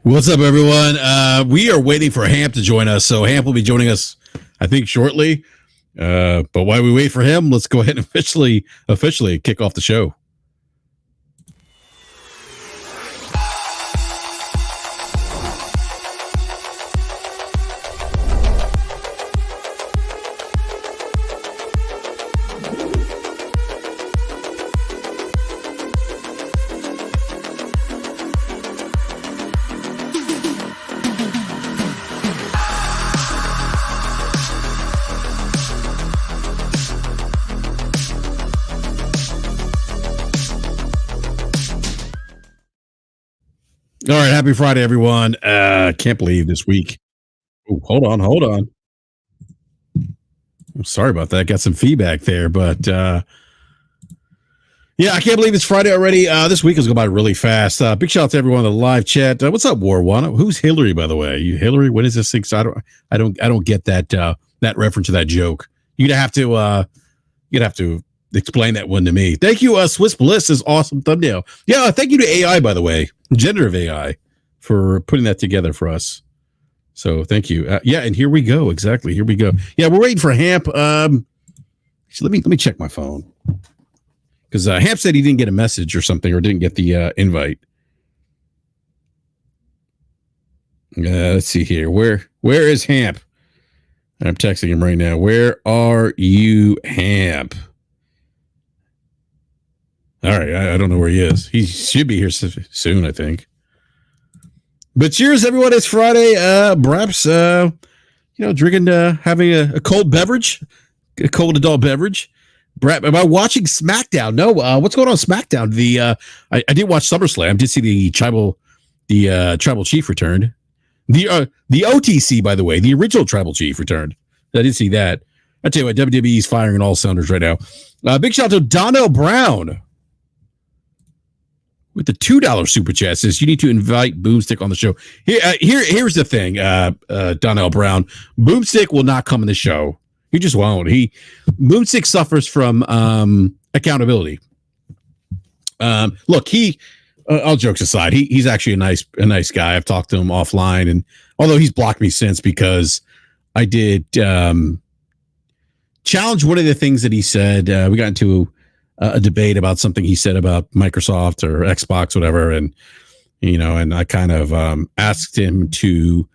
What's up, everyone? We are waiting for Hamp to join us, so Hamp will be joining us, I think, shortly. But while we wait for him, let's go ahead and officially kick off the show. All right, happy Friday, everyone. Can't believe this week. Oh, hold on. I'm sorry about that. Got some feedback there, but yeah, I can't believe it's Friday already. This week is going by really fast. Big shout out to everyone in the live chat. What's up, War One? Who's Hillary, by the way? You Hillary? What is this thing? So I don't get that that reference to that joke. You'd have to explain that one to me. Thank you, Swiss Bliss is awesome thumbnail. Yeah, thank you to AI, by the way, generative AI, for putting that together for us. So thank you. Yeah, and here we go. Exactly. Here we go. Yeah, we're waiting for Hamp. So let me check my phone, because Hamp said he didn't get a message or something, or didn't get the invite. Let's see here. Where is Hamp? I'm texting him right now. Where are you, Hamp? All right, I don't know where he is. He should be here soon, I think. But cheers, everyone! It's Friday. BRAP's, drinking, having a cold beverage, a cold adult beverage. BRAP, am I watching SmackDown? No. What's going on SmackDown? I did watch SummerSlam. Did see the tribal chief returned. The OTC, by the way, the original tribal chief returned. I did see that. I tell you what, WWE's firing on all cylinders right now. Big shout out to Donnell Brown with the $2 super chat. Says you need to invite Boomstick on the show. Here's the thing, Donnell Brown. Boomstick will not come on the show. He just won't. Boomstick suffers from accountability. Look, all jokes aside, he's actually a nice guy. I've talked to him offline, and although he's blocked me since, because I did challenge one of the things that he said. We got into a debate about something he said about Microsoft or Xbox, whatever, and and I kind of asked him to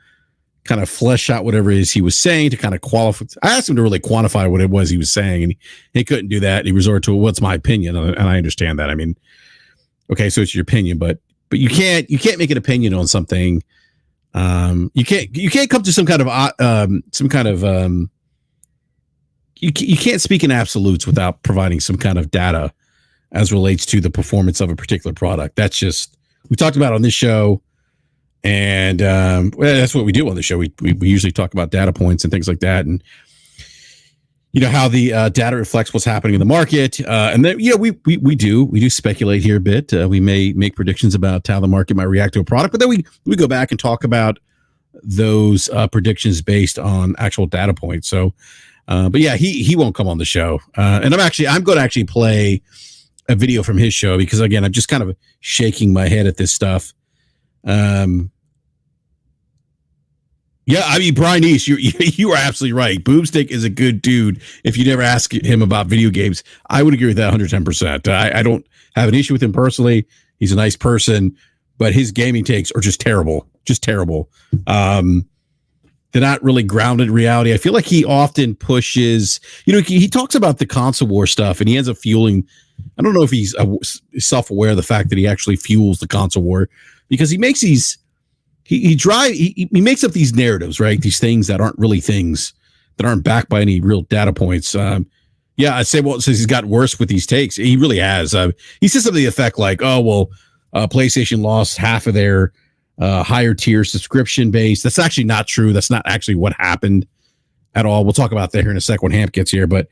kind of flesh out whatever it is he was saying, to kind of qualify. I asked him to really quantify what it was he was saying, and he couldn't do that. He resorted to what's my opinion, and I understand that. I mean, okay, so it's your opinion, but you can't make an opinion on something. You can't come to some kind of you can't speak in absolutes without providing some kind of data as relates to the performance of a particular product. That's just, we talked about on this show, and that's what we do on the show. We usually talk about data points and things like that, and how the data reflects what's happening in the market. And then we do speculate here a bit. We may make predictions about how the market might react to a product, but then we go back and talk about those predictions based on actual data points. So but yeah, he won't come on the show. And I'm going to actually play a video from his show, because again, I'm just kind of shaking my head at this stuff. Yeah, I mean, Brian East, you are absolutely right. Boomstick is a good dude. If you never ask him about video games, I would agree with that 110%. I don't have an issue with him personally. He's a nice person, but his gaming takes are just terrible. They're not really grounded in reality. I feel like he often pushes, he talks about the console war stuff, and he ends up fueling. I don't know if he's self-aware of the fact that he actually fuels the console war, because he makes these, he makes up these narratives, right? These things that aren't really things, that aren't backed by any real data points. Yeah, I'd say, since he's gotten worse with these takes, he really has. He says something to the effect like, PlayStation lost half of their higher tier subscription base. That's actually not true. That's not actually what happened at all. We'll talk about that here in a sec when Hamp gets here. But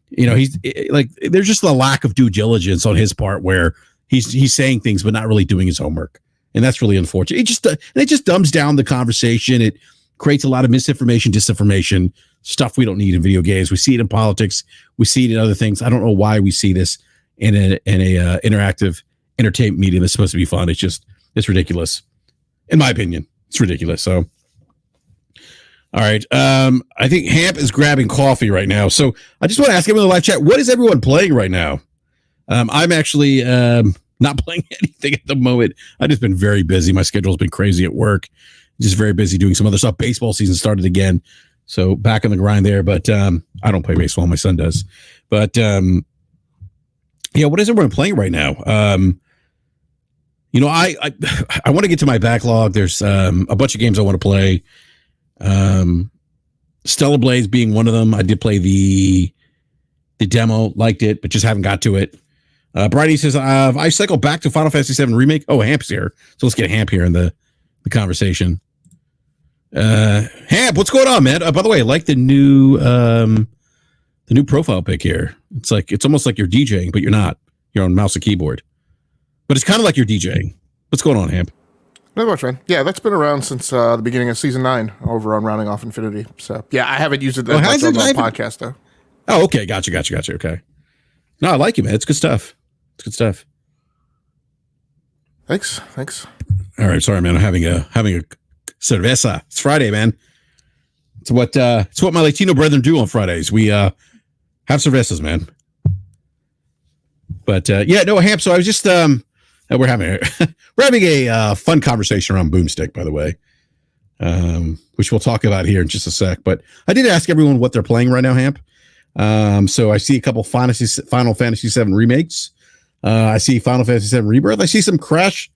he's like, there's just a lack of due diligence on his part, where he's saying things but not really doing his homework, and that's really unfortunate. It just dumbs down the conversation. It creates a lot of misinformation, disinformation, stuff we don't need in video games. We see it in politics. We see it in other things. I don't know why we see this in a interactive entertainment medium that's supposed to be fun. It's ridiculous. in my opinion. It's ridiculous. So, all right. I think Hamp is grabbing coffee right now. So I just want to ask everyone in the live chat, what is everyone playing right now? I'm actually not playing anything at the moment. I've just been very busy. My schedule's been crazy at work. Just very busy doing some other stuff. Baseball season started again. So back on the grind there. But I don't play baseball. My son does. But yeah, what is everyone playing right now? You know, I want to get to my backlog. There's a bunch of games I want to play. Stellar Blades being one of them. I did play the demo, liked it, but just haven't got to it. Bridie says, I cycled back to Final Fantasy VII Remake. Oh, Hamp's here. So let's get Hamp here in the conversation. Hamp, what's going on, man? By the way, I like the new profile pic here. It's almost like you're DJing, but you're not. You're on mouse and keyboard. But it's kind of like you're DJing. What's going on, Hamp? Not much, man. Yeah, that's been around since the beginning of Season 9 over on Rounding Off Infinity. So, yeah, I haven't used it that much on the podcast, though. Oh, okay. Gotcha. Okay. No, I like it, man. It's good stuff. Thanks. All right. Sorry, man. I'm having a cerveza. It's Friday, man. It's what my Latino brethren do on Fridays. We have cervezas, man. But yeah, no, Hamp. So I was just we're having a fun conversation around Boomstick, by the way, which we'll talk about here in just a sec. But I did ask everyone what they're playing right now, Hamp. So I see a couple Final Fantasy VII remakes. I see Final Fantasy VII Rebirth. I see some Crash.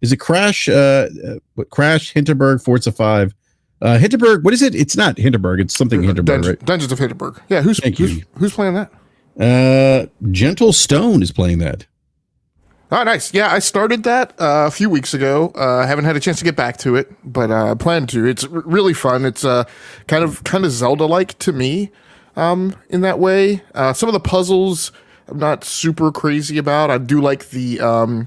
Is it Crash? Crash, Hinterberg, Forza 5. Hinterberg. What is it? It's not Hinterberg. It's something Hinterberg, right? Dungeons of Hinterberg. Yeah. Who's playing that? Gentle Stone is playing that. Oh, nice. Yeah, I started that a few weeks ago. I haven't had a chance to get back to it, but I plan to. It's really fun. It's kind of Zelda-like to me in that way. Some of the puzzles I'm not super crazy about. I do like the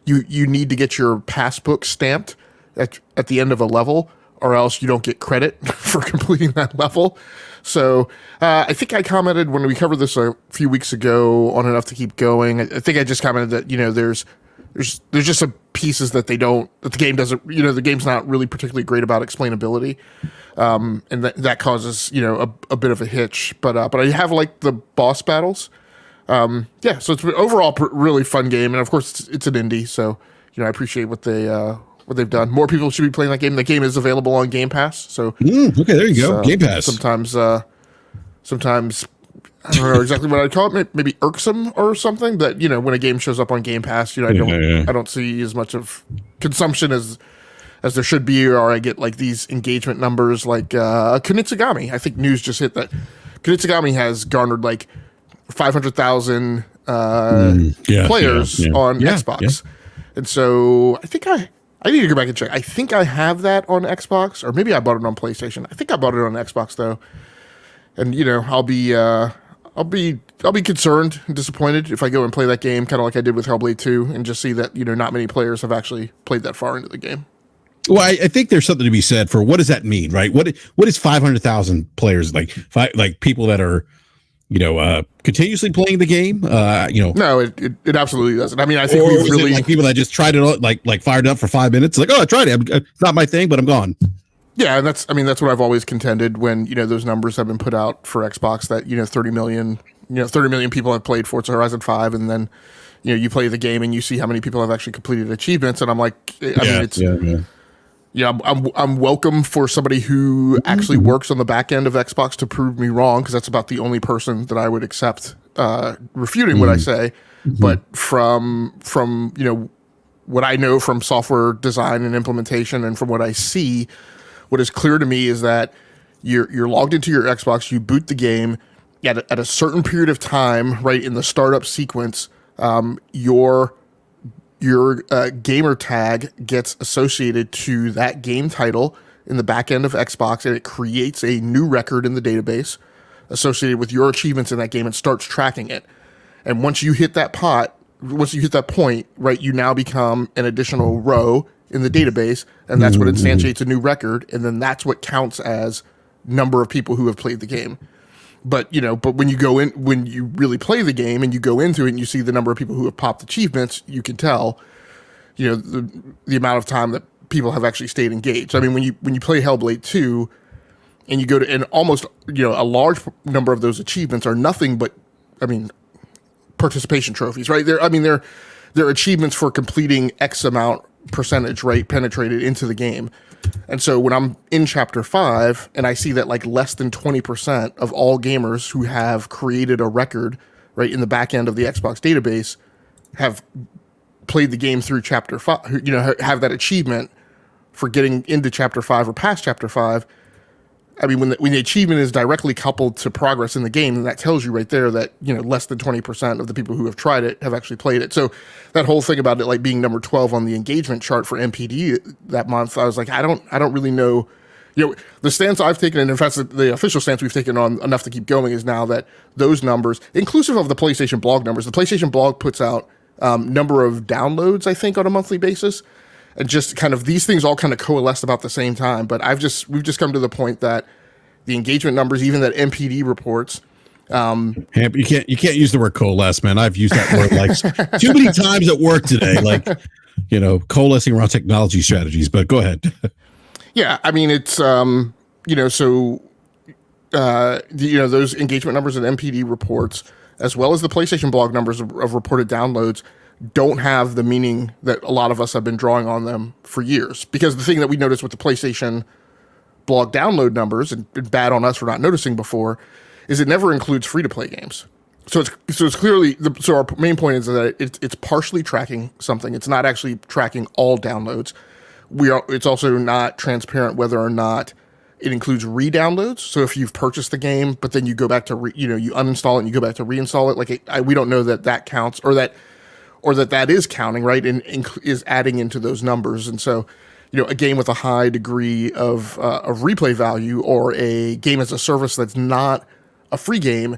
you need to get your passbook stamped at the end of a level, or else you don't get credit for completing that level. So I think I commented when we covered this a few weeks ago on Enough to Keep Going. I think I just commented that, you know, there's just some pieces that the game doesn't, you know, the game's not really particularly great about explainability. And that causes, you know, a bit of a hitch. But I have liked the boss battles. Yeah, so it's overall really fun game. And of course it's an indie. So, you know, I appreciate what they've done. More people should be playing that game. The game is available on Game Pass. So okay, there you go. Game Pass. Sometimes I don't know exactly what I'd call it. Maybe irksome or something. That, you know, when a game shows up on Game Pass, you know, I don't see as much of consumption as there should be, or I get like these engagement numbers like Kunitsugami. I think news just hit that Kunitsugami has garnered like 500,000 players on Xbox. Yeah. And so I think I need to go back and check. I think I have that on Xbox, or maybe I bought it on PlayStation. I think I bought it on Xbox though. And you know, I'll be concerned and disappointed if I go and play that game, kind of like I did with Hellblade 2, and just see that, you know, not many players have actually played that far into the game. Well, I think there's something to be said for what does that mean, right? What is 500,000 players like people that are, you know, continuously playing the game? You know, no, it absolutely doesn't. I mean, I think we've really like people that just tried it, like fired up for 5 minutes, like, oh, I tried it. It's not my thing, but I'm gone. Yeah, and that's what I've always contended when, you know, those numbers have been put out for Xbox that, you know, 30 million people have played Forza Horizon 5, and then, you know, you play the game and you see how many people have actually completed achievements, and I'm like, I'm welcome for somebody who actually works on the back end of Xbox to prove me wrong, because that's about the only person that I would accept refuting what I say. But from you know, what I know from software design and implementation, and from what I see, what is clear to me is that you're logged into your Xbox, you boot the game at a certain period of time, right in the startup sequence, your gamer tag gets associated to that game title in the back end of Xbox, and it creates a new record in the database associated with your achievements in that game and starts tracking it. And once you hit that point, right, you now become an additional row in the database, and that's what instantiates a new record, and then that's what counts as number of people who have played the game. But, you know, when you really play the game and you go into it and you see the number of people who have popped achievements, you can tell, you know, the amount of time that people have actually stayed engaged. I mean, when you play Hellblade 2 and you go to, and almost, a large number of those achievements are nothing but, I mean, participation trophies, right? They're achievements for completing X amount percentage, right, penetrated into the game. And so when I'm in chapter 5 and I see that like less than 20% of all gamers who have created a record, right, in the back end of the Xbox database have played the game through chapter 5, have that achievement for getting into chapter 5 or past chapter 5. I mean, when the achievement is directly coupled to progress in the game, then that tells you right there that, less than 20% of the people who have tried it have actually played it. So that whole thing about it like being number 12 on the engagement chart for MPD that month, I was like, I don't really know. The stance I've taken, and in fact, the official stance we've taken on Enough to Keep Going is now that those numbers, inclusive of the PlayStation blog numbers, the PlayStation blog puts out number of downloads, I think, on a monthly basis. And just kind of these things all kind of coalesced about the same time. But we've just come to the point that the engagement numbers, even that MPD reports. Hamp, you can't use the word coalesce, man. I've used that word like too many times at work today, like, coalescing around technology strategies. But go ahead. Yeah, I mean, it's, those engagement numbers and MPD reports, as well as the PlayStation blog numbers of reported downloads, don't have the meaning that a lot of us have been drawing on them for years. Because the thing that we noticed with the PlayStation blog download numbers, and bad on us for not noticing before, is it never includes free-to-play games. So it's clearly, so our main point is that it's partially tracking something. It's not actually tracking all downloads. It's also not transparent whether or not it includes re-downloads. So if you've purchased the game, but then you go back to, you uninstall it and you go back to reinstall it, we don't know that counts, or that is counting, right, and is adding into those numbers. And so, a game with a high degree of replay value, or a game as a service that's not a free game,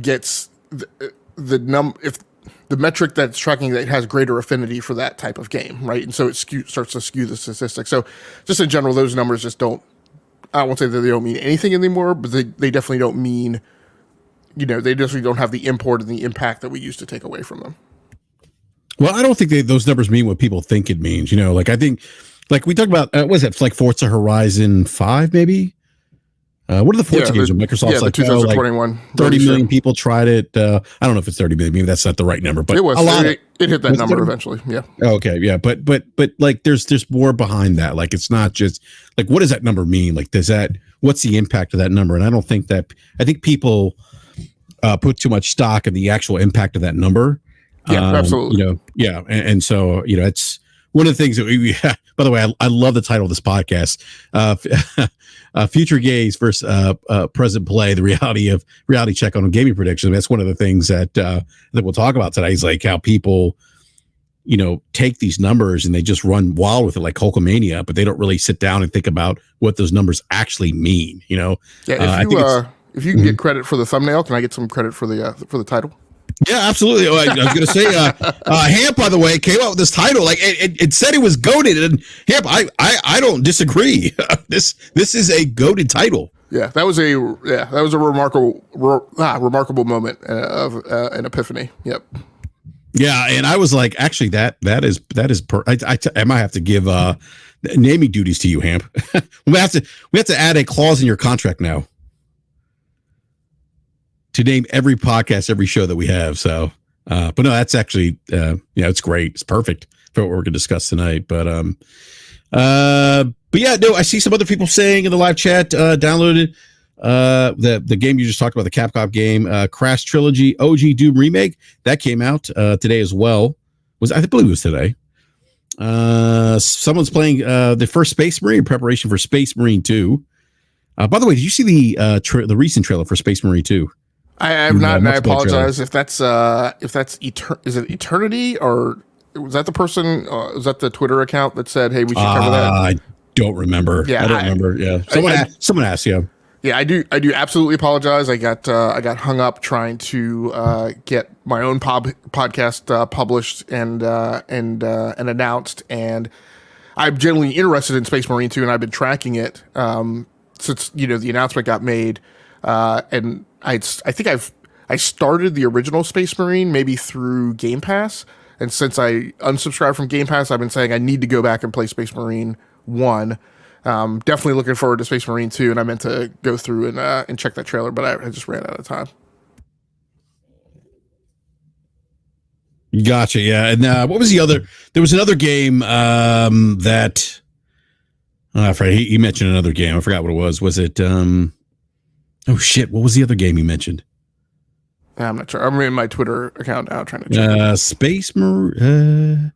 gets if the metric that's tracking that has greater affinity for that type of game, right? And so it starts to skew the statistics. So just in general, those numbers just don't, I won't say that they don't mean anything anymore, but they definitely don't mean, they definitely don't have the import and the impact that we used to take away from them. Well, I don't think those numbers mean what people think it means. I think, like we talked about, what is it, like Forza Horizon 5, maybe? What are the Forza games with Microsoft? Yeah, like 2021. 30 million people tried it. I don't know if it's 30 million. Maybe that's not the right number, but it was. A lot it hit that number eventually. Yeah. Okay. Yeah. But like, there's more behind that. Like, it's not just like, what does that number mean? Like, what's the impact of that number? And I think people put too much stock in the actual impact of that number. Yeah, absolutely. And so, it's one of the things that we by the way, I love the title of this podcast, Future Gaze versus Present Play, the reality check on gaming prediction. That's one of the things that we'll talk about today, is like how people, take these numbers and they just run wild with it like Hulkamania, but they don't really sit down and think about what those numbers actually mean, Yeah, if you can get credit for the thumbnail, can I get some credit for the title? Yeah, absolutely. I was going to say, Hamp, by the way, came out with this title. Like it said it was goated, and Hamp, I don't disagree. This is a goated title. Yeah, that was a remarkable moment of an epiphany. Yep. Yeah, and I was like, actually, that is. I might have to give naming duties to you, Hamp. we have to add a clause in your contract now to name every podcast, every show that we have. So, but no, that's actually, it's great. It's perfect for what we're going to discuss tonight. But yeah, no, I see some other people saying in the live chat, downloaded the game you just talked about, the Capcom game, Crash Trilogy OG Doom Remake, that came out today as well. I believe it was today. Someone's playing the first Space Marine in preparation for Space Marine 2. By the way, did you see the recent trailer for Space Marine 2? I have not, and I apologize if that's is it Eternity, or was that the person? Was that the Twitter account that said, "Hey, we should cover that"? I don't remember. Yeah, I don't remember. Yeah, someone asked. Yeah, I do absolutely apologize. I got hung up trying to get my own podcast published and announced, and I'm genuinely interested in Space Marine 2, and I've been tracking it since the announcement got made, and I think I started the original Space Marine maybe through Game Pass, And since I unsubscribed from Game Pass, I've been saying I need to go back and play Space Marine 1. Definitely looking forward to Space Marine 2, and I meant to go through and check that trailer, but I just ran out of time. Gotcha. Yeah. And what was the other? There was another game that I forgot. He mentioned another game. I forgot what it was. Was it? Oh shit! What was the other game he mentioned? I'm not sure. I'm in my Twitter account now trying to check. Space Marine.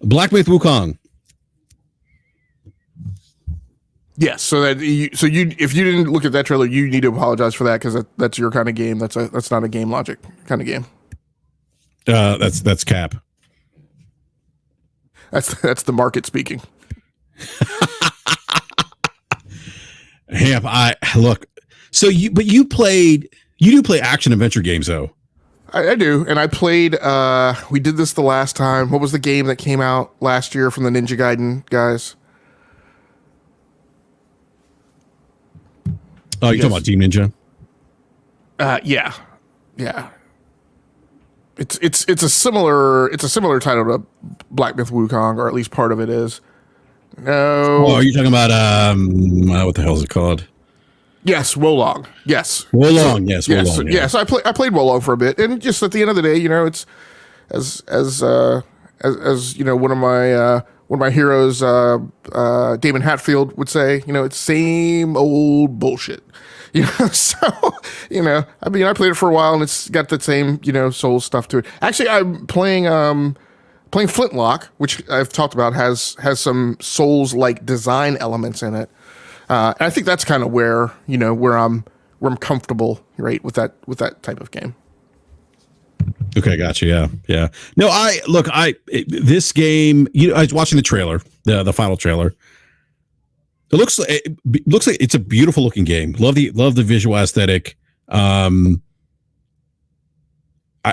Black Myth Wukong. Yes. So if you didn't look at that trailer, you need to apologize for that because that's your kind of game. That's not a Game Logic kind of game. That's Cap. That's the market speaking. Hamp, look. So you do play action adventure games though. I do, and I played. We did this the last time. What was the game that came out last year from the Ninja Gaiden guys? Oh, you're talking about Team Ninja? Yeah. It's a similar title to Black Myth Wukong, or at least part of it is. No. Oh, are you talking about what the hell is it called? Yes, Wulong. Yes. Wulong. Yes. Wulong. Yeah. Yes. I played Wulong for a bit, and just at the end of the day, it's as you know, one of my heroes, Damon Hatfield would say, it's same old bullshit. So I played it for a while, and it's got the same soul stuff to it. Actually, I'm playing Flintlock, which I've talked about has some Souls-like design elements in it. And I think that's kind of where I'm comfortable, right, with that type of game. Okay, gotcha. Yeah. No, this game. I was watching the trailer, the final trailer. It looks like it's a beautiful looking game. Love the visual aesthetic. I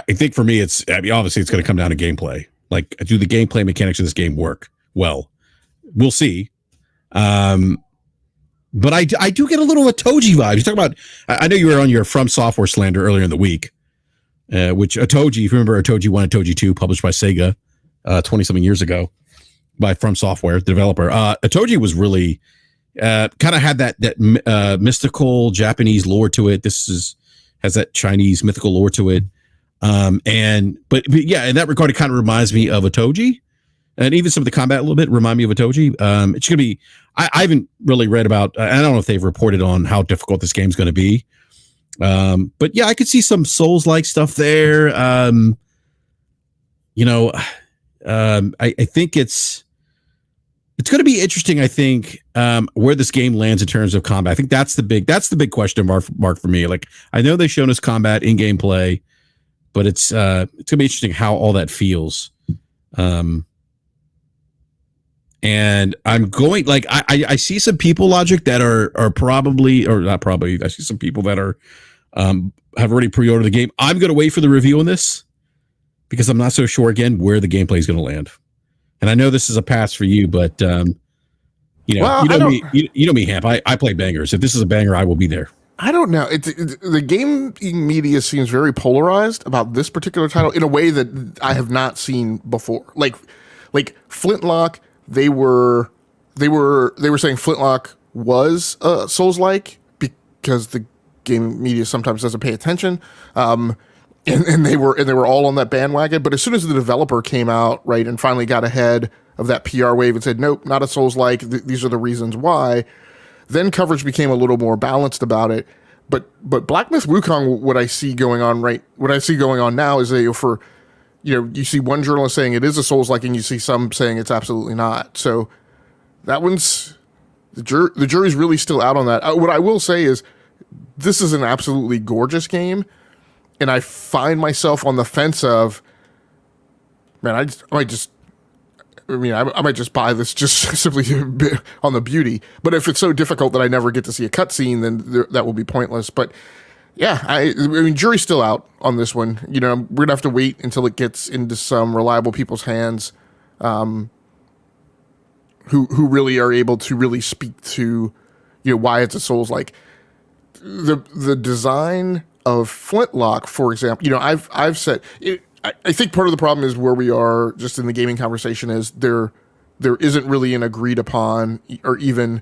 think for me, obviously it's going to come down to gameplay. Like, do the gameplay mechanics of this game work well? We'll see. But I do get a little Atoji vibes. You talk about. I know you were on your From Software slander earlier in the week, which Atoji, if you remember, Atoji 1 and Atoji 2, published by Sega 20-something years ago by From Software, the developer. Atoji was really kind of had that mystical Japanese lore to it. This has that Chinese mythical lore to it. But yeah, in that regard, it kind of reminds me of Atoji. And even some of the combat a little bit remind me of Atoji. It's going to be, I haven't really read about, I don't know if they've reported on how difficult this game's going to be. But yeah, I could see some Souls-like stuff there. I think it's going to be interesting. I think where this game lands in terms of combat. I think that's the big question mark for me. Like, I know they've shown us combat in gameplay, but it's going to be interesting how all that feels. And I'm going, like, I see some people, Logic, that are probably, or not probably, I see some people that are have already pre-ordered the game. I'm going to wait for the review on this because I'm not so sure, again, where the gameplay is going to land. And I know this is a pass for you, but you know me, Hamp. I play bangers. If this is a banger, I will be there. I don't know. The game media seems very polarized about this particular title in a way that I have not seen before. Like Flintlock, they were saying Flintlock was Souls-like because the game media sometimes doesn't pay attention. And they were all on that bandwagon. But as soon as the developer came out, right, and finally got ahead of that PR wave and said, nope, not a Souls-like, these are the reasons why, then coverage became a little more balanced about it. But Black Myth Wukong, what I see going on now is that you see one journalist saying it is a Souls-like, and you see some saying it's absolutely not. So that one's the jury's really still out on that. What I will say is this is an absolutely gorgeous game, and I find myself on the fence of, man, I might just buy this just simply on the beauty. But if it's so difficult that I never get to see a cutscene, then that will be pointless. But yeah, I mean, jury's still out on this one. We're gonna have to wait until it gets into some reliable people's hands, who really are able to really speak to, why it's a Souls-like. The design of Flintlock, for example, I've said I think part of the problem is where we are just in the gaming conversation is there isn't really an agreed upon or even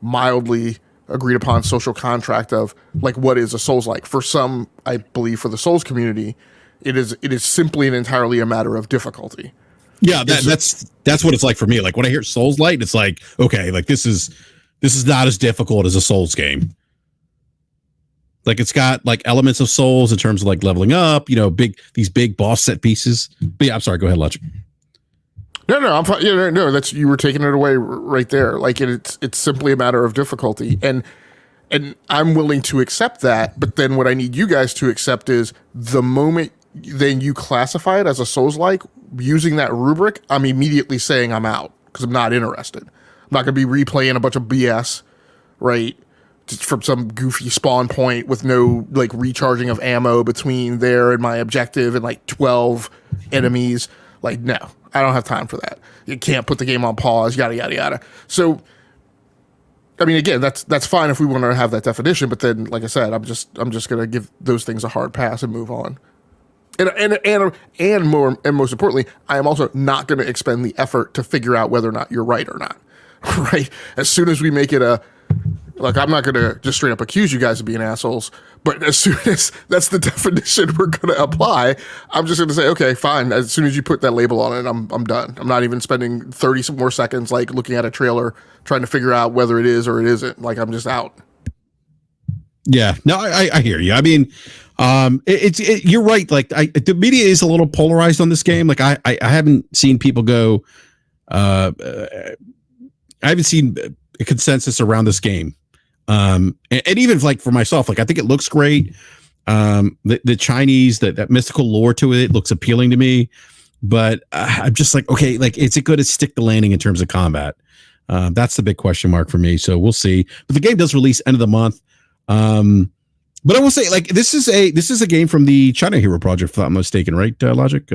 mildly agreed upon social contract of like what is a Souls like. For some, I believe for the Souls community, it is simply and entirely a matter of difficulty. Yeah, that's what it's like for me. Like when I hear Souls light, it's like, okay, like this is not as difficult as a Souls game. Like it's got like elements of Souls in terms of like leveling up, you know, these big boss set pieces. But yeah, I'm sorry, go ahead, Lutch. No, I'm fine. Yeah, no, that's, you were taking it away right there. Like it's simply a matter of difficulty, and I'm willing to accept that. But then what I need you guys to accept is the moment then you classify it as a Souls-like using that rubric, I'm immediately saying I'm out because I'm not interested. I'm not going to be replaying a bunch of BS, right? Just from some goofy spawn point with no like recharging of ammo between there and my objective and like 12 enemies. Like, no, I don't have time for that. You can't put the game on pause, yada, yada, yada. So, I mean, again, that's fine if we want to have that definition, but then, like I said, I'm just going to give those things a hard pass and move on. And most importantly, I am also not going to expend the effort to figure out whether or not you're right or not. Right? As soon as we make it like, I'm not going to just straight up accuse you guys of being assholes, but as soon as that's the definition we're going to apply, I'm just going to say, okay, fine. As soon as you put that label on it, I'm done. I'm not even spending 30 some more seconds, like looking at a trailer, trying to figure out whether it is or it isn't. Like, I'm just out. Yeah, no, I hear you. I mean, you're right. Like the media is a little polarized on this game. Like I haven't seen people go, I haven't seen a consensus around this game. And even like for myself, like I think it looks great. The Chinese, that mystical lore to it looks appealing to me, but I'm just like, okay, like is it going to stick the landing in terms of combat? That's the big question mark for me. So we'll see. But the game does release end of the month. But I will say, like, this is a game from the China Hero Project, if I'm not mistaken, right? Logic,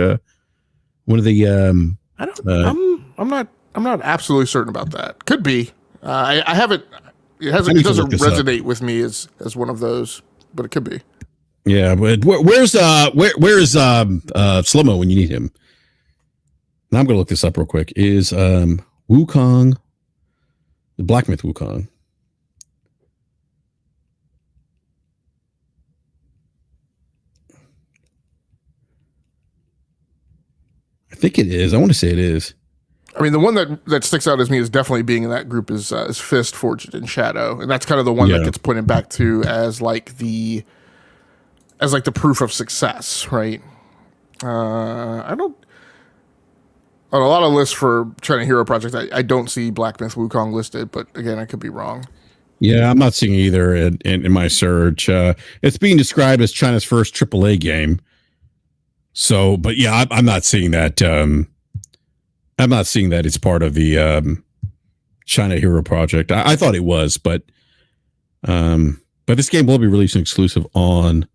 one of the I don't. I'm not absolutely certain about that. Could be. I haven't. It doesn't resonate with me as one of those, but it could be. Yeah, but where's Slow-Mo when you need him? Now I'm gonna look this up real quick. Is Wukong, the Black Myth Wukong? I think it is. I want to say it is. I mean, the one that sticks out as me as definitely being in that group is Fist Forged in Shadow, and that's kind of the one that gets pointed back to as like the proof of success, right? I don't on a lot of lists for China Hero Project. I don't see Black Myth Wukong listed, but again, I could be wrong. Yeah, I'm not seeing either in my search. It's being described as China's first AAA game. So, but yeah, I'm not seeing that. I'm not seeing that it's part of the China Hero Project. I thought it was, but this game will be releasing exclusive on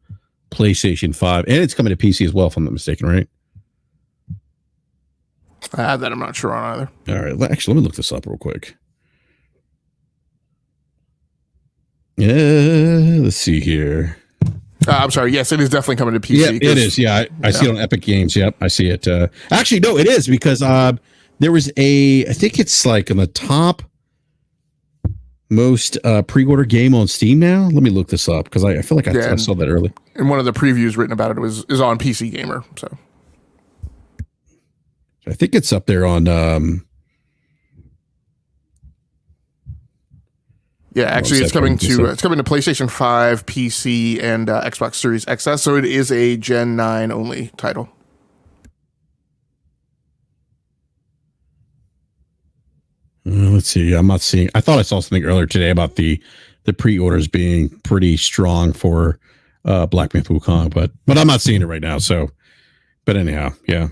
PlayStation 5, and it's coming to PC as well, if I'm not mistaken, right? That I'm not sure on either. All right, actually, let me look this up real quick. Yeah, let's see here. I'm sorry. Yes, it is definitely coming to PC. Yeah, it is. Yeah, I see it on Epic Games. Yep, I see it. Actually, no, it is because there was I think it's like on the top most pre-order game on Steam now. Let me look this up because I feel like I saw that early. And one of the previews written about it is on PC Gamer. So I think it's up there on. Yeah, actually, it's coming to PlayStation 5, PC, and Xbox Series XS. So it is a Gen 9 only title. Let's see. I'm not seeing. I thought I saw something earlier today about the pre-orders being pretty strong for Black Myth Wukong, but I'm not seeing it right now. So, but anyhow, yeah.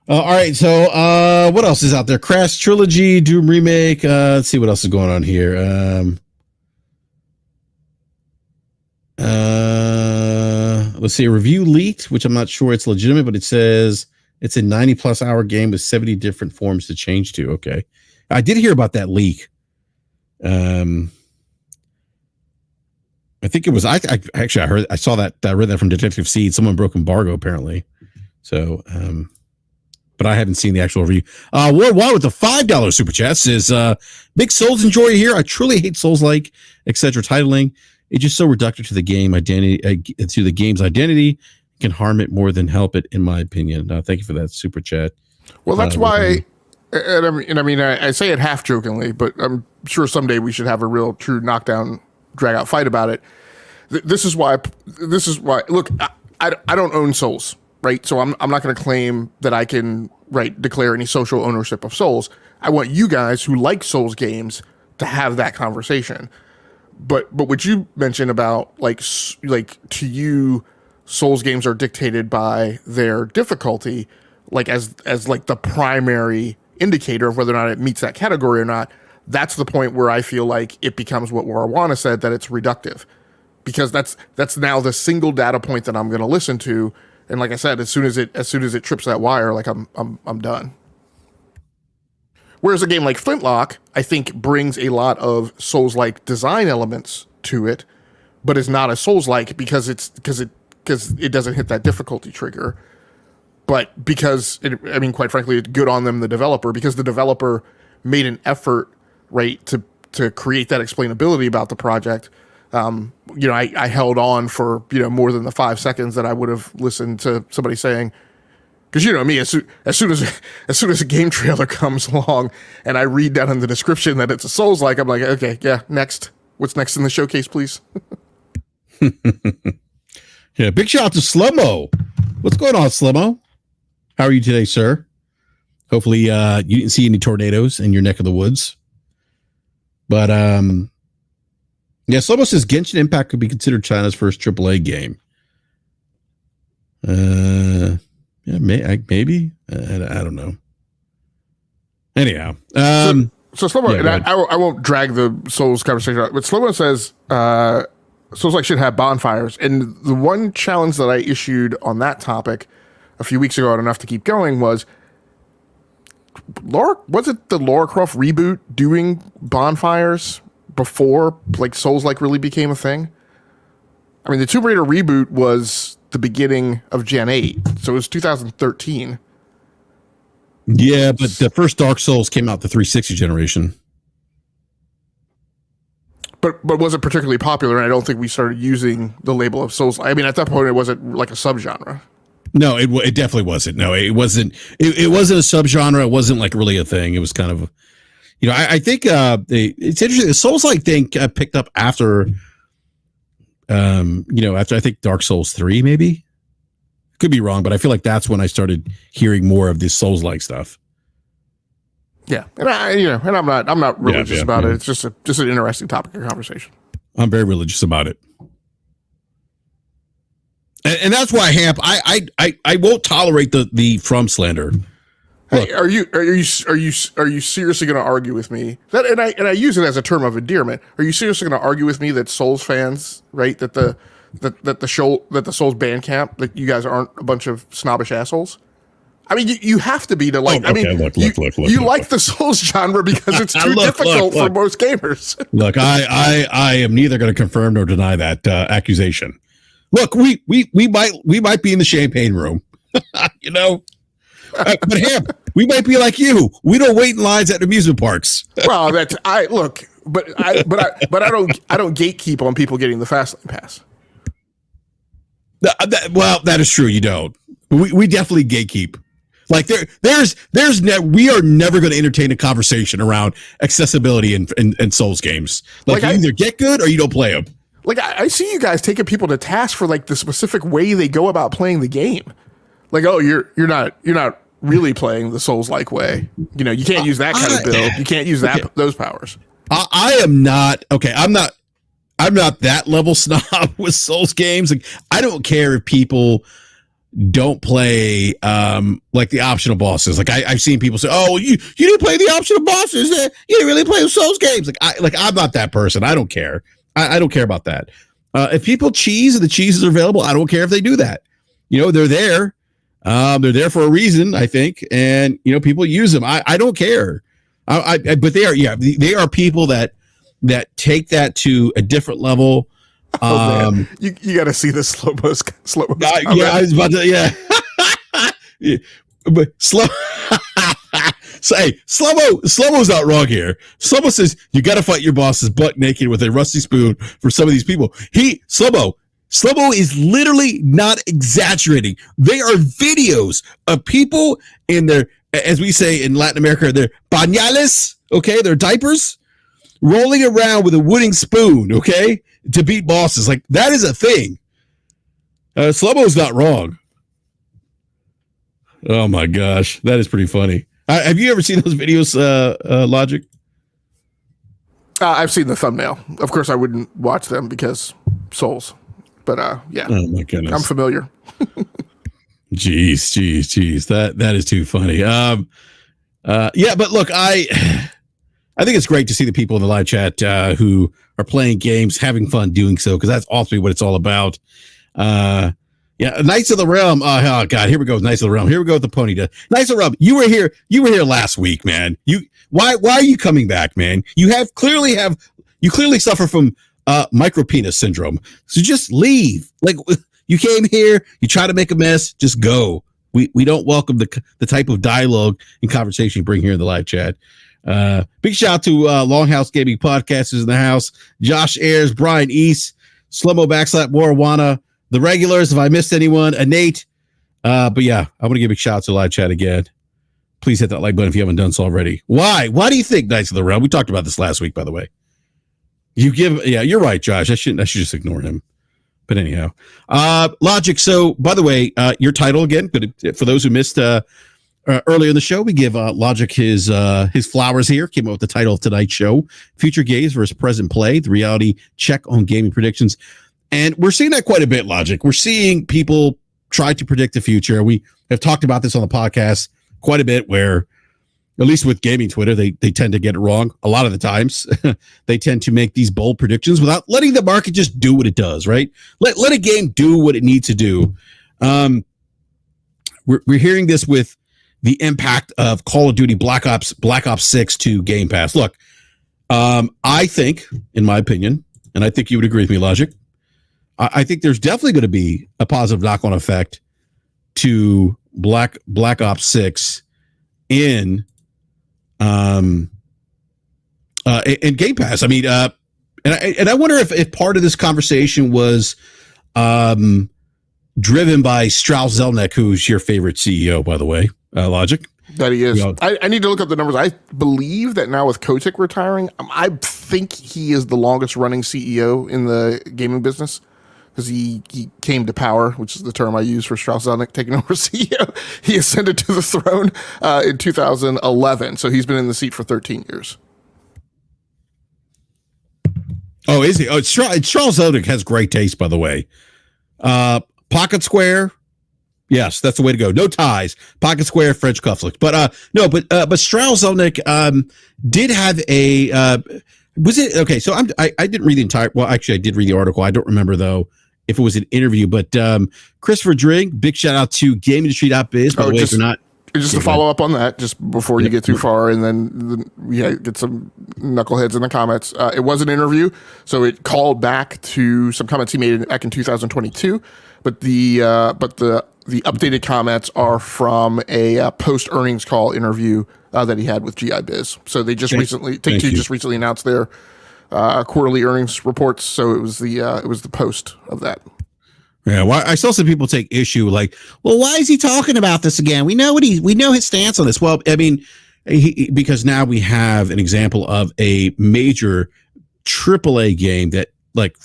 All right, so what else is out there? Crash Trilogy, Doom Remake. Let's see what else is going on here. Let's see, a review leaked, which I'm not sure it's legitimate, but it says it's a 90+ hour game with 70 different forms to change to. Okay, I did hear about that leak. I think it was. I saw that. I read that from Detective Seed. Someone broke embargo apparently. So, but I haven't seen the actual review. Ward Wild with the $5 super chat says, "Big Souls enjoyer here. I truly hate Souls-like, etc. titling. It's just so reductive to the game identity, to the game's identity, can harm it more than help it, in my opinion." Thank you for that super chat. Well, that's why. And I mean, I say it half jokingly, but I'm sure someday we should have a real, true knockdown, drag out fight about it. This is why. Look, I don't own Souls, right? So I'm not going to claim that I can declare any social ownership of Souls. I want you guys who like Souls games to have that conversation. But what you mentioned about like to you, Souls games are dictated by their difficulty, like as like the primary indicator of whether or not it meets that category or not. That's the point where I feel like it becomes what Warwana said, that it's reductive, because that's now the single data point that I'm going to listen to. And like I said, as soon as it trips that wire, like I'm done. Whereas a game like Flintlock, I think, brings a lot of Souls-like design elements to it, but is not a Souls-like because it doesn't hit that difficulty trigger. But because quite frankly, it's good on them, the developer, because the developer made an effort, to create that explainability about the project. I held on for more than the 5 seconds that I would have listened to somebody saying, because me, as soon as a game trailer comes along and I read down in the description that it's a Souls-like, I'm like, okay, yeah, next. What's next in the showcase, please? Yeah, big shout out to Slummo. What's going on, Slummo? How are you today, sir? Hopefully you didn't see any tornadoes in your neck of the woods. But yeah, Slummo says Genshin Impact could be considered China's first AAA game. Yeah, maybe. I don't know. Anyhow, so Slummo, yeah, I won't drag the Souls conversation out, but Slummo says Souls-like should have bonfires, and the one challenge that I issued on that topic a few weeks ago, and enough to keep going, was it the Lara Croft reboot doing bonfires before Souls-like really became a thing? I mean, the Tomb Raider reboot was the beginning of Gen 8, so it was 2013. Yeah, but the first Dark Souls came out the 360 generation. But was it particularly popular? And I don't think we started using the label of Souls. I mean, at that point, it wasn't like a subgenre. No, it definitely wasn't. No, it wasn't. It wasn't a subgenre. It wasn't like really a thing. It was kind of, I think it's interesting. The Souls-like thing picked up after, after I think Dark Souls 3, maybe. Could be wrong, but I feel like that's when I started hearing more of this Souls-like stuff. Yeah, and I'm not religious about it. It's just an interesting topic of conversation. I'm very religious about it. And that's why, Hamp, I won't tolerate the From slander. Hey, are you seriously going to argue with me that? And I use it as a term of endearment. Are you seriously going to argue with me that Souls fans, right? That the Souls Bandcamp, that you guys aren't a bunch of snobbish assholes? I mean, you have to be to like. Look, you like the Souls genre because it's too difficult for most gamers. Look, I am neither going to confirm nor deny that accusation. Look, we might be in the champagne room, but Hamp, we might be like you. We don't wait in lines at amusement parks. Well, but I don't gatekeep on people getting the Fastlane pass. That is true. You don't. We definitely gatekeep. Like we are never going to entertain a conversation around accessibility in Souls games. Like you either get good or you don't play them. Like I see you guys taking people to task for like the specific way they go about playing the game. Like, oh, you're not really playing the Souls-like way. You can't use that kind of build. You can't use those powers. I am not okay. I'm not that level snob with Souls games. Like, I don't care if people don't play like the optional bosses. Like I've seen people say, "Oh, you didn't play the optional bosses. You didn't really play the Souls games." I'm not that person. I don't care. I don't care about that. If people cheese and the cheeses are available, I don't care if they do that. They're there. They're there for a reason, I think, and people use them. I don't care. But they are people that take that to a different level. Oh man, you got to see the slow mo. Yeah, I was about to. Yeah, yeah. But slow. So, hey, Slow-Mo's not wrong here. Slow-Mo says you got to fight your bosses butt naked with a rusty spoon for some of these people. Slow-Mo is literally not exaggerating. They are videos of people in their, as we say in Latin America, their pañales, okay, their diapers, rolling around with a wooden spoon, okay, to beat bosses. Like, that is a thing. Slow-Mo's not wrong. Oh my gosh, that is pretty funny. Have you ever seen those videos, Logic? I've seen the thumbnail. Of course, I wouldn't watch them because Souls. But yeah. Oh my goodness, I'm familiar. Jeez. That is too funny. Yeah, but look, I think it's great to see the people in the live chat who are playing games, having fun doing so, because that's ultimately what it's all about. Yeah, Knights of the Realm. Oh God, here we go. Knights of the Realm. Here we go with the pony. Knights of the Realm. You were here last week, man. Why are you coming back, man? You clearly suffer from micro penis syndrome. So just leave. Like, you came here, you try to make a mess, just go. We don't welcome the type of dialogue and conversation you bring here in the live chat. Big shout out to Longhouse Gaming Podcasters in the house. Josh Ayers, Brian East, Slow-Mo Backslap, Warwana, the regulars, if I missed anyone, Nate. But yeah, I want to give a shout out to live chat again. Please hit that like button if you haven't done so already. Why? Why do you think Knights of the Realm? We talked about this last week, by the way. Yeah, you're right, Josh. I should just ignore him. But anyhow, Logic. So, by the way, your title again, but for those who missed earlier in the show, we give Logic his flowers here. Came up with the title of tonight's show: Future Gaze versus Present Play, the reality check on gaming predictions. And we're seeing that quite a bit, Logic. We're seeing people try to predict the future. We have talked about this on the podcast quite a bit, where, at least with gaming Twitter, they tend to get it wrong a lot of the times. They tend to make these bold predictions without letting the market just do what it does, right? Let a game do what it needs to do. We're hearing this with the impact of Call of Duty Black Ops 6 to Game Pass. Look, I think, in my opinion, and I think you would agree with me, Logic, I think there's definitely going to be a positive knock-on effect to Black Ops 6 in Game Pass. I mean, and I wonder if part of this conversation was driven by Strauss Zelnick, who's your favorite CEO, by the way, Logic. That he is. I need to look up the numbers. I believe that now with Kotick retiring, I think he is the longest running CEO in the gaming business, because he came to power, which is the term I use for Strauss Zelnick taking over CEO. He ascended to the throne in 2011, so he's been in the seat for 13 years. Oh, is he? Oh, Strauss Zelnick has great taste, by the way. Pocket square, yes, that's the way to go. No ties, pocket square, French cufflinks. But but Strauss Zelnick did have a. Was it okay? So I didn't read the entire. Well, actually, I did read the article. I don't remember though if it was an interview. But Christopher Drink, big shout out to GameIndustry.biz. By the way, if you're not. Just to follow up on that, just before you get too far, and then get some knuckleheads in the comments. It was an interview, so it called back to some comments he made back in 2022. But the updated comments are from a post earnings call interview that he had with GI Biz. So they just recently announced their quarterly earnings reports. So it was the post of that. Yeah, well, I saw some people take issue, like, well, why is he talking about this again? We know his stance on this. Well, I mean, because now we have an example of a major AAA game that, like,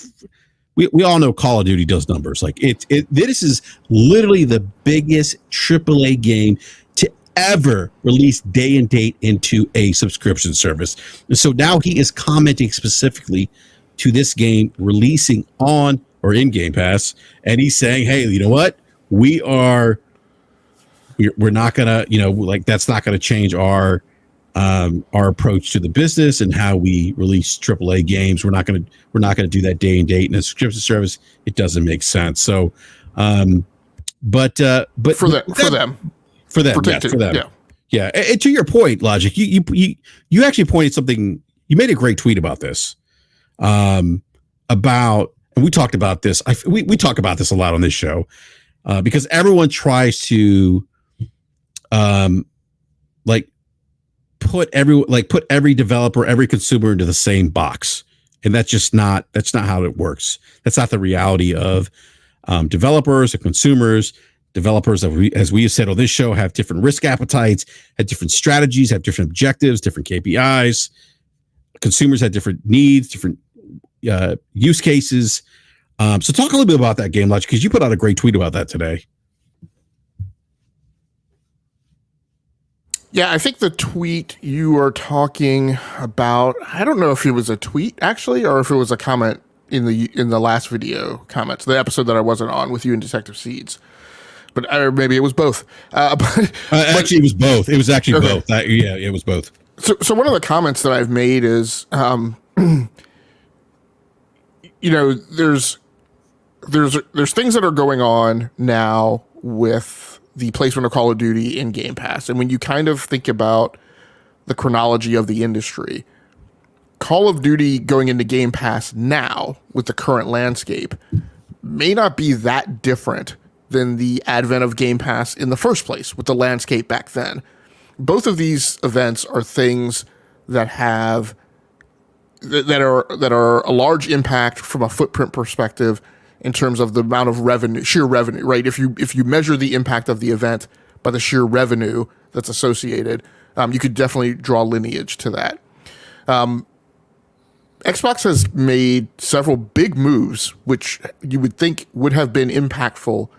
we all know Call of Duty does numbers. Like, this is literally the biggest AAA game to ever release day and date into a subscription service. And so now he is commenting specifically to this game releasing on or in Game Pass, and he's saying, hey, you know what? We're not gonna, like, that's not gonna change our approach to the business and how we release AAA games. We're not gonna do that day and date in a subscription service. It doesn't make sense. So, but for them, yeah. And to your point, Logic, you actually pointed something. You made a great tweet about this, about and we talked about this. We talk about this a lot on this show because everyone tries to, like put every developer, every consumer into the same box, and that's not how it works. That's not the reality of developers or consumers. Developers, as we have said on this show, have different risk appetites, have different strategies, have different objectives, different KPIs. Consumers have different needs, different use cases. So talk a little bit about that, Game Logic, because you put out a great tweet about that today. Yeah, I think the tweet you are talking about, I don't know if it was a tweet actually, or if it was a comment in the last video comments, the episode that I wasn't on with you and Detective Seeds. But or maybe it was both. Actually, it was both. It was actually both. Yeah, it was both. So one of the comments that I've made is, you know, there's things that are going on now with the placement of Call of Duty in Game Pass, and when you kind of think about the chronology of the industry, Call of Duty going into Game Pass now with the current landscape may not be that different than the advent of Game Pass in the first place with the landscape back then. Both of these events are things that are a large impact from a footprint perspective in terms of the amount of revenue, sheer revenue, right? If you measure the impact of the event by the sheer revenue that's associated, you could definitely draw lineage to that. Xbox has made several big moves, which you would think would have been impactful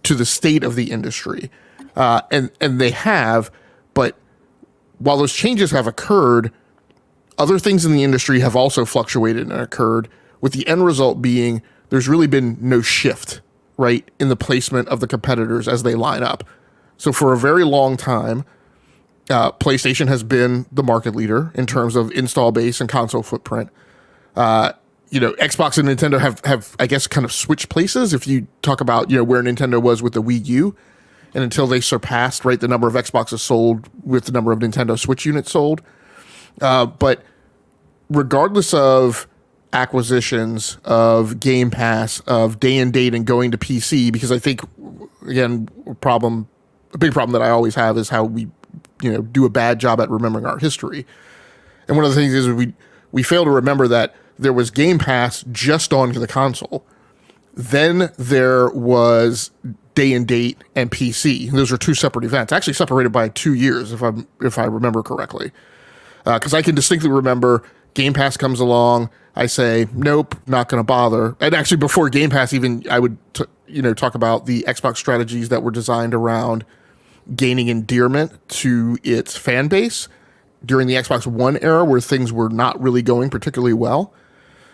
to the state of the industry. And they have, but while those changes have occurred, other things in the industry have also fluctuated and occurred, with the end result being there's really been no shift, right, in the placement of the competitors as they line up. So for a very long time, PlayStation has been the market leader in terms of install base and console footprint. You know, Xbox and Nintendo have, I guess, kind of switched places. If you talk about, you know, where Nintendo was with the Wii U, and until they surpassed, right, the number of Xboxes sold with the number of Nintendo Switch units sold. But regardless of acquisitions, of Game Pass, of day and date and going to PC, because I think, again, a big problem that I always have is how we, you know, do a bad job at remembering our history. And one of the things is we fail to remember that there was Game Pass just on the console. Then there was day and date and PC. Those are two separate events, actually separated by 2 years, if I remember correctly. Because I can distinctly remember Game Pass comes along, I say, nope, not going to bother. And actually, before Game Pass even, I would talk about the Xbox strategies that were designed around gaining endearment to its fan base during the Xbox One era, where things were not really going particularly well.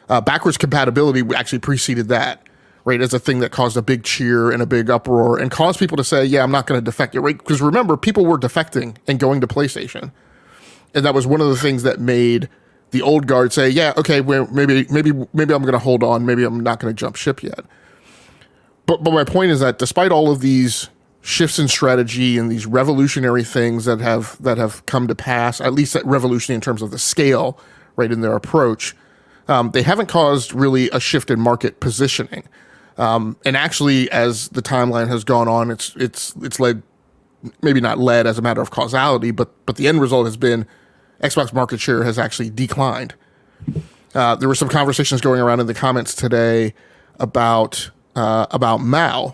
Backwards compatibility actually preceded that, right, as a thing that caused a big cheer and a big uproar and caused people to say, yeah, I'm not going to defect it, right? Because remember, people were defecting and going to PlayStation. And that was one of the things that made the old guard say, yeah, okay, well, maybe I'm going to hold on. Maybe I'm not going to jump ship yet. But my point is that despite all of these shifts in strategy and these revolutionary things that have come to pass, at least that revolutionary in terms of the scale, right, in their approach, they haven't caused really a shift in market positioning. And actually, as the timeline has gone on, it's led, maybe not led as a matter of causality, but the end result has been Xbox market share has actually declined. There were some conversations going around in the comments today about MAU,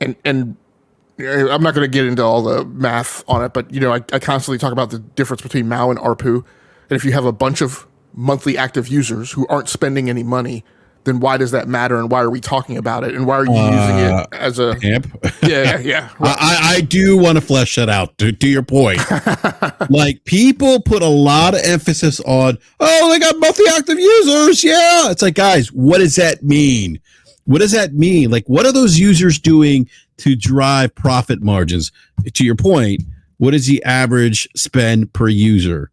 and I'm not going to get into all the math on it, but you know, I constantly talk about the difference between MAU and ARPU, and if you have a bunch of monthly active users who aren't spending any money, then why does that matter, and why are we talking about it, and why are you using it as a Hamp? Yeah. Right. I do want to flesh that out to your point. Like, people put a lot of emphasis on, oh, they got monthly active users. Yeah, it's like, guys, what does that mean? What does that mean? Like, what are those users doing to drive profit margins? To your point, what is the average spend per user?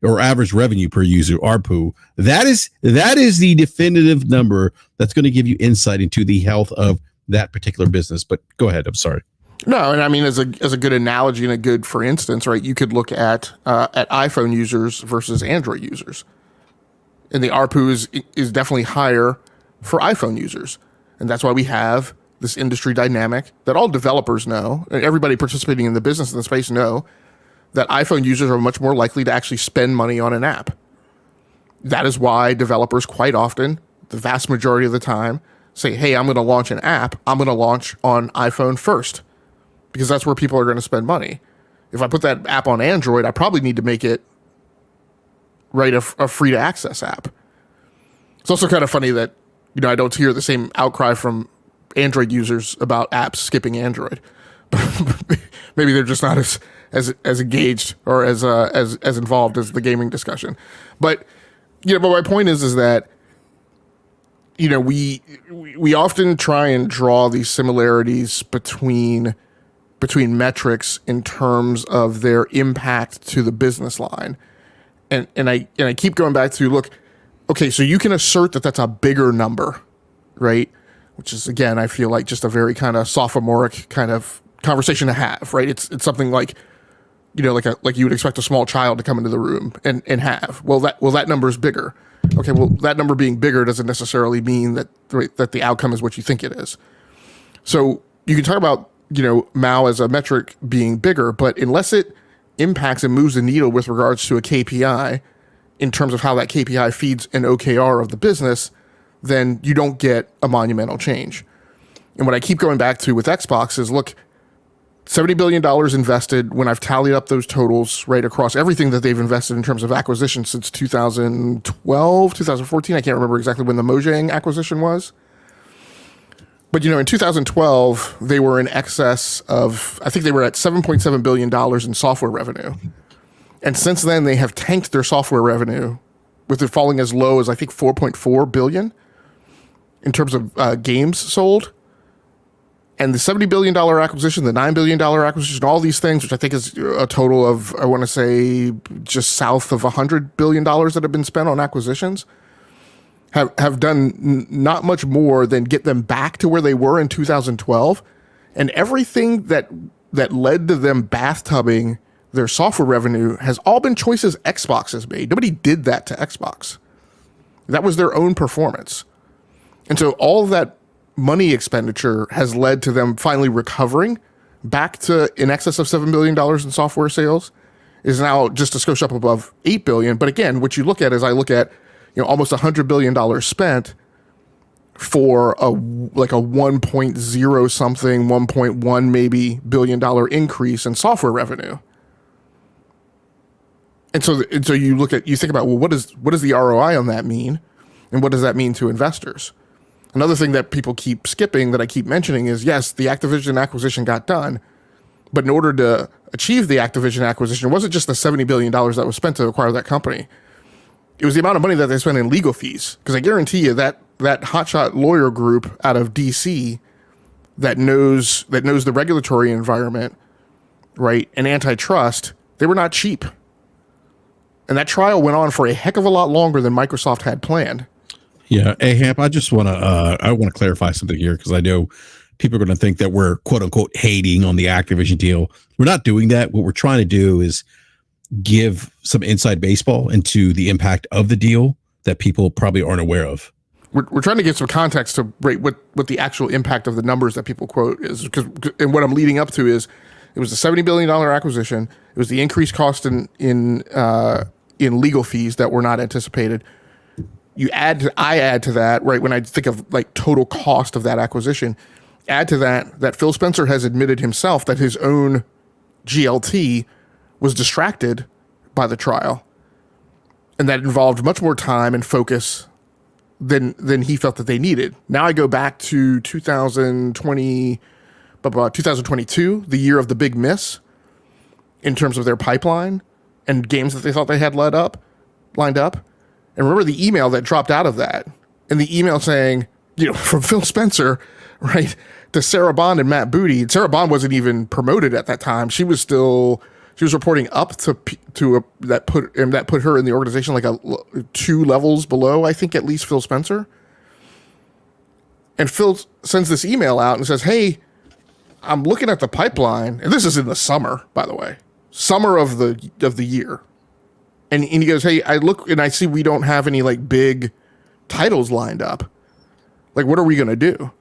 Or average revenue per user, ARPU. That is the definitive number that's going to give you insight into the health of that particular business. But go ahead. I'm sorry. No, and I mean, as a good analogy and a good, for instance, right, you could look at iPhone users versus Android users. And the ARPU is definitely higher for iPhone users. And that's why we have this industry dynamic that all developers know, and everybody participating in the business in the space know, that iPhone users are much more likely to actually spend money on an app. That is why developers quite often, the vast majority of the time, say, hey, I'm going to launch an app. I'm going to launch on iPhone first, because that's where people are going to spend money. If I put that app on Android, I probably need to make it a free to access app. It's also kind of funny that, I don't hear the same outcry from Android users about apps skipping Android. Maybe they're just not as engaged or as involved as the gaming discussion. But but my point is that we often try and draw these similarities between metrics in terms of their impact to the business line. And I keep going back to, look, okay, so you can assert that that's a bigger number, right? Which is, again, I feel like just a very kind of sophomoric kind of conversation to have, right? It's something like, like you would expect a small child to come into the room and have. Well, that number is bigger. Okay, well, that number being bigger doesn't necessarily mean that the outcome is what you think it is. So you can talk about, MAU as a metric being bigger, but unless it impacts and moves the needle with regards to a KPI in terms of how that KPI feeds an OKR of the business, then you don't get a monumental change. And what I keep going back to with Xbox is, look, $70 billion invested, when I've tallied up those totals right across everything that they've invested in terms of acquisition since 2012, 2014. I can't remember exactly when the Mojang acquisition was. But, in 2012, they were in excess of, I think they were at $7.7 billion in software revenue. And since then, they have tanked their software revenue, with it falling as low as, I think, $4.4 billion in terms of games sold. And the $70 billion acquisition, the $9 billion acquisition, all these things, which I think is a total of, I want to say, just south of $100 billion that have been spent on acquisitions, have done not much more than get them back to where they were in 2012. And everything that led to them bathtubing their software revenue has all been choices Xbox has made. Nobody did that to Xbox. That was their own performance. And so all of that money expenditure has led to them finally recovering back to in excess of $7 billion in software sales, is now just a skosh up above $8 billion. But again, what you look at is, I look at, almost $100 billion spent for a 1.0 something, 1.1 maybe billion dollar increase in software revenue. And so you think about, well, what does the ROI on that mean? And what does that mean to investors? Another thing that people keep skipping that I keep mentioning is, yes, the Activision acquisition got done, but in order to achieve the Activision acquisition, it wasn't just the $70 billion that was spent to acquire that company. It was the amount of money that they spent in legal fees. Because I guarantee you that hotshot lawyer group out of DC that knows the regulatory environment, right, and antitrust, they were not cheap. And that trial went on for a heck of a lot longer than Microsoft had planned. Yeah. Hey, Hamp, I just want to clarify something here, because I know people are going to think that we're quote unquote hating on the Activision deal. We're not doing that. What we're trying to do is give some inside baseball into the impact of the deal that people probably aren't aware of. We're trying to get some context to rate what the actual impact of the numbers that people quote is. And what I'm leading up to is, it was a $70 billion acquisition. It was the increased cost in legal fees that were not anticipated. I add to that, right, when I think of like total cost of that acquisition, add to that Phil Spencer has admitted himself that his own GLT was distracted by the trial, and that involved much more time and focus than he felt that they needed. Now I go back to 2022, the year of the big miss in terms of their pipeline and games that they thought they had lined up. And remember the email that dropped out of that, and the email saying, from Phil Spencer, right, to Sarah Bond and Matt Booty. Sarah Bond wasn't even promoted at that time. She was reporting up to that put her in the organization like 2 levels below, I think, at least Phil Spencer. And Phil sends this email out and says, hey, I'm looking at the pipeline, and this is in the summer, by the way, summer of the year. And he goes, hey, I look and I see we don't have any like big titles lined up. Like, what are we going to do?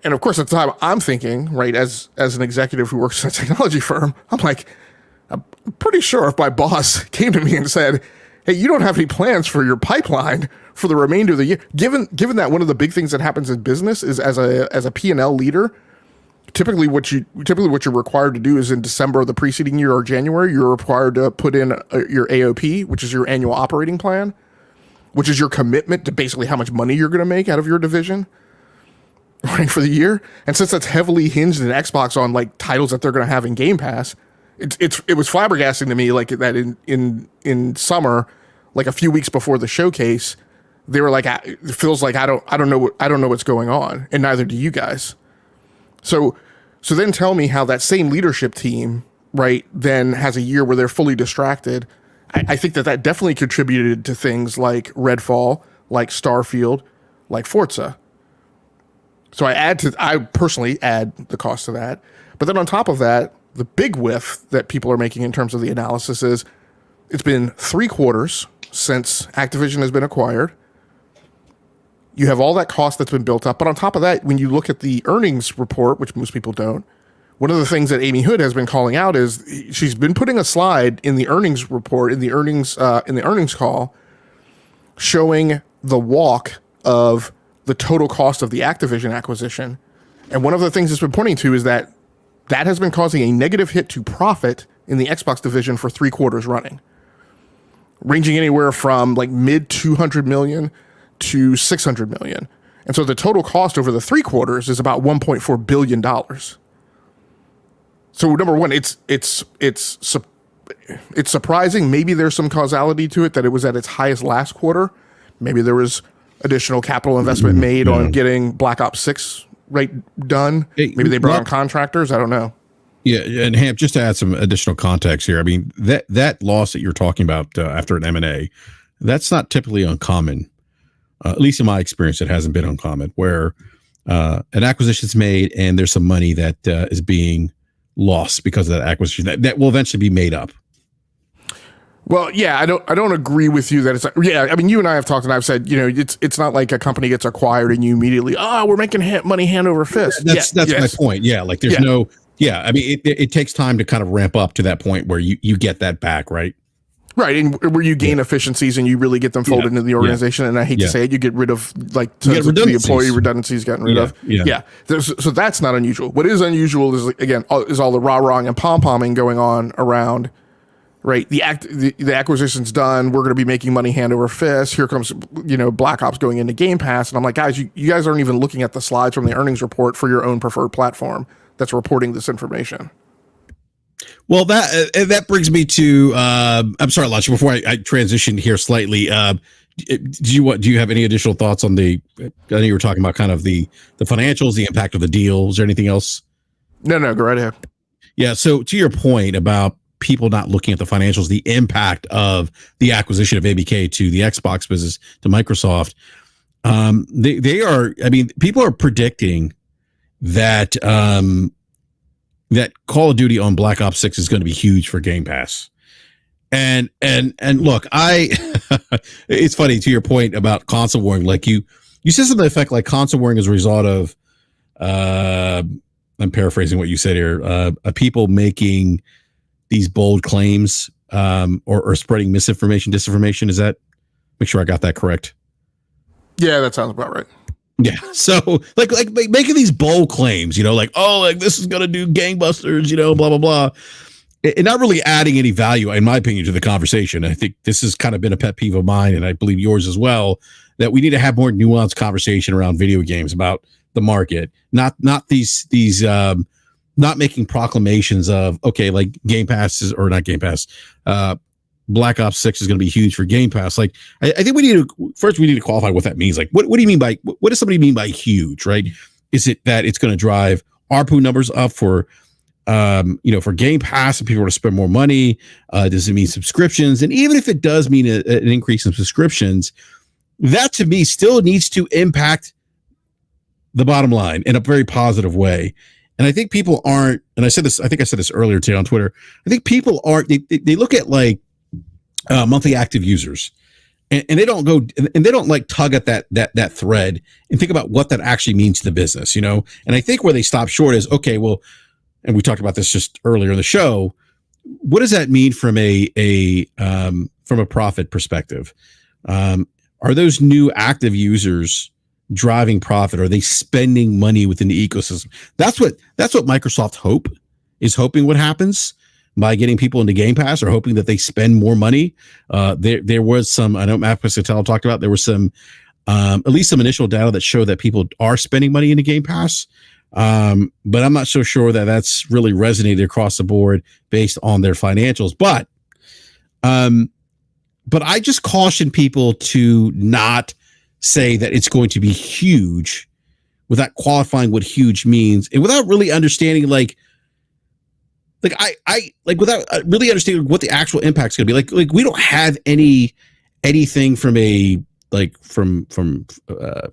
And of course, at the time, I'm thinking, right, as an executive who works in a technology firm, I'm like, I'm pretty sure if my boss came to me and said, hey, you don't have any plans for your pipeline for the remainder of the year, given that one of the big things that happens in business is as a P&L leader, typically what you're required to do is in December of the preceding year or January, you're required to put in your AOP, which is your annual operating plan, which is your commitment to basically how much money you're going to make out of your division, right, for the year. And since that's heavily hinged in Xbox on like titles that they're going to have in Game Pass, it was flabbergasting to me, like that in summer, like a few weeks before the showcase, they were like, it feels like I don't know what's going on, and neither do you guys. So then tell me how that same leadership team, right, then has a year where they're fully distracted. I think that definitely contributed to things like Redfall, like Starfield, like Forza. So I personally add the cost to that. But then on top of that, the big whiff that people are making in terms of the analysis is it's been 3 quarters since Activision has been acquired. You have all that cost that's been built up. But on top of that, when you look at the earnings report, which most people don't, one of the things that Amy Hood has been calling out is she's been putting a slide in the earnings report, in the earnings call, showing the walk of the total cost of the Activision acquisition. And one of the things it's been pointing to is that has been causing a negative hit to profit in the Xbox division for 3 quarters running, ranging anywhere from like mid 200 million to 600 million. And so the total cost over the 3 quarters is about $1.4 billion. So number one, it's surprising. Maybe there's some causality to it that it was at its highest last quarter. Maybe there was additional capital investment made on getting Black Ops 6 done. Maybe they brought on contractors. I don't know. Yeah, and Hamp, just to add some additional context here, I mean, that loss that you're talking about after an M&A, that's not typically uncommon. At least in my experience, it hasn't been uncommon, where an acquisition is made and there's some money that is being lost because of that acquisition that will eventually be made up. Well, yeah, I don't agree with you that it's, yeah, I mean, you and I have talked and I've said, you know, it's not like a company gets acquired and you immediately, we're making money hand over fist. That's my point. Yeah. Like there's I mean, it takes time to kind of ramp up to that point where you get that back, right? Right. And where you gain efficiencies and you really get them folded into the organization. And I hate to say it, you get rid of like the employee redundancies gotten rid of. Yeah. So that's not unusual. What is unusual is, again, is all the rah-rahing and pom-pomming going on around, right? The acquisition's done. We're going to be making money hand over fist. Here comes, Black Ops going into Game Pass. And I'm like, guys, you guys aren't even looking at the slides from the earnings report for your own preferred platform that's reporting this information. Well, that brings me to I'm sorry, Lachi, before I transition here slightly, do you have any additional thoughts on I know you were talking about kind of the financials, the impact of the deal. Is there anything else? No, go right ahead. Yeah, so to your point about people not looking at the financials, the impact of the acquisition of ABK to the Xbox business, to Microsoft, they are, I mean, people are predicting that that Call of Duty on Black Ops 6 is going to be huge for Game Pass. And look, it's funny to your point about console warring, like you said something to the effect like console warring is a result of, I'm paraphrasing what you said here, people making these bold claims, or spreading misinformation, disinformation. Is that, make sure I got that correct? Yeah, that sounds about right. Yeah. So like making these bold claims, like, like this is going to do gangbusters, blah, blah, blah. And not really adding any value, in my opinion, to the conversation. I think this has kind of been a pet peeve of mine, and I believe yours as well, that we need to have more nuanced conversation around video games about the market, not these not making proclamations of, okay, like Game Pass or not Game Pass, Black Ops 6 is going to be huge for Game Pass. Like, I think we need to qualify what that means. Like, what do you mean by, what does somebody mean by huge, right? Is it that it's going to drive ARPU numbers up for, for Game Pass and people to spend more money? Does it mean subscriptions? And even if it does mean an increase in subscriptions, that to me still needs to impact the bottom line in a very positive way. And I think people aren't, and I think I said this earlier today on Twitter, I think people aren't, they look at like monthly active users and they don't go and they don't like tug at that thread and think about what that actually means to the business, you know. And I think where they stop short is, okay, well, and we talked about this just earlier in the show. What does that mean from a profit perspective? Are those new active users driving profit? Are they spending money within the ecosystem? That's what Microsoft hoping what happens by getting people into Game Pass, or hoping that they spend more money. There was some, I know Matt Piscatella talked about, there was some, at least some initial data that showed that people are spending money into Game Pass. But I'm not so sure that that's really resonated across the board based on their financials. But I just caution people to not say that it's going to be huge without qualifying what huge means, and without really understanding, without really understanding what the actual impact is going to be. Like we don't have anything from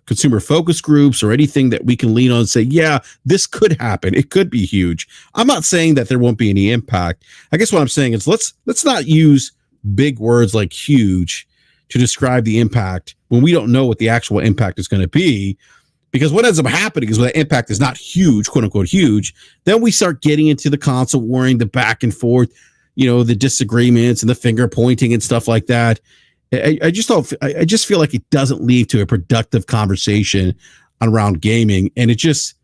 consumer focus groups or anything that we can lean on and say, yeah, this could happen. It could be huge. I'm not saying that there won't be any impact. I guess what I'm saying is let's not use big words like huge to describe the impact when we don't know what the actual impact is going to be. Because what ends up happening is when that impact is not huge, quote unquote huge, then we start getting into the console warring, the back and forth, the disagreements and the finger pointing and stuff like that. I just feel like it doesn't lead to a productive conversation around gaming, and it just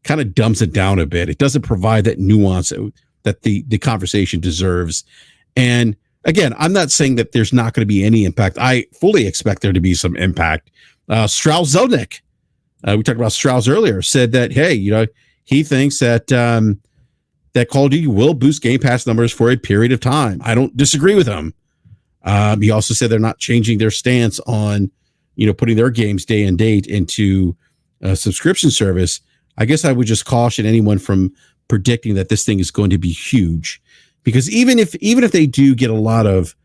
kind of dumbs it down a bit. It doesn't provide that nuance that the conversation deserves. And again, I'm not saying that there's not going to be any impact. I fully expect there to be some impact. Strauss Zelnick, we talked about Strauss earlier, said that, hey, he thinks that that Call of Duty will boost Game Pass numbers for a period of time. I don't disagree with him. He also said they're not changing their stance on, putting their games day and date into a subscription service. I guess I would just caution anyone from predicting that this thing is going to be huge, because even if they do get a lot of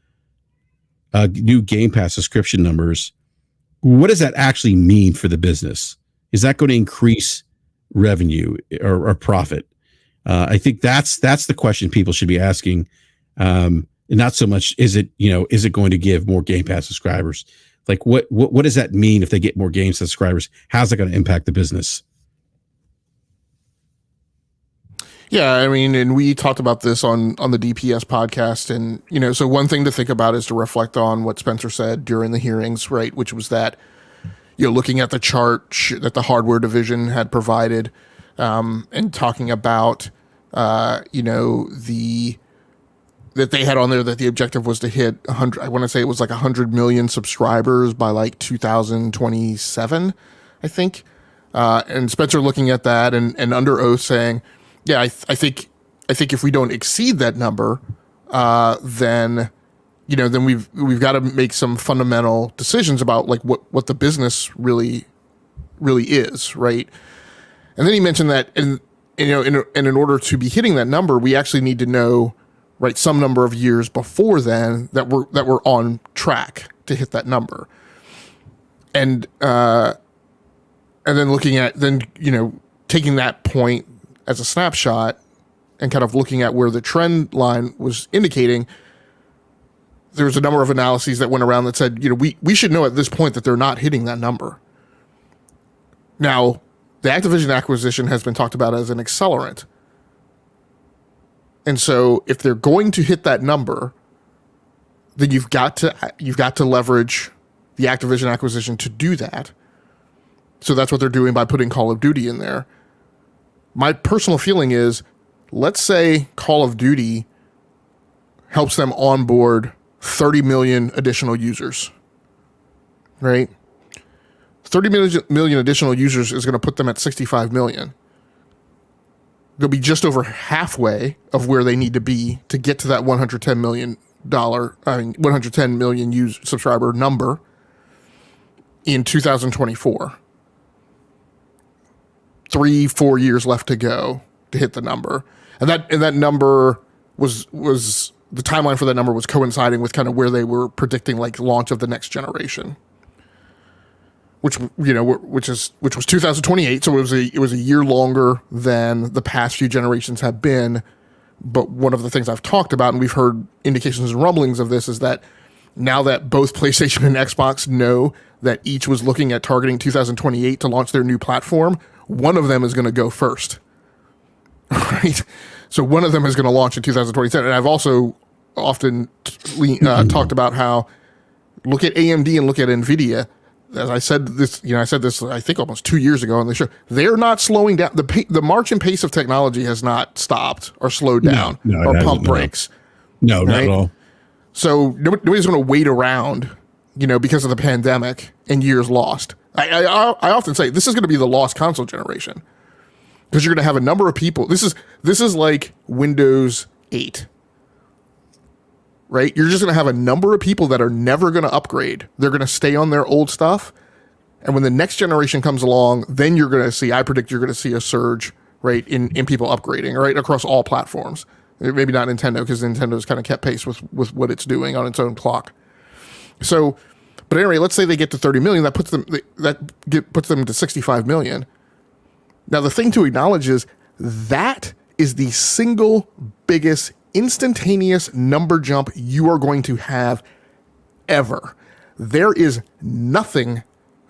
new Game Pass subscription numbers, what does that actually mean for the business? Is that going to increase revenue or profit? I think that's the question people should be asking. And not so much is it going to give more Game Pass subscribers? Like what does that mean if they get more Game subscribers? How's that going to impact the business? Yeah, I mean, and we talked about this on the DPS podcast, and so one thing to think about is to reflect on what Spencer said during the hearings, right? Which was that looking at the chart that the hardware division had provided, and talking about that they had on there that the objective was to hit 100. I want to say it was like 100 million subscribers by like 2027, I think. And Spencer looking at that and under oath saying, yeah, I think if we don't exceed that number, then we've got to make some fundamental decisions about like what the business really is, right? And then he mentioned that in order to be hitting that number, we actually need to know, right, some number of years before then that we're on track to hit that number. And then looking at taking that point as a snapshot and kind of looking at where the trend line was indicating, there was a number of analyses that went around that said, we should know at this point that they're not hitting that number. Now, the Activision acquisition has been talked about as an accelerant. And so if they're going to hit that number, then you've got to leverage the Activision acquisition to do that. So that's what they're doing by putting Call of Duty in there. My personal feeling is, let's say Call of Duty helps them onboard 30 million additional users, right? 30 million additional users is going to put them at 65 million. They'll be just over halfway of where they need to be to get to that $110 million subscriber number in 2024. 3-4 years left to go to hit the number, and that number was the timeline for that number was coinciding with kind of where they were predicting like launch of the next generation, which was 2028. So it was a year longer than the past few generations have been. But one of the things I've talked about, and we've heard indications and rumblings of this, is that now that both PlayStation and Xbox know that each was looking at targeting 2028 to launch their new platform, one of them is going to go first. Right? So one of them is going to launch in 2027. And I've also often talked about how look at AMD and look at NVIDIA. As I said this, I think almost 2 years ago on the show. They're not slowing down. The march and pace of technology has not stopped or slowed down or pump brakes. No, not at all. So nobody's going to wait around, because of the pandemic and years lost. I often say this is going to be the lost console generation because you're going to have a number of people. This is like Windows 8. Right? You're just going to have a number of people that are never going to upgrade. They're going to stay on their old stuff. And when the next generation comes along, then I predict you're going to see a surge, right, in people upgrading, right, across all platforms. Maybe not Nintendo, because Nintendo's kind of kept pace with what it's doing on its own clock. So, but anyway, let's say they get to 30 million, that puts them to 65 million. Now, the thing to acknowledge is that is the single biggest instantaneous number jump you are going to have ever. There is nothing,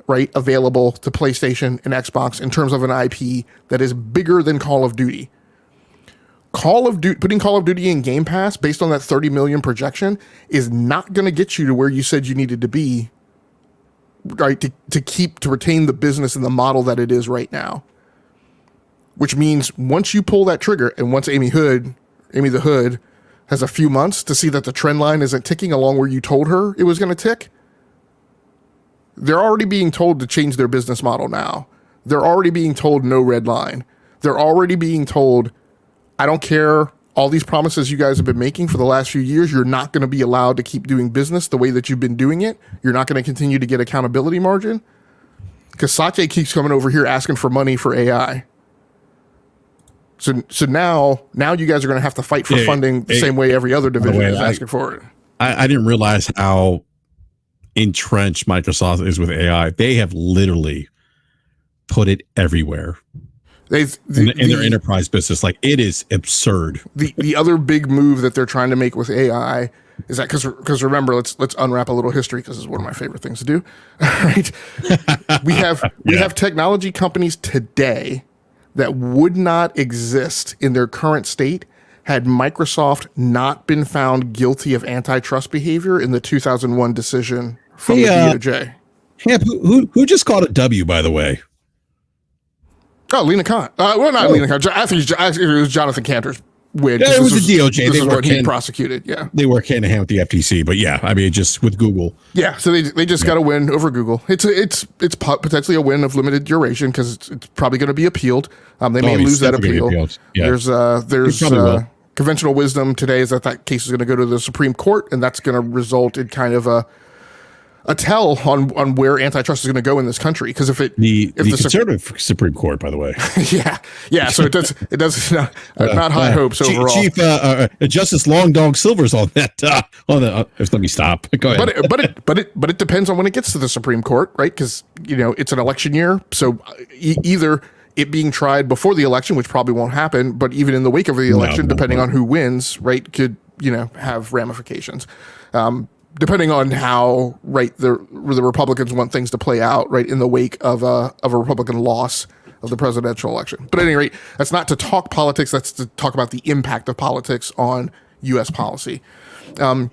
right, available to PlayStation and Xbox in terms of an IP that is bigger than Call of Duty. Putting Call of Duty in Game Pass based on that 30 million projection is not going to get you to where you said you needed to be, right, to retain the business and the model that it is right now. Which means once you pull that trigger and once Amy the Hood has a few months to see that the trend line isn't ticking along where you told her it was going to tick, they're already being told to change their business model now. They're already being told no red line. They're already being told, I don't care, all these promises you guys have been making for the last few years, you're not going to be allowed to keep doing business the way that you've been doing it. You're not going to continue to get accountability margin. Because Satya keeps coming over here asking for money for AI. So now you guys are going to have to fight for funding the same way every other division is asking for it. I didn't realize how entrenched Microsoft is with AI. They have literally put it everywhere in their enterprise business. Like, it is absurd. The other big move that they're trying to make with AI is that because remember, let's unwrap a little history because it's one of my favorite things to do. Right? We have technology companies today that would not exist in their current state had Microsoft not been found guilty of antitrust behavior in the 2001 decision from the DOJ. Hamp, who just called a W, by the way? Oh, Lena Khan. Lena Khan. I think it was Jonathan Cantor's win. Yeah, it was the DOJ. They were he prosecuted. Yeah, they work hand in hand with the FTC. But yeah, I mean, just with Google. Yeah, so they just got a win over Google. It's potentially a win of limited duration because it's probably going to be appealed. They may lose that appeal. Yeah. There's conventional wisdom today is that case is going to go to the Supreme Court, and that's going to result in kind of a tell on where antitrust is going to go in this country. Because if the conservative Supreme Court, by the way, yeah, so it does not high hopes overall. Chief Justice Long Dog Silver's on that. Let me stop. Go ahead. But it depends on when it gets to the Supreme Court, right? Because it's an election year, so either it being tried before the election, which probably won't happen, but even in the wake of the election, depending on who wins, right, could have ramifications. Depending on how the Republicans want things to play out, right, in the wake of a Republican loss of the presidential election. But at any rate, that's not to talk politics. That's to talk about the impact of politics on U.S. policy. But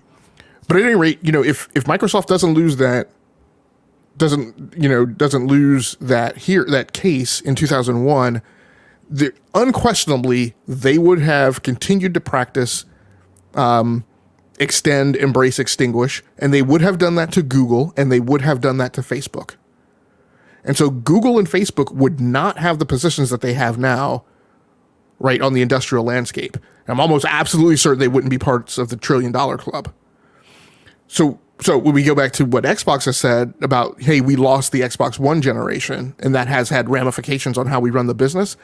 at any rate, if Microsoft doesn't lose that that case in 2001, unquestionably they would have continued to practice. Extend, embrace, extinguish, and they would have done that to Google, and they would have done that to Facebook. And so Google and Facebook would not have the positions that they have now, right, on the industrial landscape. I'm almost absolutely certain they wouldn't be parts of the $1 trillion club. So when we go back to what Xbox has said about, hey, we lost the Xbox One generation, and that has had ramifications on how we run the business.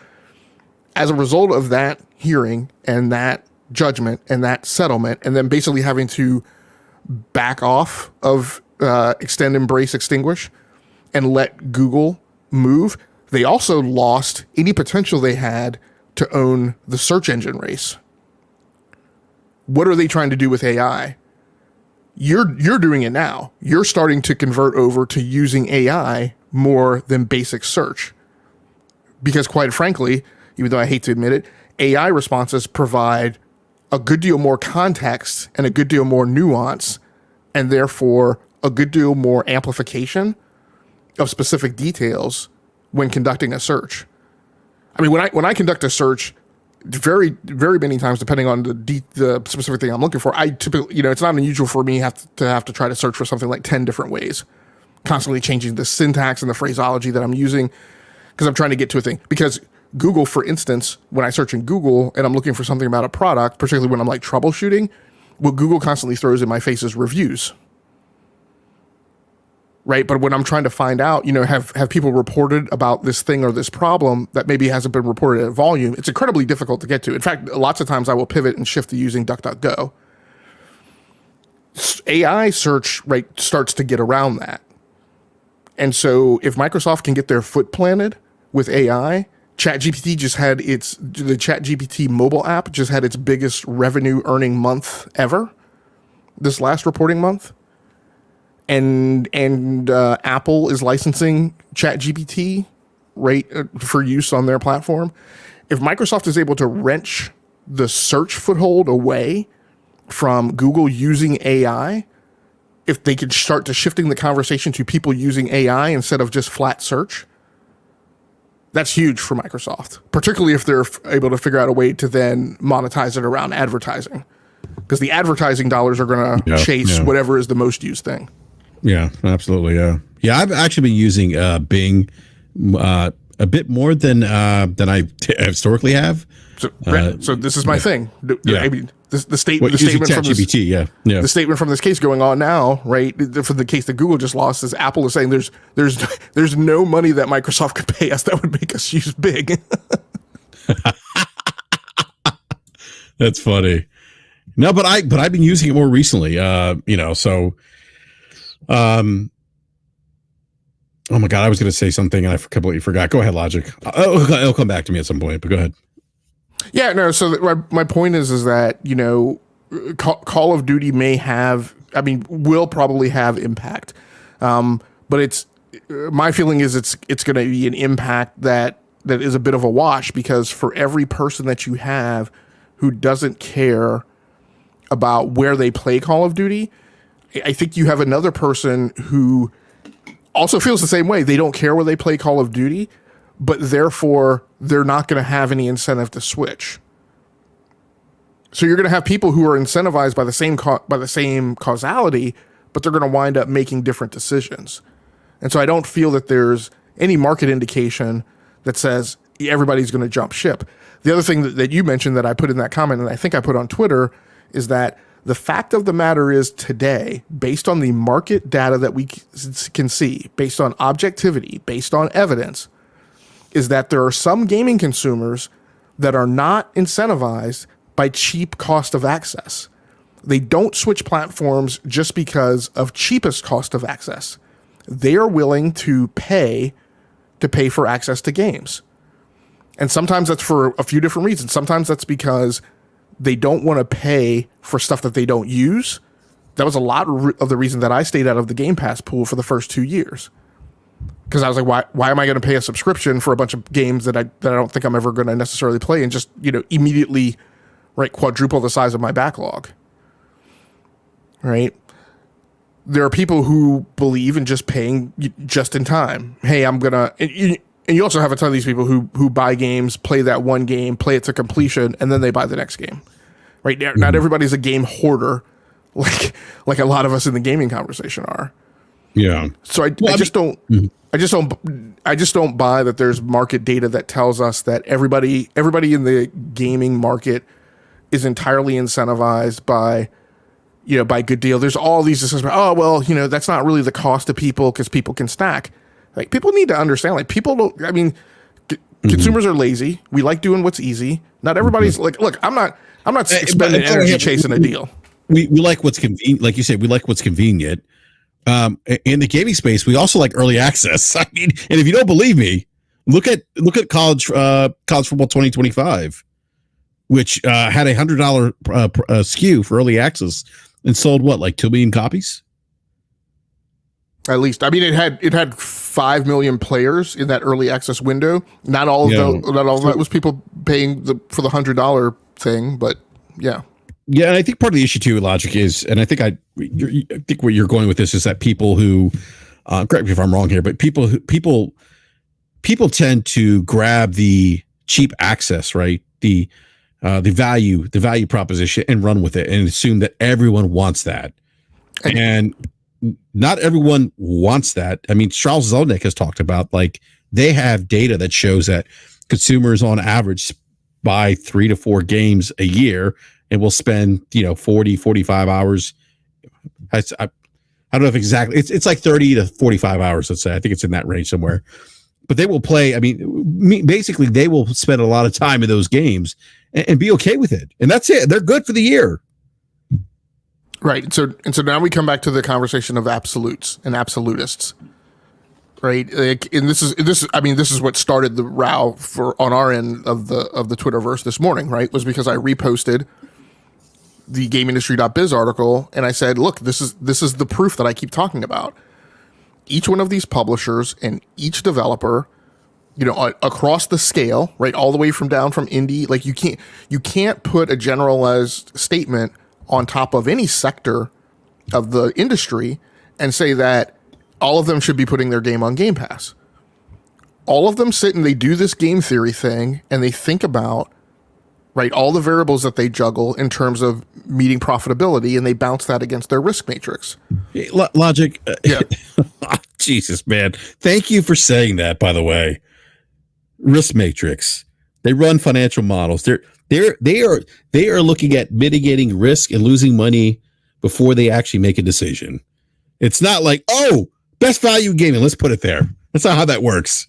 As a result of that hearing and that judgment and that settlement, and then basically having to back off of extend, embrace, extinguish, and let Google move, they also lost any potential they had to own the search engine race. What are they trying to do with AI? you're doing it now. You're starting to convert over to using AI more than basic search. Because quite frankly, even though I hate to admit it, AI responses provide a good deal more context and a good deal more nuance, and therefore a good deal more amplification of specific details when conducting a search. I mean, when I conduct a search, very, very many times, depending on the specific thing I'm looking for, I typically, it's not unusual for me to have to try to search for something like 10 different ways, constantly changing the syntax and the phraseology that I'm using because I'm trying to get to a thing. Because Google, for instance, when I search in Google and I'm looking for something about a product, particularly when I'm like troubleshooting, what Google constantly throws in my face is reviews. Right. But when I'm trying to find out, have people reported about this thing or this problem that maybe hasn't been reported at volume, it's incredibly difficult to get to. In fact, lots of times I will pivot and shift to using DuckDuckGo. AI search, right, starts to get around that. And so if Microsoft can get their foot planted with AI, ChatGPT the ChatGPT mobile app just had its biggest revenue earning month ever this last reporting month. And Apple is licensing ChatGPT, right, for use on their platform. If Microsoft is able to wrench the search foothold away from Google using AI, if they could start to shifting the conversation to people using AI instead of just flat search, that's huge for Microsoft, particularly if they're able to figure out a way to then monetize it around advertising, because the advertising dollars are going to chase whatever is the most used thing. Yeah, absolutely. Yeah. I've actually been using Bing a bit more than I historically have. So this is my thing. I mean, the statement from ChatGPT, the statement from this case going on now, right? For the case that Google just lost, is Apple is saying there's no money that Microsoft could pay us that would make us use Bing. That's funny. No, but I've been using it more recently. So. Oh my God, I was going to say something and I completely forgot. Go ahead, Logic. It'll come back to me at some point, but go ahead. Yeah, no. So my point is that, Call of Duty will probably have impact. But my feeling is it's going to be an impact that is a bit of a wash, because for every person that you have who doesn't care about where they play Call of Duty, I think you have another person who also feels the same way. They don't care where they play Call of Duty, but therefore they're not going to have any incentive to switch. So you're going to have people who are incentivized by the same causality, but they're going to wind up making different decisions. And so I don't feel that there's any market indication that says everybody's going to jump ship. The other thing that you mentioned that I put in that comment, and I think I put on Twitter, is that the fact of the matter is today, based on the market data that we can see, based on objectivity, based on evidence, is that there are some gaming consumers that are not incentivized by cheap cost of access. They don't switch platforms just because of cheapest cost of access. They are willing to pay for access to games. And sometimes that's for a few different reasons. Sometimes that's because they don't want to pay for stuff that they don't use. That was a lot of the reason that I stayed out of the Game Pass pool for the first 2 years. Because I was like, why am I going to pay a subscription for a bunch of games that I don't think I'm ever going to necessarily play, and just, immediately, right, quadruple the size of my backlog. Right? There are people who believe in just paying just in time. Hey, I'm going to... And you also have a ton of these people who buy games, play that one game, play it to completion, and then they buy the next game. Right? Not everybody's a game hoarder, like a lot of us in the gaming conversation are. Yeah. So I just don't buy that there's market data that tells us that everybody in the gaming market is entirely incentivized by good deal. There's all these discussions about, that's not really the cost to people because people can stack. Like, people need to understand, consumers are lazy. We like doing what's easy. Not everybody's look, I'm not spending energy chasing a deal. We like what's convenient. Like you said, we like what's convenient. In the gaming space, we also like early access. I mean, and if you don't believe me, look at college football 2025, which had $100 SKU for early access and sold what, like 2 million copies? At least, I mean, it had 5 million players in that early access window. Not all of that was people paying for the $100 thing, but yeah. Yeah, and I think part of the issue too, Logic, is, and I think where you're going with this is that people who, correct me if I'm wrong here, but people tend to grab the cheap access, right? The value proposition and run with it and assume that everyone wants that. And not everyone wants that. I mean, Charles Zelnick has talked about, like, they have data that shows that consumers on average buy 3 to 4 games a year and will spend, 40, 45 hours. I don't know if exactly, it's like 30 to 45 hours, let's say. I think it's in that range somewhere. But they will play. I mean, basically, they will spend a lot of time in those games and be okay with it. And that's it. They're good for the year. Right. So now we come back to the conversation of absolutes and absolutists. Right. Like, and this is what started the row on our end of the Twitterverse this morning, right? Was because I reposted the GameIndustry.biz article and I said, look, this is the proof that I keep talking about. Each one of these publishers and each developer, across the scale, right, all the way from indie, like you can't put a generalized statement on top of any sector of the industry and say that all of them should be putting their game on Game Pass. All of them sit and they do this game theory thing and they think about, right, all the variables that they juggle in terms of meeting profitability, and they bounce that against their risk matrix. Logic. Yeah. Jesus, man. Thank you for saying that, by the way. Risk matrix. They run financial models. They are looking at mitigating risk and losing money before they actually make a decision. It's not like, oh, best value gaming, let's put it there. That's not how that works.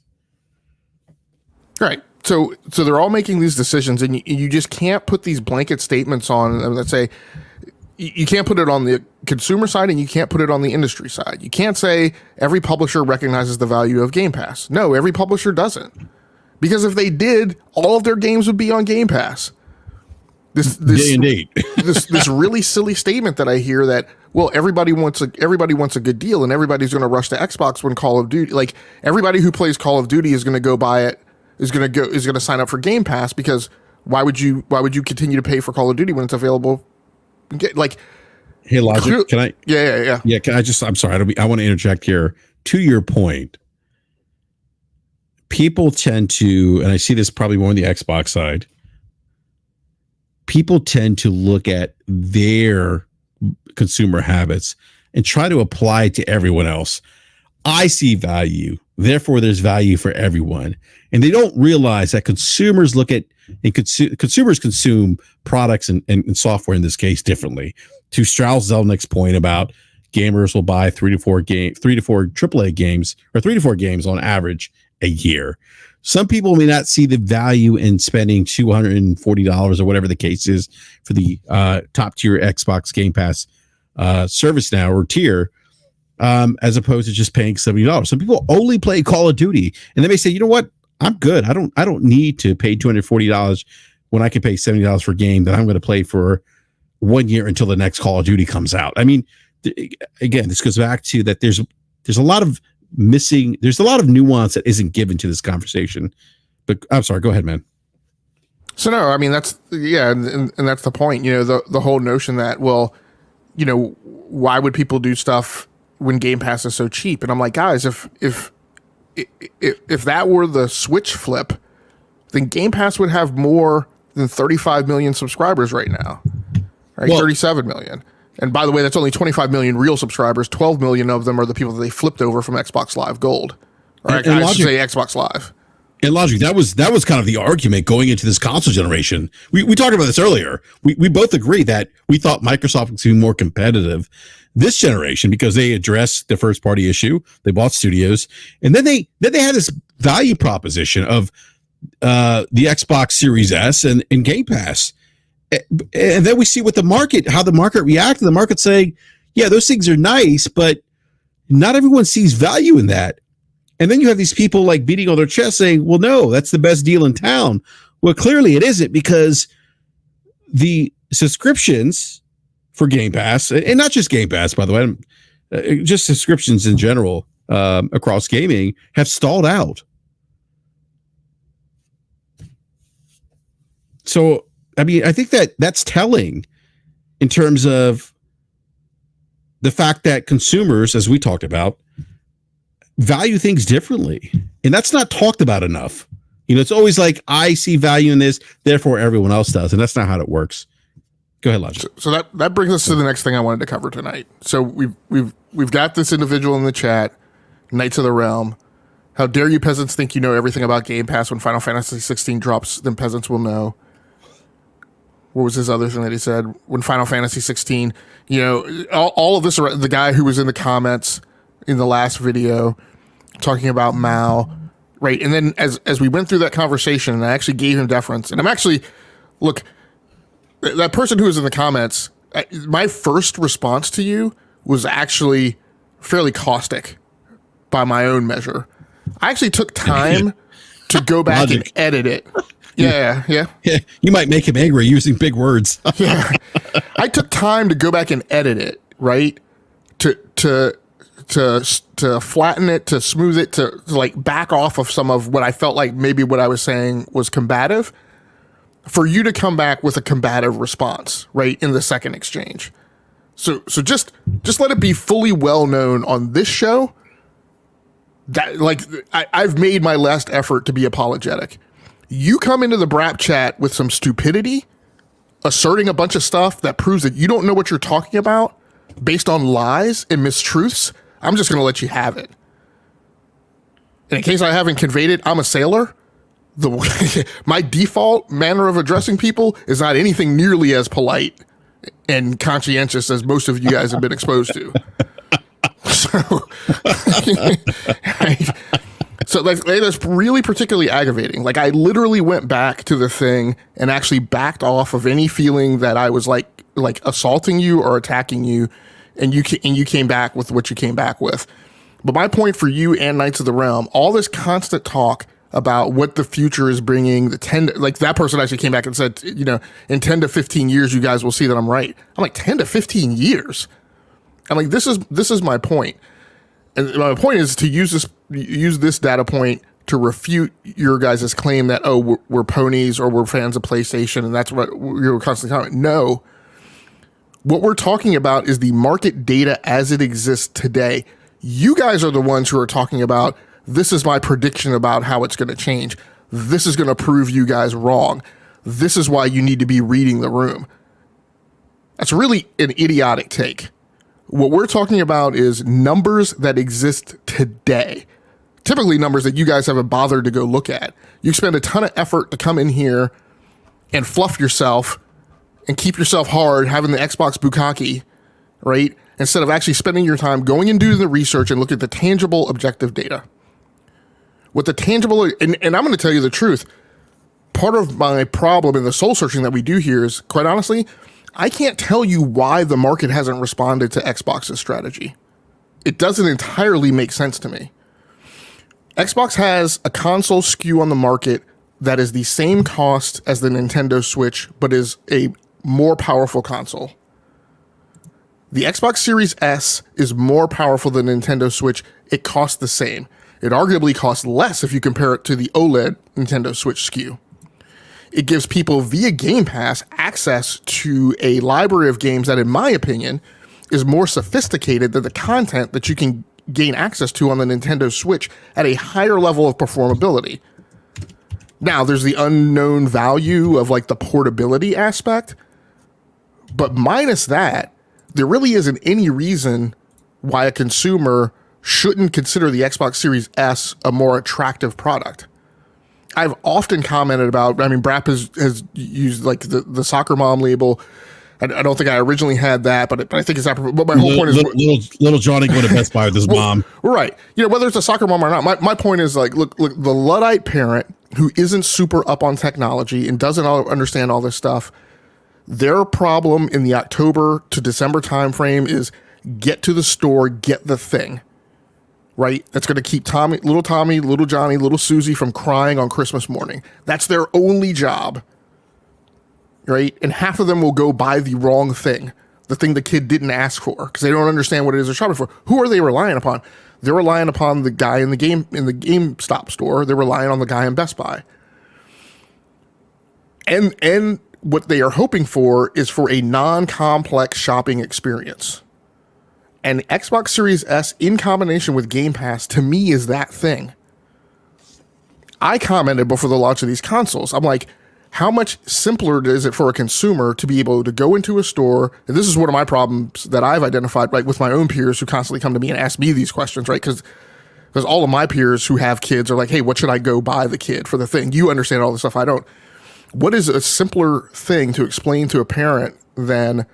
Right. So they're all making these decisions, and you just can't put these blanket statements on, let's say, you can't put it on the consumer side and you can't put it on the industry side. You can't say every publisher recognizes the value of Game Pass. No, every publisher doesn't. Because if they did, all of their games would be on Game Pass. This really silly statement that I hear that, well, everybody wants a good deal and everybody's going to rush to Xbox when Call of Duty, like everybody who plays Call of Duty is going to go buy it, is going to sign up for Game Pass, because why would you continue to pay for Call of Duty when it's available? Like, hey, Logic, can I? Yeah. Yeah, can I just? I'm sorry. I want to interject here. To your point, people tend to, and I see this probably more on the Xbox side. People tend to look at their consumer habits and try to apply it to everyone else. I see value, therefore there's value for everyone. And they don't realize that consumers look at and consumers consume products and software in this case differently. To Strauss Zelnick's point about gamers will buy 3 to 4 AAA games, or 3 to 4 games on average a year. Some people may not see the value in spending $240 or whatever the case is for the top tier Xbox Game Pass service now, or tier, as opposed to just paying $70. Some people only play Call of Duty, and they may say, you know what, I'm good. I don't need to pay $240 when I can pay $70 for a game that I'm going to play for 1 year until the next Call of Duty comes out. I mean, again, this goes back to that there's a lot of there's a lot of nuance that isn't given to this conversation. But I'm sorry, go ahead, man. So no, I mean, that's, yeah, and that's the point. The whole notion that, well, why would people do stuff when Game Pass is so cheap? And I'm like, guys, if that were the switch flip, then Game Pass would have more than 35 million subscribers right now, right? Well, 37 million. And by the way, that's only 25 million real subscribers. 12 million of them are the people that they flipped over from Xbox Live Gold. Or I should say Xbox Live. And Logic, that was kind of the argument going into this console generation. We talked about this earlier. We both agree that we thought Microsoft was going to be more competitive this generation because they addressed the first party issue. They bought studios, and then they had this value proposition of the Xbox Series S and Game Pass. And then we see how the market reacted. The market saying, yeah, those things are nice, but not everyone sees value in that. And then you have these people like beating on their chest saying, well, no, that's the best deal in town. Well, clearly it isn't, because the subscriptions for Game Pass, and not just Game Pass, by the way, just subscriptions in general across gaming have stalled out. So, I mean, I think that's telling in terms of the fact that consumers, as we talked about, value things differently. And that's not talked about enough. You know, it's always like, I see value in this, therefore everyone else does. And that's not how it works. Go ahead, Logic. So that brings us to the next thing I wanted to cover tonight. So we've got this individual in the chat, Knights of the Realm. How dare you peasants think you know everything about Game Pass? When Final Fantasy 16 drops, then peasants will know. What was his other thing that he said? When Final Fantasy 16, you know, all of this, the guy who was in the comments in the last video talking about Mao, right? And then as we went through that conversation, and I actually gave him deference, and I'm actually, look, that person who was in the comments, my first response to you was actually fairly caustic by my own measure. I actually took time to go back and edit it. Yeah. You might make him angry using big words. Yeah. I took time to go back and edit it, right? To flatten it, to smooth it, to like back off of some of what I felt like maybe what I was saying was combative, for you to come back with a combative response, right, in the second exchange. So just let it be fully well known on this show that, like, I've made my last effort to be apologetic. You come into the BRAP chat with some stupidity, asserting a bunch of stuff that proves that you don't know what you're talking about based on lies and mistruths, I'm just going to let you have it. And in case I haven't conveyed it, I'm a sailor. My default manner of addressing people is not anything nearly as polite and conscientious as most of you guys have been exposed to. So, right? So that's really particularly aggravating. Like, I literally went back to the thing and actually backed off of any feeling that I was like assaulting you or attacking you, and you came back with what you came back with. But my point for you and Knights of the Realm, all this constant talk about what the future is bringing, that person actually came back and said, you know, in 10 to 15 years, you guys will see that I'm right. I'm like, 10 to 15 years? I'm like, this is my point. And my point is to use this data point to refute your guys' claim that, oh, we're ponies or we're fans of PlayStation, and that's what you're constantly commenting. No. What we're talking about is the market data as it exists today. You guys are the ones who are talking about, this is my prediction about how it's going to change. This is going to prove you guys wrong. This is why you need to be reading the room. That's really an idiotic take. What we're talking about is numbers that exist today. Typically numbers that you guys haven't bothered to go look at. You spend a ton of effort to come in here and fluff yourself and keep yourself hard having the Xbox bukkake, right? Instead of actually spending your time going and doing the research and look at the tangible objective data. What the tangible, and I'm going to tell you the truth, part of my problem in the soul searching that we do here is, quite honestly, I can't tell you why the market hasn't responded to Xbox's strategy. It doesn't entirely make sense to me. Xbox has a console SKU on the market that is the same cost as the Nintendo Switch, but is a more powerful console. The Xbox Series S is more powerful than Nintendo Switch. It costs the same. It arguably costs less if you compare it to the OLED Nintendo Switch SKU. It gives people via Game Pass access to a library of games that, in my opinion, is more sophisticated than the content that you can gain access to on the Nintendo Switch at a higher level of performability. Now, there's the unknown value of like the portability aspect, but minus that, there really isn't any reason why a consumer shouldn't consider the Xbox Series S a more attractive product. I've often commented about, I mean, BRAP has used like the soccer mom label. I don't think I originally had that, but I think it's apropos. But my whole point is little Johnny going to Best Buy with his mom. Right. You know, whether it's a soccer mom or not, my point is like, look, the Luddite parent who isn't super up on technology and doesn't understand all this stuff, their problem in the October to December timeframe is get to the store, get the thing. Right? That's going to keep Tommy, little Johnny, little Susie from crying on Christmas morning. That's their only job. Right? And half of them will go buy the wrong thing. the thing the kid didn't ask for because they don't understand what it is they're shopping for. Who are they relying upon? They're relying upon the guy in the GameStop store. They're relying on the guy in Best Buy. And what they are hoping for is for a non-complex shopping experience. And Xbox Series S in combination with Game Pass, to me, is that thing. I commented before the launch of these consoles. I'm like, how much simpler is it for a consumer to be able to go into a store? And this is one of my problems that I've identified, right, with my own peers who constantly come to me and ask me these questions, right? Because all of my peers who have kids are like, hey, what should I go buy the kid for the thing? You understand all this stuff. I don't. What is a simpler thing to explain to a parent than,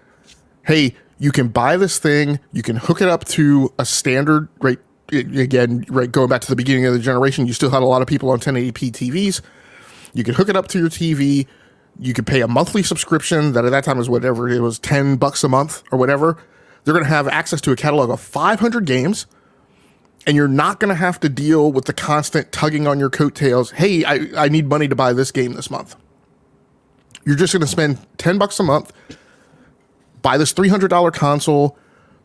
hey, you can buy this thing, you can hook it up to a standard, right? Again, right, going back to the beginning of the generation, you still had a lot of people on 1080p TVs. You could hook it up to your TV. You could pay a monthly subscription that at that time was whatever, it was $10 a month or whatever. They're going to have access to a catalog of 500 games, and you're not going to have to deal with the constant tugging on your coattails. Hey, I need money to buy this game this month. You're just going to spend $10 a month, buy this $300 console,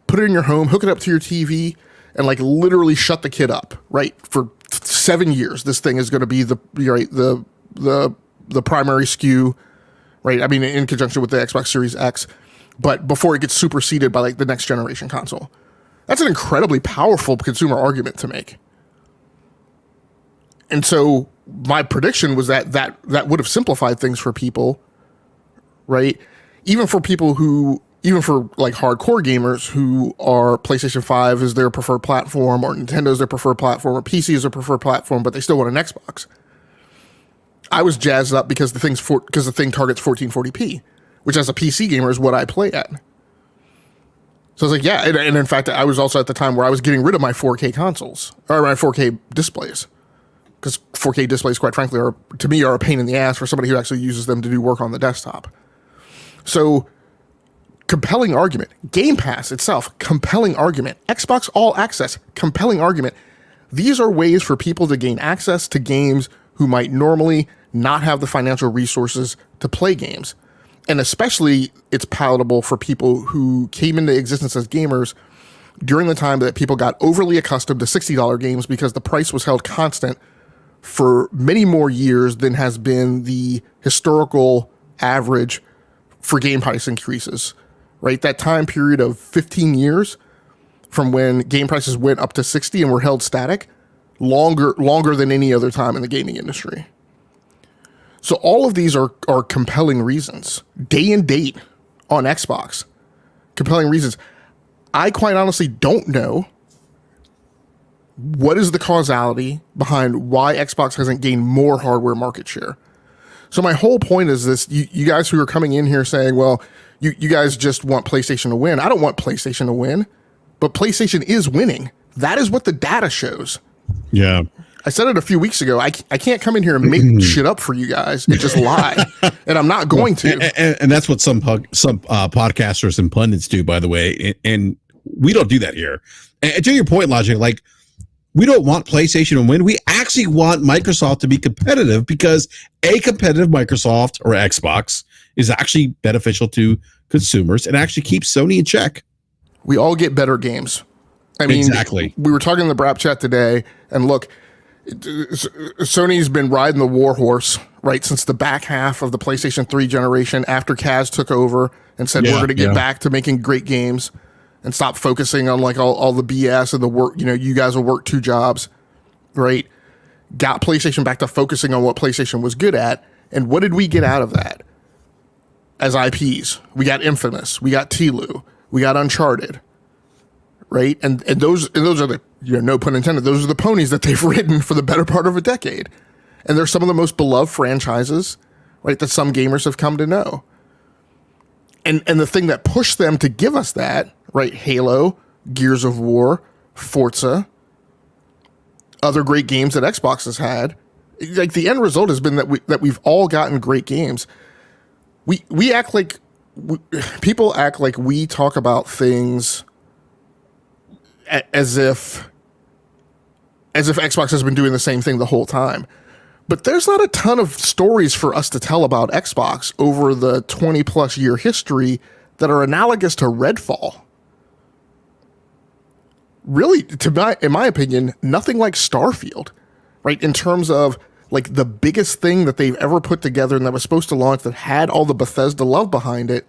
put it in your home, hook it up to your TV, and like literally shut the kid up, right? For 7 years, this thing is going to be the primary SKU, right? I mean, in conjunction with the Xbox Series X, but before it gets superseded by like the next generation console. That's an incredibly powerful consumer argument to make. And so my prediction was that would have simplified things for people, right? Even for like hardcore gamers who are PlayStation 5 is their preferred platform, or Nintendo's their preferred platform, or PC is their preferred platform, but they still want an Xbox. I was jazzed up because the thing targets 1440p, which as a PC gamer is what I play at. So I was like, yeah, and in fact, I was also at the time where I was getting rid of my 4K consoles, or my 4K displays. Because 4K displays, quite frankly, are a pain in the ass for somebody who actually uses them to do work on the desktop. So, compelling argument. Game Pass itself, compelling argument. Xbox All Access, compelling argument. These are ways for people to gain access to games who might normally not have the financial resources to play games. And especially, it's palatable for people who came into existence as gamers during the time that people got overly accustomed to $60 games because the price was held constant for many more years than has been the historical average for game price increases, right? That time period of 15 years from when game prices went up to 60 and were held static, longer than any other time in the gaming industry. So all of these are compelling reasons. Day and date on Xbox. Compelling reasons. I quite honestly don't know what is the causality behind why Xbox hasn't gained more hardware market share. So my whole point is this, you guys who are coming in here saying, well, you guys just want PlayStation to win. I don't want PlayStation to win, but PlayStation is winning. That is what the data shows. Yeah. I said it a few weeks ago. I can't come in here and make shit up for you guys and just lie, and I'm not going to. And that's what some podcasters and pundits do, by the way. And we don't do that here. And to your point, Logic, like, we don't want PlayStation to win. We actually want Microsoft to be competitive because a competitive Microsoft or Xbox is actually beneficial to consumers and actually keeps Sony in check. We all get better games. I mean, exactly. We were talking in the BRAP chat today, and look, Sony's been riding the war horse, right, since the back half of the PlayStation 3 generation after Kaz took over and said, we're going to get back to making great games and stop focusing on like all the BS and the work, you guys will work 2 jobs, right? Got PlayStation back to focusing on what PlayStation was good at. And what did we get out of that? As IPs, we got Infamous, we got Telu, we got Uncharted, right? And those are the, no pun intended, those are the ponies that they've ridden for the better part of a decade. And they're some of the most beloved franchises, right, that some gamers have come to know. And the thing that pushed them to give us that, right, Halo, Gears of War, Forza, other great games that Xbox has had, like the end result has been that we've all gotten great games. We act like people act like we talk about things as if Xbox has been doing the same thing the whole time. But there's not a ton of stories for us to tell about Xbox over the 20 plus year history that are analogous to Redfall. Really, in my opinion, nothing like Starfield, right? In terms of like the biggest thing that they've ever put together and that was supposed to launch that had all the Bethesda love behind it,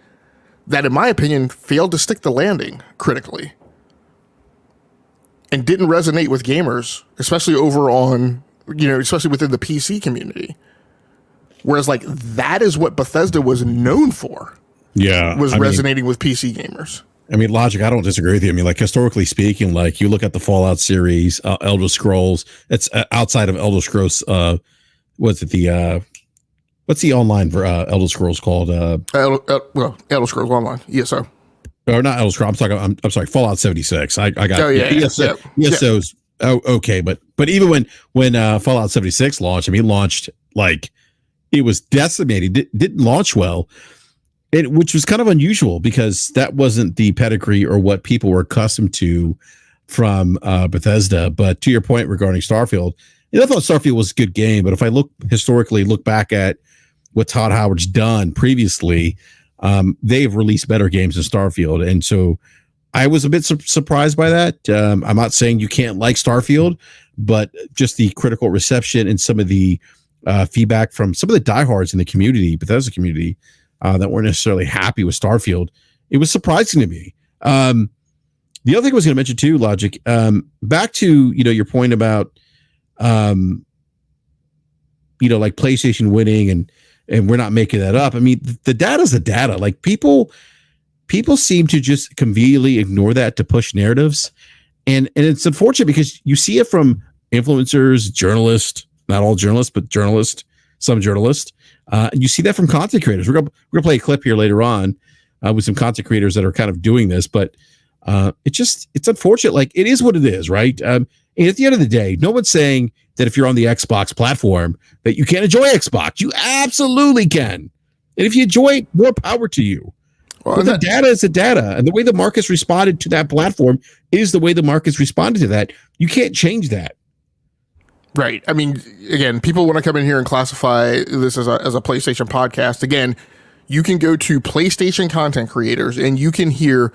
that in my opinion failed to stick the landing critically and didn't resonate with gamers, especially over on, especially within the PC community. Whereas like that is what Bethesda was known for. Yeah. Was resonating with PC gamers. I mean, Logic, I don't disagree with you. I mean, like historically speaking, like you look at the Fallout series, Elder Scrolls, it's outside of Elder Scrolls. What's the online Elder Scrolls called? Elder Scrolls Online, ESO. Or not Elder Scrolls. I'm sorry, Fallout 76. I got ESO. ESO's okay, but even when Fallout 76 launched, I mean, it launched like it was decimated. Didn't launch well. Which was kind of unusual because that wasn't the pedigree or what people were accustomed to from Bethesda. But to your point regarding Starfield, I thought Starfield was a good game. But if I look back at what Todd Howard's done previously, they've released better games than Starfield. And so I was a bit surprised by that. I'm not saying you can't like Starfield, but just the critical reception and some of the feedback from some of the diehards in the community, Bethesda community, that weren't necessarily happy with Starfield. It was surprising to me. The other thing I was going to mention too, Logic, back to, your point about, like PlayStation winning and we're not making that up. I mean, the data's the data. Like people seem to just conveniently ignore that to push narratives. And it's unfortunate because you see it from influencers, journalists, not all journalists, but journalists, some journalists. You see that from content creators. We're gonna play a clip here later on with some content creators that are kind of doing this, but it's unfortunate. Like it is what it is, right? And at the end of the day, no one's saying that if you're on the Xbox platform that you can't enjoy Xbox. You absolutely can, and if you enjoy it, more power to you. Well, but the data is the data, and the way the market's responded to that platform is the way the market's responded to that. You can't change that. Right. I mean, again, people want to come in here and classify this as a PlayStation podcast. Again, you can go to PlayStation content creators and you can hear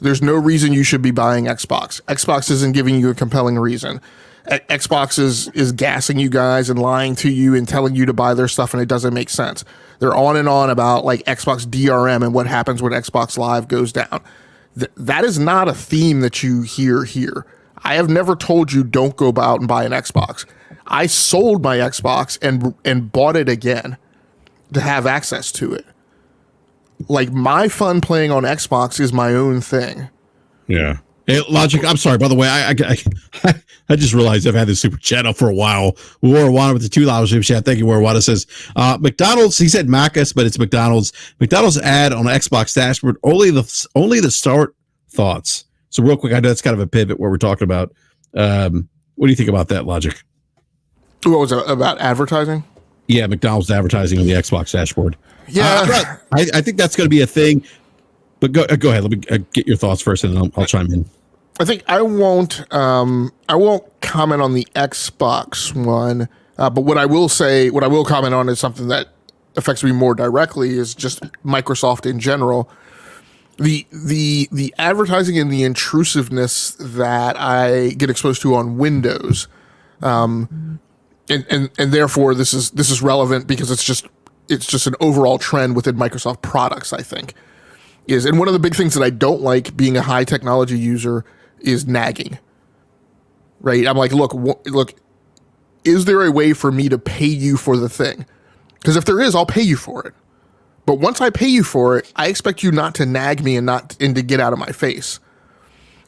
there's no reason you should be buying Xbox. Xbox isn't giving you a compelling reason. Xbox is gassing you guys and lying to you and telling you to buy their stuff, and it doesn't make sense. They're on and on about like Xbox DRM and what happens when Xbox Live goes down. That is not a theme that you hear here. I have never told you don't go out and buy an Xbox. I sold my Xbox and bought it again to have access to it. Like my fun playing on Xbox is my own thing. Yeah. Hey, Logic, I'm sorry. By the way, I just realized I've had this super chat up for a while. Warwana with the $2 super chat. Thank you, Warwana. Says McDonald's. He said Macus, but it's McDonald's. McDonald's ad on Xbox dashboard. Only the start thoughts. So real quick, I know that's kind of a pivot where we're talking about. What do you think about that, Logic? What was it about advertising? Yeah, McDonald's advertising on the Xbox dashboard. Yeah, I think that's going to be a thing. But go ahead. Let me get your thoughts first, and then I'll chime in. I think I won't comment on the Xbox one. But what I will comment on is something that affects me more directly is just Microsoft in general. The advertising and the intrusiveness that I get exposed to on Windows, and therefore this is relevant because it's just an overall trend within Microsoft products, I think. And one of the big things that I don't like being a high technology user is nagging. Right? I'm like, look, is there a way for me to pay you for the thing? Because if there is, I'll pay you for it. But once I pay you for it, I expect you not to nag me and to get out of my face.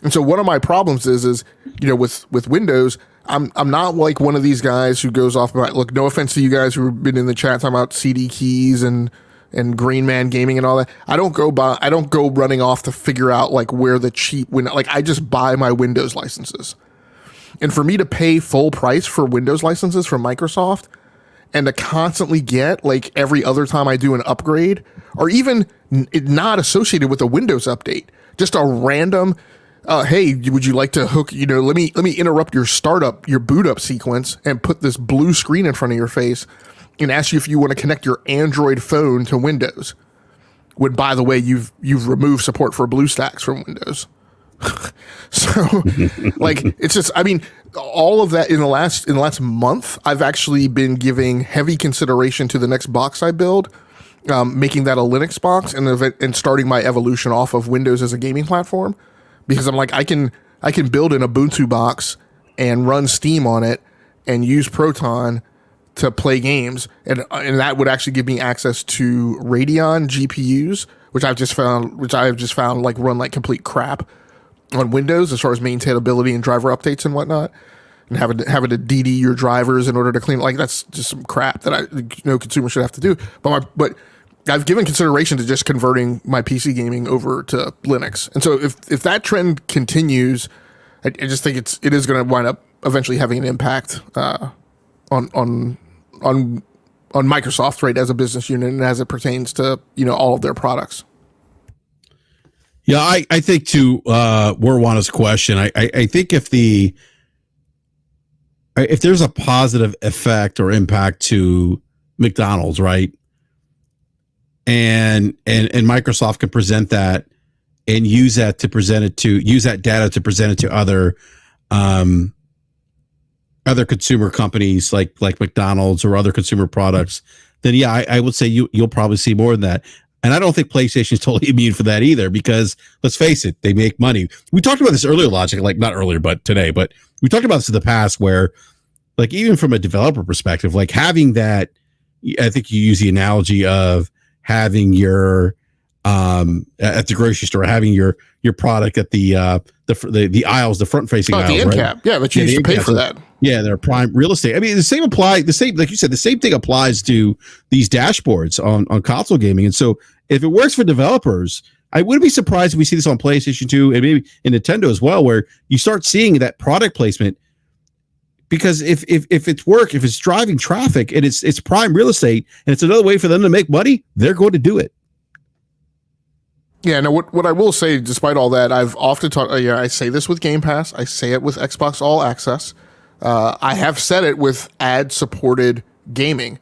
And so one of my problems is with Windows, I'm not like one of these guys who goes off about, look, no offense to you guys who have been in the chat talking about CD keys and Green Man Gaming and all that. I don't go running off to figure out like where the cheap I just buy my Windows licenses. And for me to pay full price for Windows licenses from Microsoft and to constantly get like every other time I do an upgrade or even not associated with a Windows update, just a random, hey, would you like to hook, let me interrupt your boot up sequence and put this blue screen in front of your face and ask you if you want to connect your Android phone to Windows. when, by the way, you've removed support for BlueStacks from Windows. So like, it's just, I mean, all of that in the last month, I've actually been giving heavy consideration to the next box I build, making that a Linux box and starting my evolution off of Windows as a gaming platform, because I'm like, I can build an Ubuntu box and run Steam on it and use Proton to play games, and that would actually give me access to Radeon GPUs, which I have just found like run like complete crap on Windows as far as maintainability and driver updates and whatnot, and having to DD your drivers in order to clean, like, that's just some crap that no consumer should have to do. But I've given consideration to just converting my PC gaming over to Linux, and so if that trend continues, I just think it is going to wind up eventually having an impact on Microsoft, right, as a business unit and as it pertains to, all of their products. Yeah, I think to Warwana's question, I think if there's a positive effect or impact to McDonald's, right, and Microsoft can present that and use that data to present it to other consumer companies like McDonald's or other consumer products, then yeah, I would say you'll probably see more than that. And I don't think PlayStation is totally immune for that either, because let's face it, they make money. We talked about this earlier, Logic, like not earlier, but today, but we talked about this in the past where, like, even from a developer perspective, like having that, I think you use the analogy of having your, at the grocery store, having your product at the aisles, the front facing aisles, the end cap. right? Yeah, but you used to pay for that. Yeah, they're prime real estate. I mean, like you said, the same thing applies to these dashboards on console gaming. And so if it works for developers, I wouldn't be surprised if we see this on PlayStation 2 and maybe in Nintendo as well, where you start seeing that product placement. Because if it's driving traffic and it's prime real estate and it's another way for them to make money, they're going to do it. Yeah, no, what I will say, despite all that, I've often talked, I say this with Game Pass, I say it with Xbox All Access, I have said it with ad-supported gaming.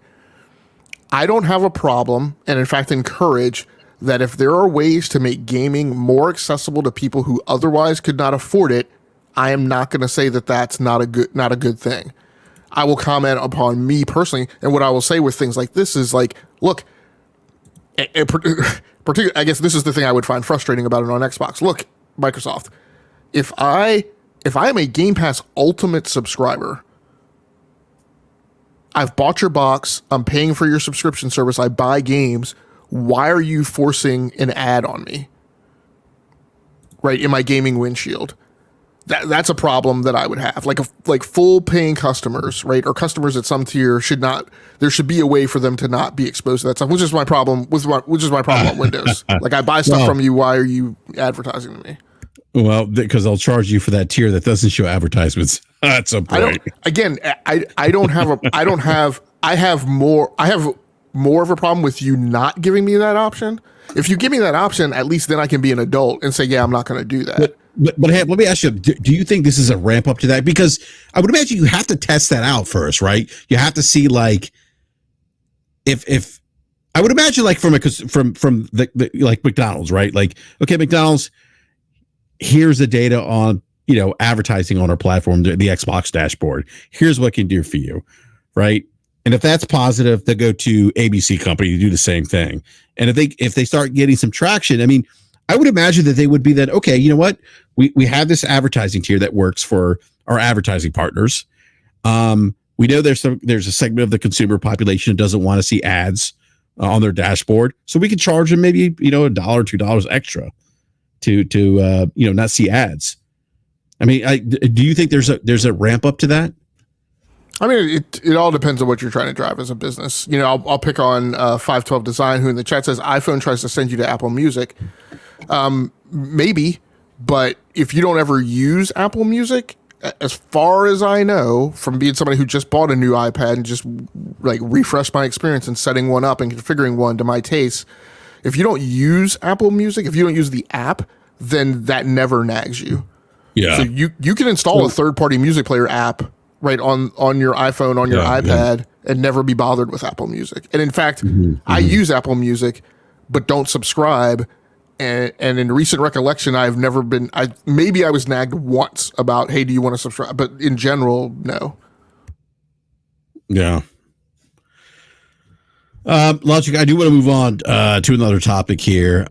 I don't have a problem, and in fact encourage, that if there are ways to make gaming more accessible to people who otherwise could not afford it, I am not going to say that that's not a good thing. I will comment upon me personally, and what I will say with things like this is like, look, particularly, I guess this is the thing I would find frustrating about it on Xbox. Look, Microsoft, if I am a Game Pass Ultimate subscriber, I've bought your box, I'm paying for your subscription service, I buy games, why are you forcing an ad on me? Right, in my gaming windshield? That's a problem that I would have. Like full paying customers, right, or customers at some tier there should be a way for them to not be exposed to that stuff, which is my problem on Windows. Like, I buy stuff from you, why are you advertising to me? Well, because they'll charge you for that tier that doesn't show advertisements at some point. I have more of a problem with you not giving me that option. If you give me that option, at least then I can be an adult and say, yeah, I'm not going to do that. But hey, let me ask you, do you think this is a ramp up to that? Because I would imagine you have to test that out first, right? You have to see, like, if I would imagine, like, from the like McDonald's, right? Like, okay, McDonald's, here's the data on, advertising on our platform, the Xbox dashboard. Here's what it can do for you, right? And if that's positive, they go to ABC company to do the same thing. And if they start getting some traction, I mean, I would imagine that they would be that, okay, you know what? We have this advertising tier that works for our advertising partners. We know there's a segment of the consumer population that doesn't want to see ads on their dashboard, so we can charge them maybe $1, $2 extra to not see ads. I mean, do you think there's a ramp up to that? I mean, it all depends on what you're trying to drive as a business. I'll pick on 512 Design, who in the chat says iPhone tries to send you to Apple Music. Maybe, but if you don't ever use Apple Music, as far as I know, from being somebody who just bought a new iPad and just like refreshed my experience and setting one up and configuring one to my taste, if you don't use Apple Music, if you don't use the app, then that never nags you. Yeah. So you can install a third-party music player app right on your iPhone, on your iPad, and never be bothered with Apple Music. And in fact, I use Apple Music, but don't subscribe. And in recent recollection, I've never been. Maybe I was nagged once about, hey, do you want to subscribe? But in general, no. Yeah. Logic, I do want to move on to another topic here.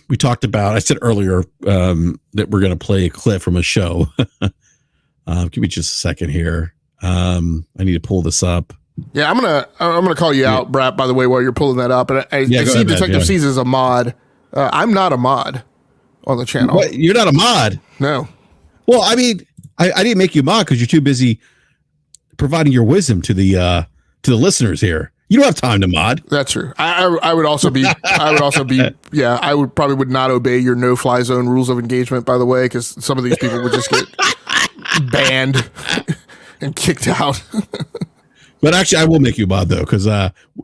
We talked about, I said earlier that we're going to play a clip from a show. Give me just a second here. I need to pull this up. Yeah, I'm gonna call you out, BRAP, by the way, while you're pulling that up. And I see ahead, Detective C's is a mod. I'm not a mod on the channel. What? You're not a mod? No. Well, I mean, I didn't make you a mod because you're too busy providing your wisdom to the listeners here. You don't have time to mod. That's true. I would also be. Yeah, I would probably would not obey your no-fly zone rules of engagement. By the way, because some of these people would just get banned and kicked out. But actually, I will make you a mod though, because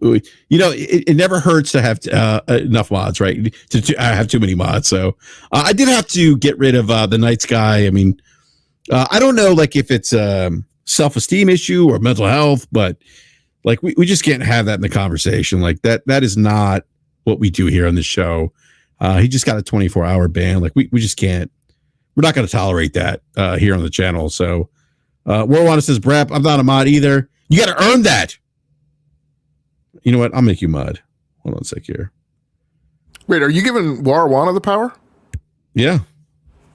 it never hurts to have enough mods, right? To have too many mods. So I did have to get rid of the night sky. I mean, I don't know, like if it's a self-esteem issue or mental health, but like we just can't have that in the conversation. Like that is not what we do here on the show. He just got a 24-hour ban. Like we just can't. We're not going to tolerate that here on the channel. So Warwana says, BRAP, I'm not a mod either. You got to earn that. You know what? I'll make you mod. Hold on a sec here. Wait, are you giving Warwana the power? Yeah.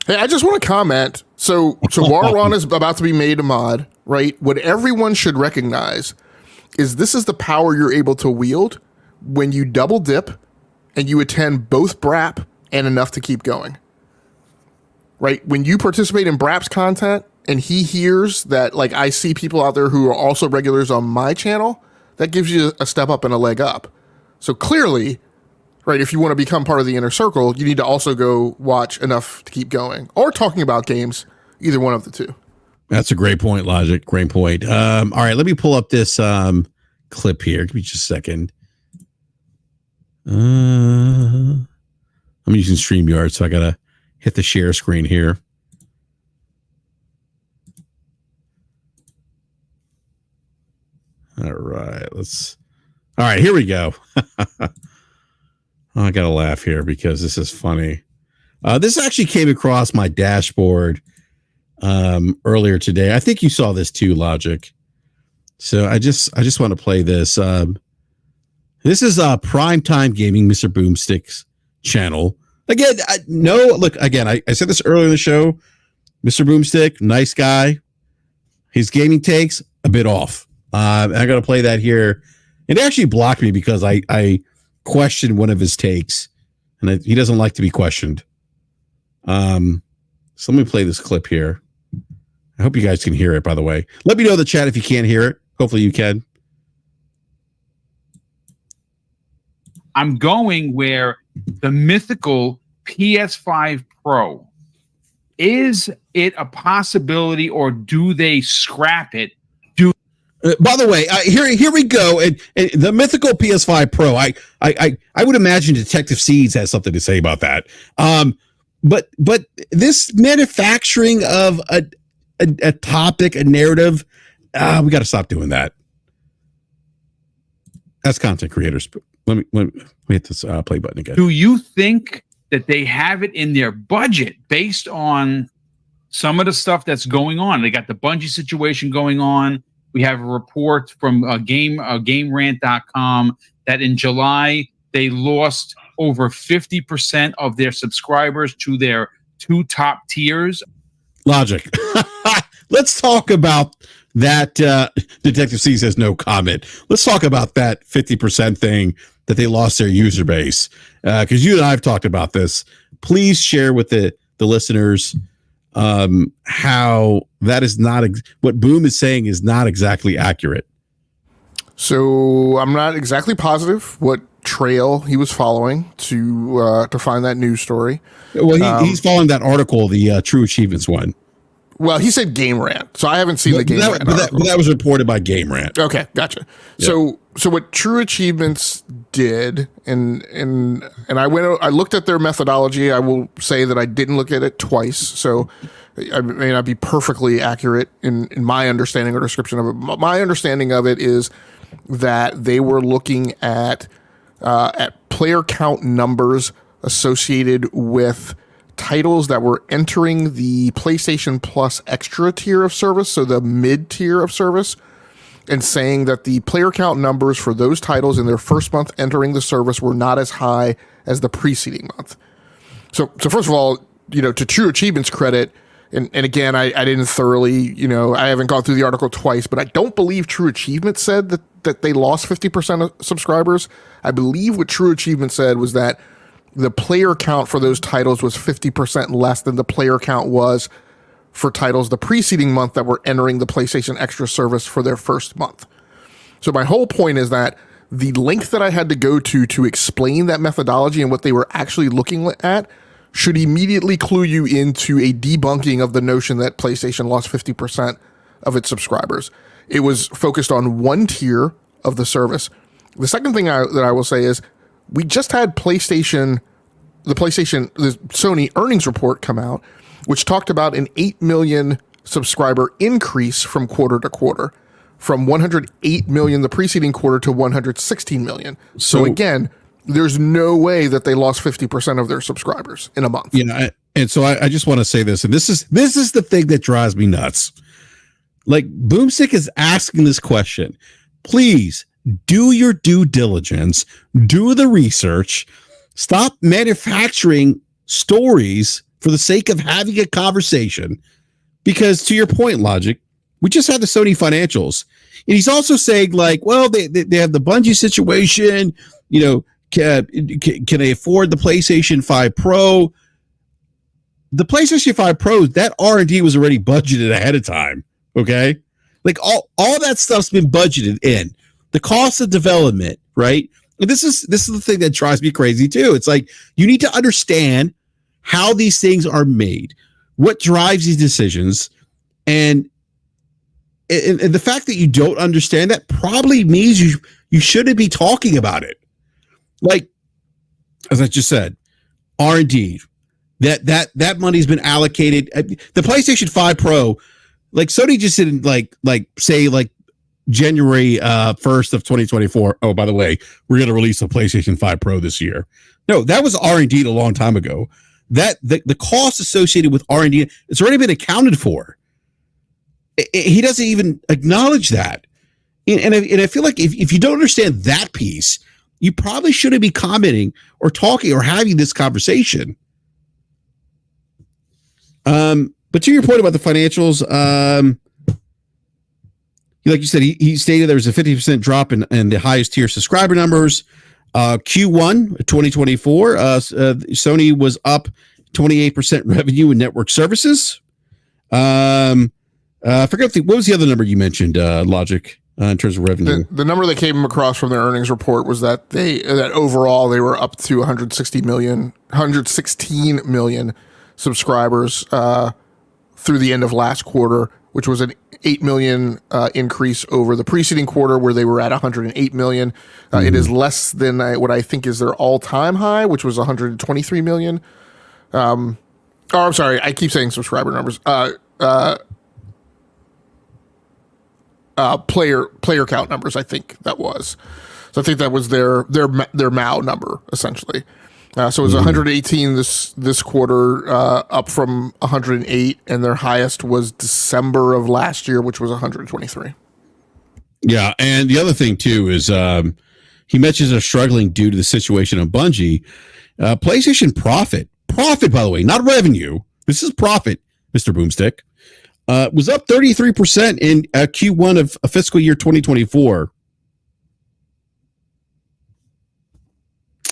Hey, I just want to comment. So Warwana is about to be made a mod, right? What everyone should recognize is this is the power you're able to wield when you double dip and you attend both BRAP and enough to keep going. Right? When you participate in BRAP's content and he hears that, like, I see people out there who are also regulars on my channel, that gives you a step up and a leg up. So clearly, right, if you want to become part of the inner circle, you need to also go watch enough to keep going or talking about games, either one of the two. That's a great point, Logic. Great point. All right, let me pull up this clip here. Give me just a second. I'm using StreamYard, so I got to hit the share screen here. All right, all right, here we go. I got to laugh here because this is funny. This actually came across my dashboard earlier today. I think you saw this too, Logic. So I just want to play this. This is Primetime Gaming, Mr. Boomstick's channel. Again, I said this earlier in the show. Mr. Boomstick, nice guy. His gaming takes a bit off. I got to play that here. It actually blocked me because I questioned one of his takes, and he doesn't like to be questioned. So let me play this clip here. I hope you guys can hear it, by the way. Let me know in the chat if you can't hear it. Hopefully you can. I'm going where the mythical PS5 Pro, is it a possibility or do they scrap it? By the way, here we go. And the mythical PS5 Pro, I would imagine Detective Seeds has something to say about that. But this manufacturing of a topic, a narrative, we got to stop doing that. As content creators, let me hit this play button again. Do you think that they have it in their budget based on some of the stuff that's going on? They got the Bungie situation going on. We have a report from GameRant.com that in July they lost over 50% of their subscribers to their two top tiers. Logic. Let's talk about that. Detective C says no comment. Let's talk about that 50% thing that they lost their user base. Because you and I have talked about this. Please share with the listeners how that is not what Boom is saying is not exactly accurate. So I'm not exactly positive what trail he was following to find that news story. Well, he's following that article, the True Achievements one. Well, he said Game Rant, so I haven't seen the Game Rant. But that was reported by Game Rant. Okay, gotcha. Yeah. So what True Achievements did, and I looked at their methodology. I will say that I didn't look at it twice, so I may not be perfectly accurate in my understanding or description of it. My understanding of it is that they were looking at at player count numbers associated with titles that were entering the PlayStation Plus extra tier of service, so the mid tier of service, and saying that the player count numbers for those titles in their first month entering the service were not as high as the preceding month. So first of all, to True Achievement's credit, and again, I didn't thoroughly, I haven't gone through the article twice, but I don't believe True Achievement said that they lost 50% of subscribers. I believe what True Achievement said was that the player count for those titles was 50% less than the player count was for titles the preceding month that were entering the PlayStation Extra service for their first month. So my whole point is that the link that I had to go to explain that methodology and what they were actually looking at should immediately clue you into a debunking of the notion that PlayStation lost 50% of its subscribers. It was focused on one tier of the service. The second thing that I will say is we just had the Sony earnings report come out, which talked about an 8 million subscriber increase from quarter to quarter, from 108 million the preceding quarter to 116 million. So again, there's no way that they lost 50% of their subscribers in a month. And so I just want to say this, and this is the thing that drives me nuts. Like, Boomstick is asking this question. Please do your due diligence, do the research, stop manufacturing stories for the sake of having a conversation. Because to your point, Logic, we just had the Sony financials, and he's also saying, like, well, they have the Bungie situation, can they afford the PlayStation 5 Pro? The PlayStation 5 Pro, that R&D was already budgeted ahead of time. Okay, like all that stuff's been budgeted in. The cost of development, right? And this is the thing that drives me crazy too. It's like, you need to understand how these things are made, what drives these decisions, and the fact that you don't understand that probably means you shouldn't be talking about it. Like, as I just said, R&D, that money's been allocated. The PlayStation 5 Pro, like, Sony just didn't say January 1st of 2024. Oh, by the way, we're going to release a PlayStation 5 Pro this year. No, that was R&D a long time ago. That the cost associated with R&D, it's already been accounted for. He doesn't even acknowledge that. And I feel like if you don't understand that piece, you probably shouldn't be commenting or talking or having this conversation. But to your point about the financials, like you said, he stated there was a 50% drop in the highest tier subscriber numbers. Q1 2024, Sony was up 28% revenue in network services. I forget what was the other number you mentioned, Logic, in terms of revenue. The number that came across from their earnings report was that overall they were up to 116 million subscribers through the end of last quarter, which was an 8 million increase over the preceding quarter where they were at 108 million. It is less than what I think is their all-time high, which was 123 million. I'm sorry, I keep saying subscriber numbers. Player count numbers, I think that was. So I think that was their MAU number, essentially. So it was 118 this quarter, up from 108, and their highest was December of last year, which was 123. Yeah, and the other thing too is he mentions they're struggling due to the situation of Bungie. PlayStation profit, by the way, not revenue. This is profit, Mr. Boomstick. Was up 33% in Q1 of fiscal year 2024.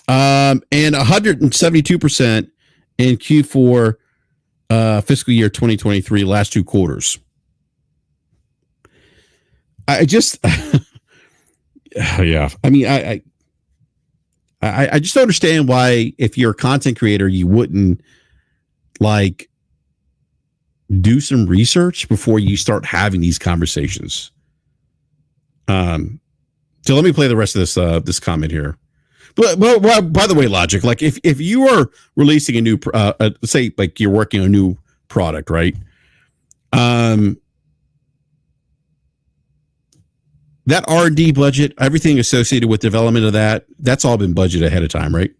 And 172% in Q4 fiscal year 2023, last two quarters. I just, yeah. I mean, I just don't understand why, if you're a content creator, you wouldn't do some research before you start having these conversations. So let me play the rest of this comment here. But by the way, Logic, like if you are releasing a new, say like you're working on a new product, right? that R&D budget, everything associated with development of that's all been budgeted ahead of time, right?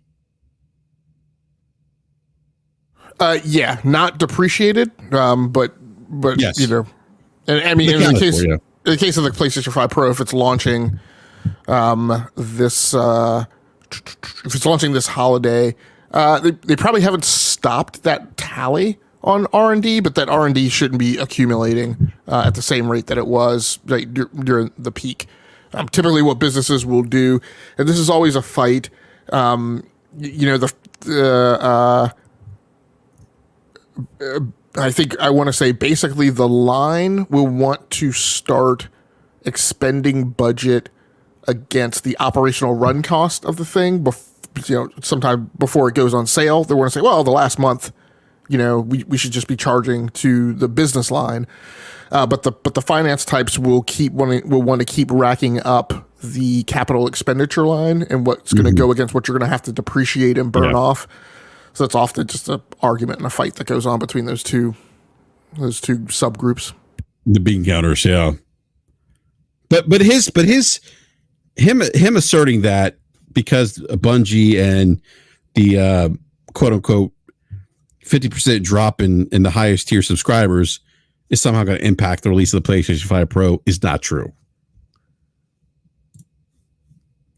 Yeah, not depreciated, but yes. you know, and I mean, in the case of the PlayStation 5 Pro, if it's launching this holiday, they probably haven't stopped that tally on R&D, but that R&D shouldn't be accumulating at the same rate that it was during the peak. Typically, what businesses will do, and this is always a fight. I think I want to say basically the line will want to start expending budget against the operational run cost of the thing. Sometime before it goes on sale, they want to say, well, the last month, we should just be charging to the business line. But the finance types will want to keep racking up the capital expenditure line and what's going to go against what you're going to have to depreciate and burn off. So that's often just an argument and a fight that goes on between those two subgroups. The bean counters, yeah. But him asserting that because Bungie and the quote unquote 50% drop in the highest tier subscribers is somehow going to impact the release of the PlayStation 5 Pro is not true.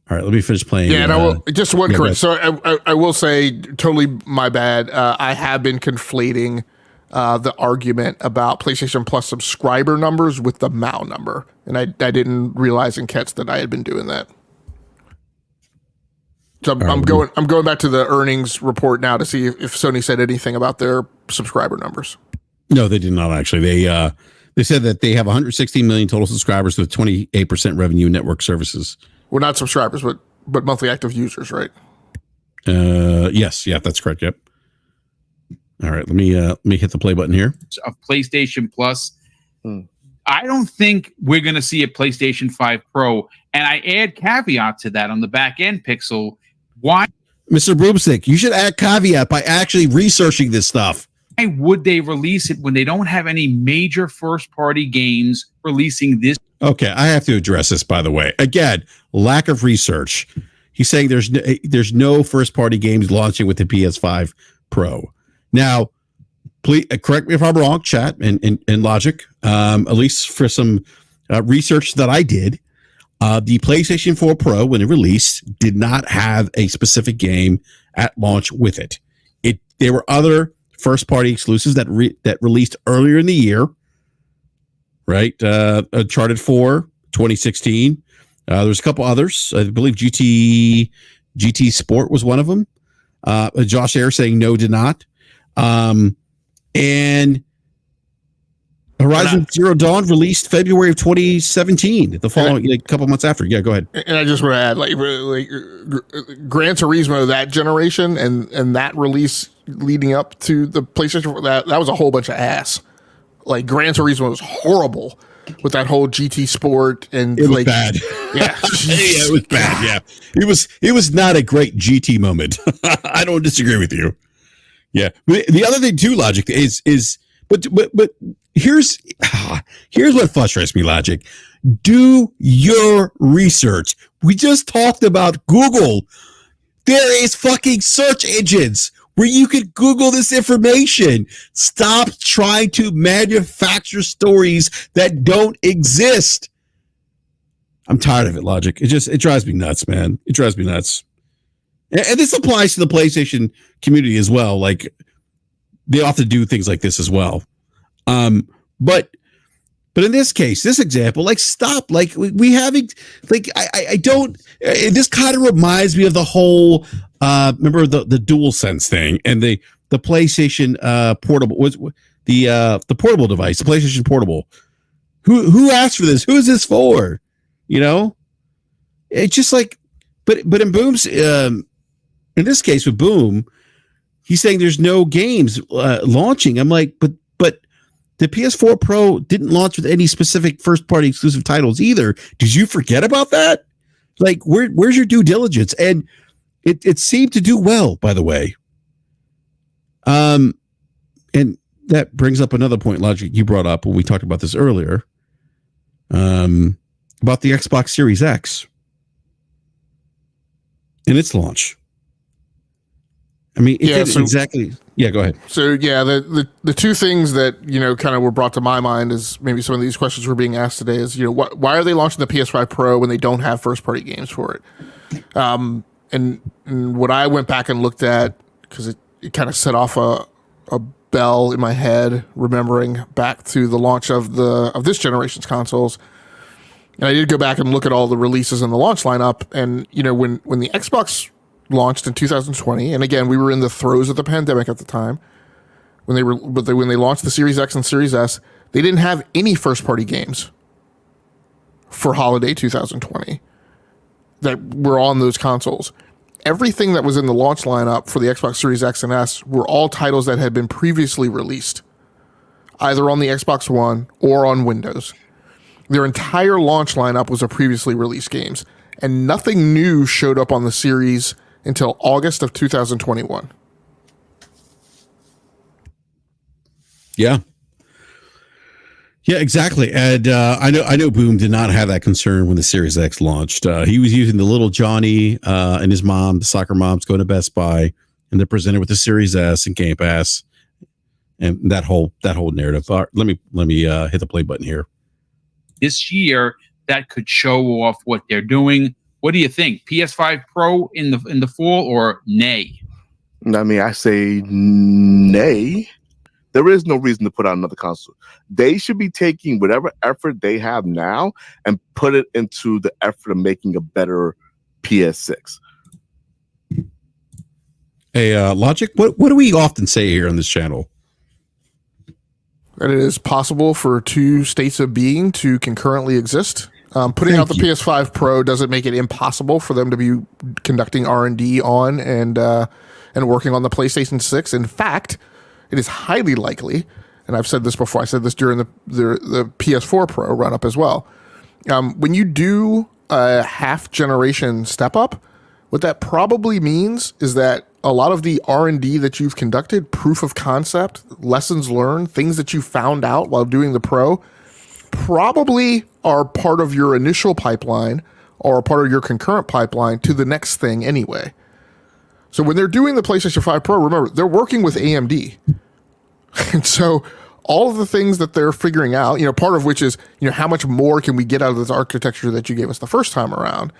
All right, let me finish playing. Yeah, and I will just one correct. So I will say, totally my bad. I have been conflating the argument about PlayStation Plus subscriber numbers with the MAU number, and I didn't realize and catch that I had been doing that. So I'm going back to the earnings report now to see if Sony said anything about their subscriber numbers. No, they did not actually. They said that they have 116 million total subscribers with 28% revenue network services. Well, not subscribers, but monthly active users, right? Yes, yeah, that's correct. Yep. All right, let me hit the play button here. Of PlayStation Plus, I don't think we're going to see a PlayStation 5 Pro, and I add caveat to that on the back end, Pixel. Why, Mr. Broomstick? You should add caveat by actually researching this stuff. Why would they release it when they don't have any major first-party games releasing this? Okay, I have to address this, by the way. Again, lack of research. He's saying there's no first-party games launching with the PS5 Pro. Now, please correct me if I'm wrong, chat and Logic. At least for some research that I did, the PlayStation 4 Pro, when it released, did not have a specific game at launch with it. There were other first-party exclusives that released earlier in the year. Right, Uncharted 4, 2016. There's a couple others. I believe GT Sport was one of them. Josh Ayer saying no, did not. And Horizon Zero Dawn released February of 2017, the following couple months after. Yeah, go ahead. And I just want to add, like Gran Turismo, that generation, and that release leading up to the PlayStation, that was a whole bunch of ass. Like Gran Turismo was horrible with that whole GT Sport, and it was bad. Yeah, yeah, it was bad. Yeah, it was not a great GT moment. I don't disagree with you. Yeah, the other thing too, Logic but here's what frustrates me, Logic. Do your research. We just talked about Google. There is fucking search engines where you can Google this information. Stop trying to manufacture stories that don't exist. I'm tired of it, Logic. It drives me nuts, man. It drives me nuts. And this applies to the PlayStation community as well. Like, they often do things like this as well. But in this case, this example, like, stop. Like, we having, like, I don't, this kind of reminds me of the whole, remember the DualSense thing and the PlayStation portable was the portable device, the PlayStation Portable. Who asked for this? Who is this for? You know, it's just like, but in Boom's in this case with Boom, he's saying there's no games launching. I'm like, but the PS4 Pro didn't launch with any specific first-party exclusive titles either. Did you forget about that? Like, where's your due diligence? And it seemed to do well, by the way. And that brings up another point, Logic, you brought up when we talked about this earlier. about the Xbox Series X in its launch. I mean, exactly. Yeah, go ahead. So yeah, the two things that, kind of were brought to my mind is maybe some of these questions were being asked today is, why are they launching the PS5 Pro when they don't have first party games for it? And what I went back and looked at, because it kind of set off a bell in my head, remembering back to the launch of this generation's consoles. And I did go back and look at all the releases in the launch lineup. And, when the Xbox launched in 2020, and again, we were in the throes of the pandemic at the time, when they launched the Series X and Series S, they didn't have any first party games for holiday 2020 that were on those consoles. Everything that was in the launch lineup for the Xbox Series X and S were all titles that had been previously released, either on the Xbox One or on Windows. Their entire launch lineup was of previously released games, and nothing new showed up on the series until August of 2021. Yeah. Yeah, exactly. And I know Boom did not have that concern when the Series X launched. He was using the little Johnny and his mom, the soccer moms, going to Best Buy, and they're presented with the Series S and Game Pass, and that whole narrative. Let me hit the play button here. This year, that could show off what they're doing. What do you think? PS5 Pro in the fall or nay? I mean, I say nay. There is no reason to put out another console. They should be taking whatever effort they have now and put it into the effort of making a better PS6. Hey, Logic, what do we often say here on this channel? That it is possible for two states of being to concurrently exist. Putting out the PS5 Pro doesn't make it impossible for them to be conducting R&D on and working on the PlayStation 6. In fact, it is highly likely, and I've said this before, I said this during the PS4 Pro run-up as well. When you do a half-generation step-up, what that probably means is that a lot of the R&D that you've conducted, proof of concept, lessons learned, things that you found out while doing the Pro, probably are part of your initial pipeline or a part of your concurrent pipeline to the next thing anyway. So when they're doing the PlayStation 5 Pro, remember, they're working with AMD. And so all of the things that they're figuring out, part of which is, how much more can we get out of this architecture that you gave us the first time around,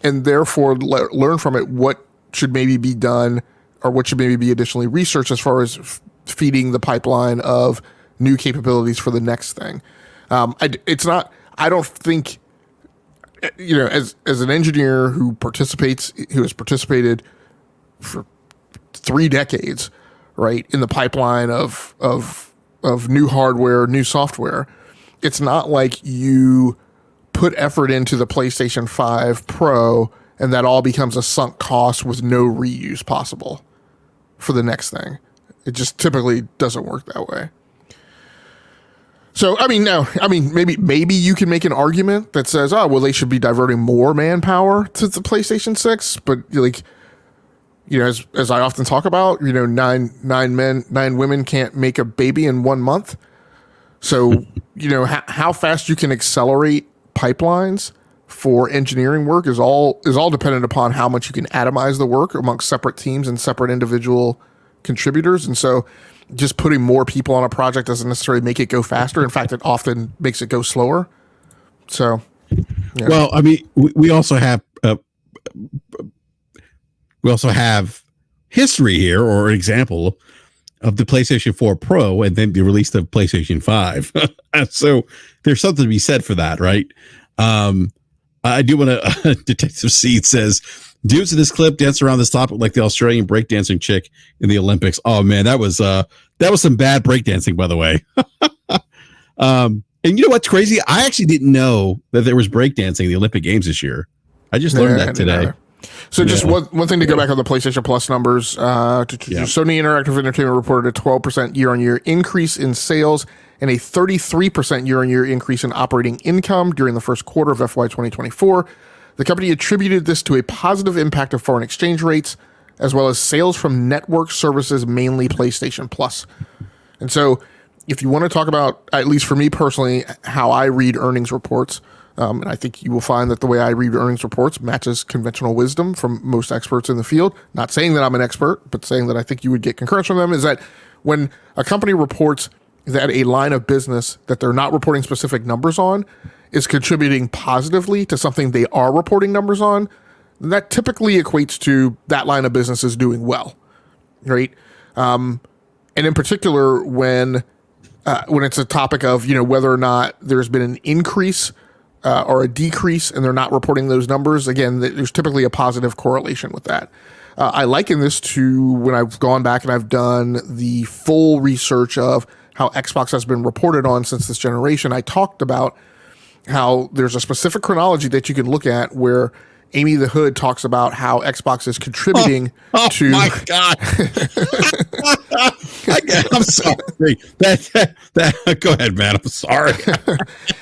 and therefore learn from it what should maybe be done or what should maybe be additionally researched as far as feeding the pipeline of new capabilities for the next thing. I don't think, as an engineer who has participated for 3 decades, right, in the pipeline of new hardware, new software, it's not like you put effort into the PlayStation 5 Pro and that all becomes a sunk cost with no reuse possible for the next thing. It just typically doesn't work that way. So, maybe you can make an argument that says, oh, well, they should be diverting more manpower to the PlayStation 6, but as I often talk about, 9 women can't make a baby in 1 month. So, how fast you can accelerate pipelines for engineering work is all dependent upon how much you can atomize the work amongst separate teams and separate individual contributors. And so just putting more people on a project doesn't necessarily make it go faster. In fact, it often makes it go slower. So, yeah. Well, I mean, we also have history here, or an example of the PlayStation 4 Pro and then the release of PlayStation 5. So there's something to be said for that, right? I do want to, Detective Seed says, dudes in this clip dance around this topic like the Australian breakdancing chick in the Olympics. Oh man, that was some bad breakdancing, by the way. And you know what's crazy? I actually didn't know that there was breakdancing in the Olympic Games this year. I just learned that today. So just one thing to go back on the PlayStation Plus numbers. Sony Interactive Entertainment reported a 12% year-on-year increase in sales and a 33% year-on-year increase in operating income during the first quarter of FY 2024. The company attributed this to a positive impact of foreign exchange rates, as well as sales from network services, mainly PlayStation Plus. And so if you want to talk about, at least for me personally, how I read earnings reports, And I think you will find that the way I read earnings reports matches conventional wisdom from most experts in the field. Not saying that I'm an expert, but saying that I think you would get concurrence from them, is that when a company reports that a line of business that they're not reporting specific numbers on is contributing positively to something they are reporting numbers on, that typically equates to that line of business is doing well, right? And in particular, when it's a topic of, whether or not there's been an increase or a decrease and they're not reporting those numbers, again, there's typically a positive correlation with that. I liken this to when I've gone back and I've done the full research of how Xbox has been reported on since this generation. I talked about how there's a specific chronology that you can look at where Amy the Hood talks about how Xbox is contributing to. Oh my God! I'm sorry. Go ahead, man. I'm sorry.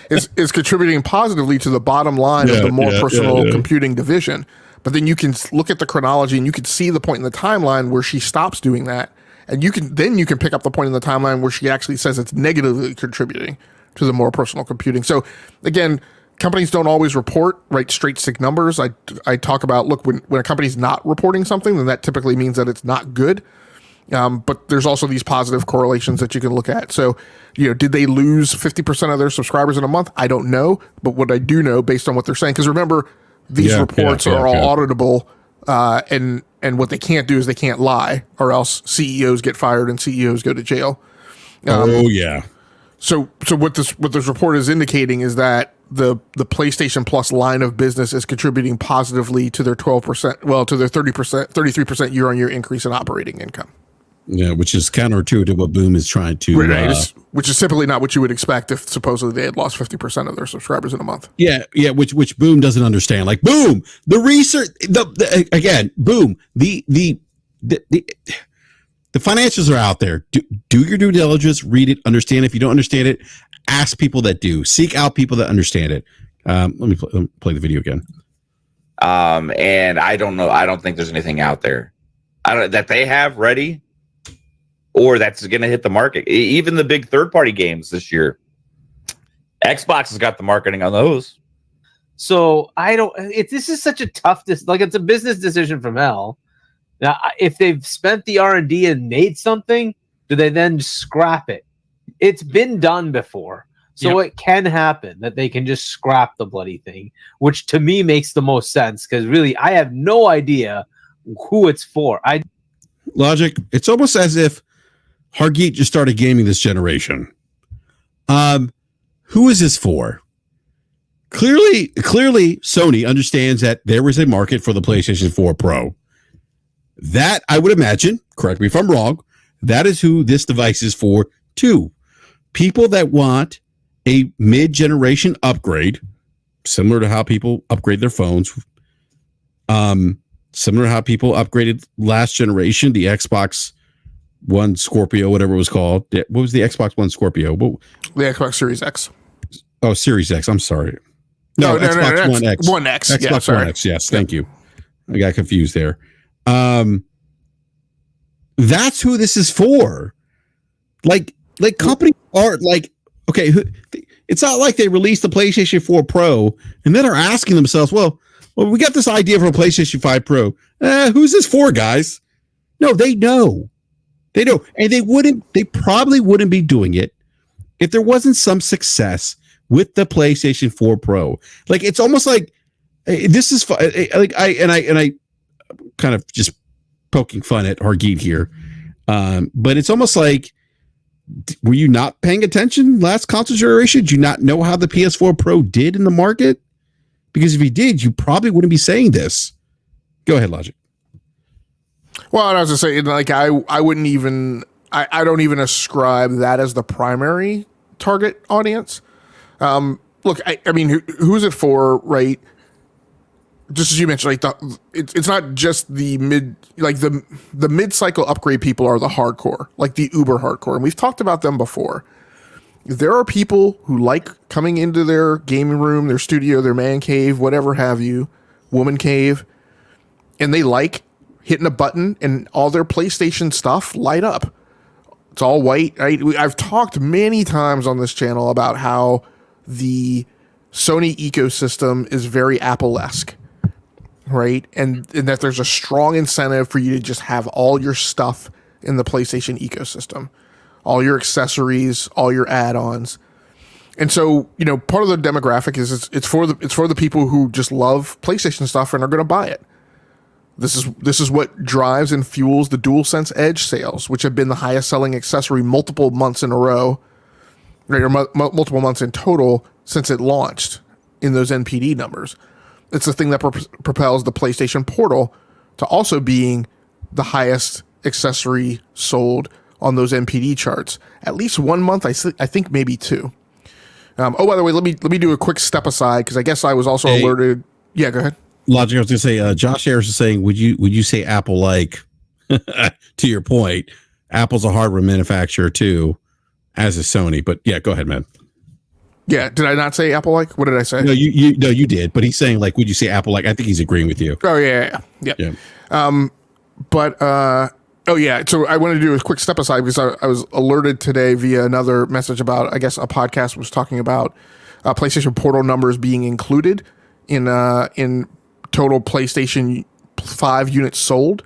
is contributing positively to the bottom line of the more personal computing division. But then you can look at the chronology and you can see the point in the timeline where she stops doing that, and you can pick up the point in the timeline where she actually says it's negatively contributing to the more personal computing. So again, companies don't always report straight stick numbers. I talk about, look, when a company's not reporting something, then that typically means that it's not good. But there's also these positive correlations that you can look at. So, did they lose 50% of their subscribers in a month? I don't know. But what I do know, based on what they're saying, because remember, these reports are all auditable, and what they can't do is they can't lie, or else CEOs get fired and CEOs go to jail. So what this report is indicating is that the PlayStation Plus line of business is contributing positively to their 12%, to their 33% year-on-year increase in operating income. Yeah, which is counterintuitive to what Boom is trying to. Which is typically not what you would expect if supposedly they had lost 50% of their subscribers in a month. Yeah, which Boom doesn't understand. Like, Boom, the research, Boom, the financials are out there. Do your due diligence, read it, understand it. If you don't understand it, ask people that do. Seek out people that understand it. Let me play the video again. And I don't know. I don't think there's anything out there that they have ready or that's going to hit the market. Even the big third-party games this year, Xbox has got the marketing on those. So this is such a tough, it's a business decision from hell. Now, if they've spent the R&D and made something, do they then scrap it? It's been done before. So it can happen that they can just scrap the bloody thing, which to me makes the most sense because really I have no idea who it's for. Logic, it's almost as if Hargeet just started gaming this generation. Who is this for? Clearly, Sony understands that there is a market for the PlayStation 4 Pro. That, I would imagine, correct me if I'm wrong, that is who this device is for, too. People that want a mid-generation upgrade, similar to how people upgrade their phones, similar to how people upgraded last generation, the Xbox One Scorpio, whatever it was called. What was the Xbox One Scorpio? The Xbox Series X. Oh, Series X. I'm sorry. No, Xbox One X. One X. Xbox One X. Yes, thank you. I got confused there. That's who this is for. Like companies are like, okay, it's not like they released the PlayStation 4 Pro and then are asking themselves, well, we got this idea for a PlayStation 5 Pro. Who's this for, guys? No, they know. They know. And they probably wouldn't be doing it if there wasn't some success with the PlayStation 4 Pro. Like, it's almost like this is like I kind of just poking fun at Hargeet here. But it's almost like, were you not paying attention last console generation? Did you not know how the PS4 Pro did in the market? Because if you did, you probably wouldn't be saying this. Go ahead, Logic. Well, I was just saying, like, I wouldn't even, I don't even ascribe that as the primary target audience. Look, I mean, who's it for, right? Just as you mentioned, like it's not just the mid-cycle upgrade people are the hardcore, like the uber hardcore. And we've talked about them before. There are people who like coming into their gaming room, their studio, their man cave, whatever have you, woman cave, and they like hitting a button and all their PlayStation stuff light up. It's all white. Right? I've talked many times on this channel about how the Sony ecosystem is very Apple-esque, right? And that there's a strong incentive for you to just have all your stuff in the PlayStation ecosystem, all your accessories, all your add-ons. And so, you know, part of the demographic is it's for the people who just love PlayStation stuff and are going to buy it. This is what drives and fuels the DualSense Edge sales, which have been the highest selling accessory multiple months in a row, right, or multiple months in total since it launched in those NPD numbers. It's the thing that propels the PlayStation Portal to also being the highest accessory sold on those NPD charts. At least 1 month, I think maybe 2. Oh, by the way, let me do a quick step aside because I guess I was also alerted. Yeah, go ahead. Logic, I was going to say, Josh Harris is saying, would you say Apple like, to your point, Apple's a hardware manufacturer too, as is Sony. But yeah, go ahead, man. Yeah, did I not say Apple like? What did I say? No, you did. But he's saying like, would you say Apple like? I think he's agreeing with you. Oh yeah. Oh yeah. So I wanted to do a quick step aside because I was alerted today via another message about, I guess a podcast was talking about PlayStation Portal numbers being included in total PlayStation 5 units sold.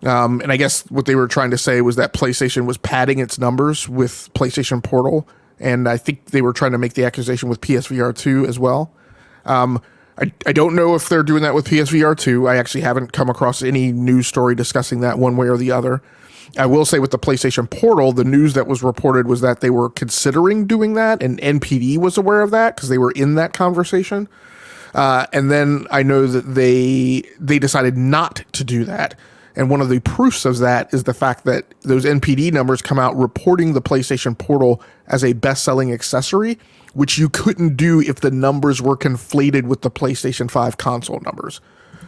And I guess what they were trying to say was that PlayStation was padding its numbers with PlayStation Portal. And I think they were trying to make the accusation with PSVR 2 as well. I don't know if they're doing that with PSVR 2. I actually haven't come across any news story discussing that one way or the other. I will say with the PlayStation Portal, the news that was reported was that they were considering doing that, and NPD was aware of that because they were in that conversation. And then I know that they decided not to do that. And one of the proofs of that is the fact that those NPD numbers come out reporting the PlayStation Portal as a best-selling accessory, which you couldn't do if the numbers were conflated with the PlayStation 5 console numbers,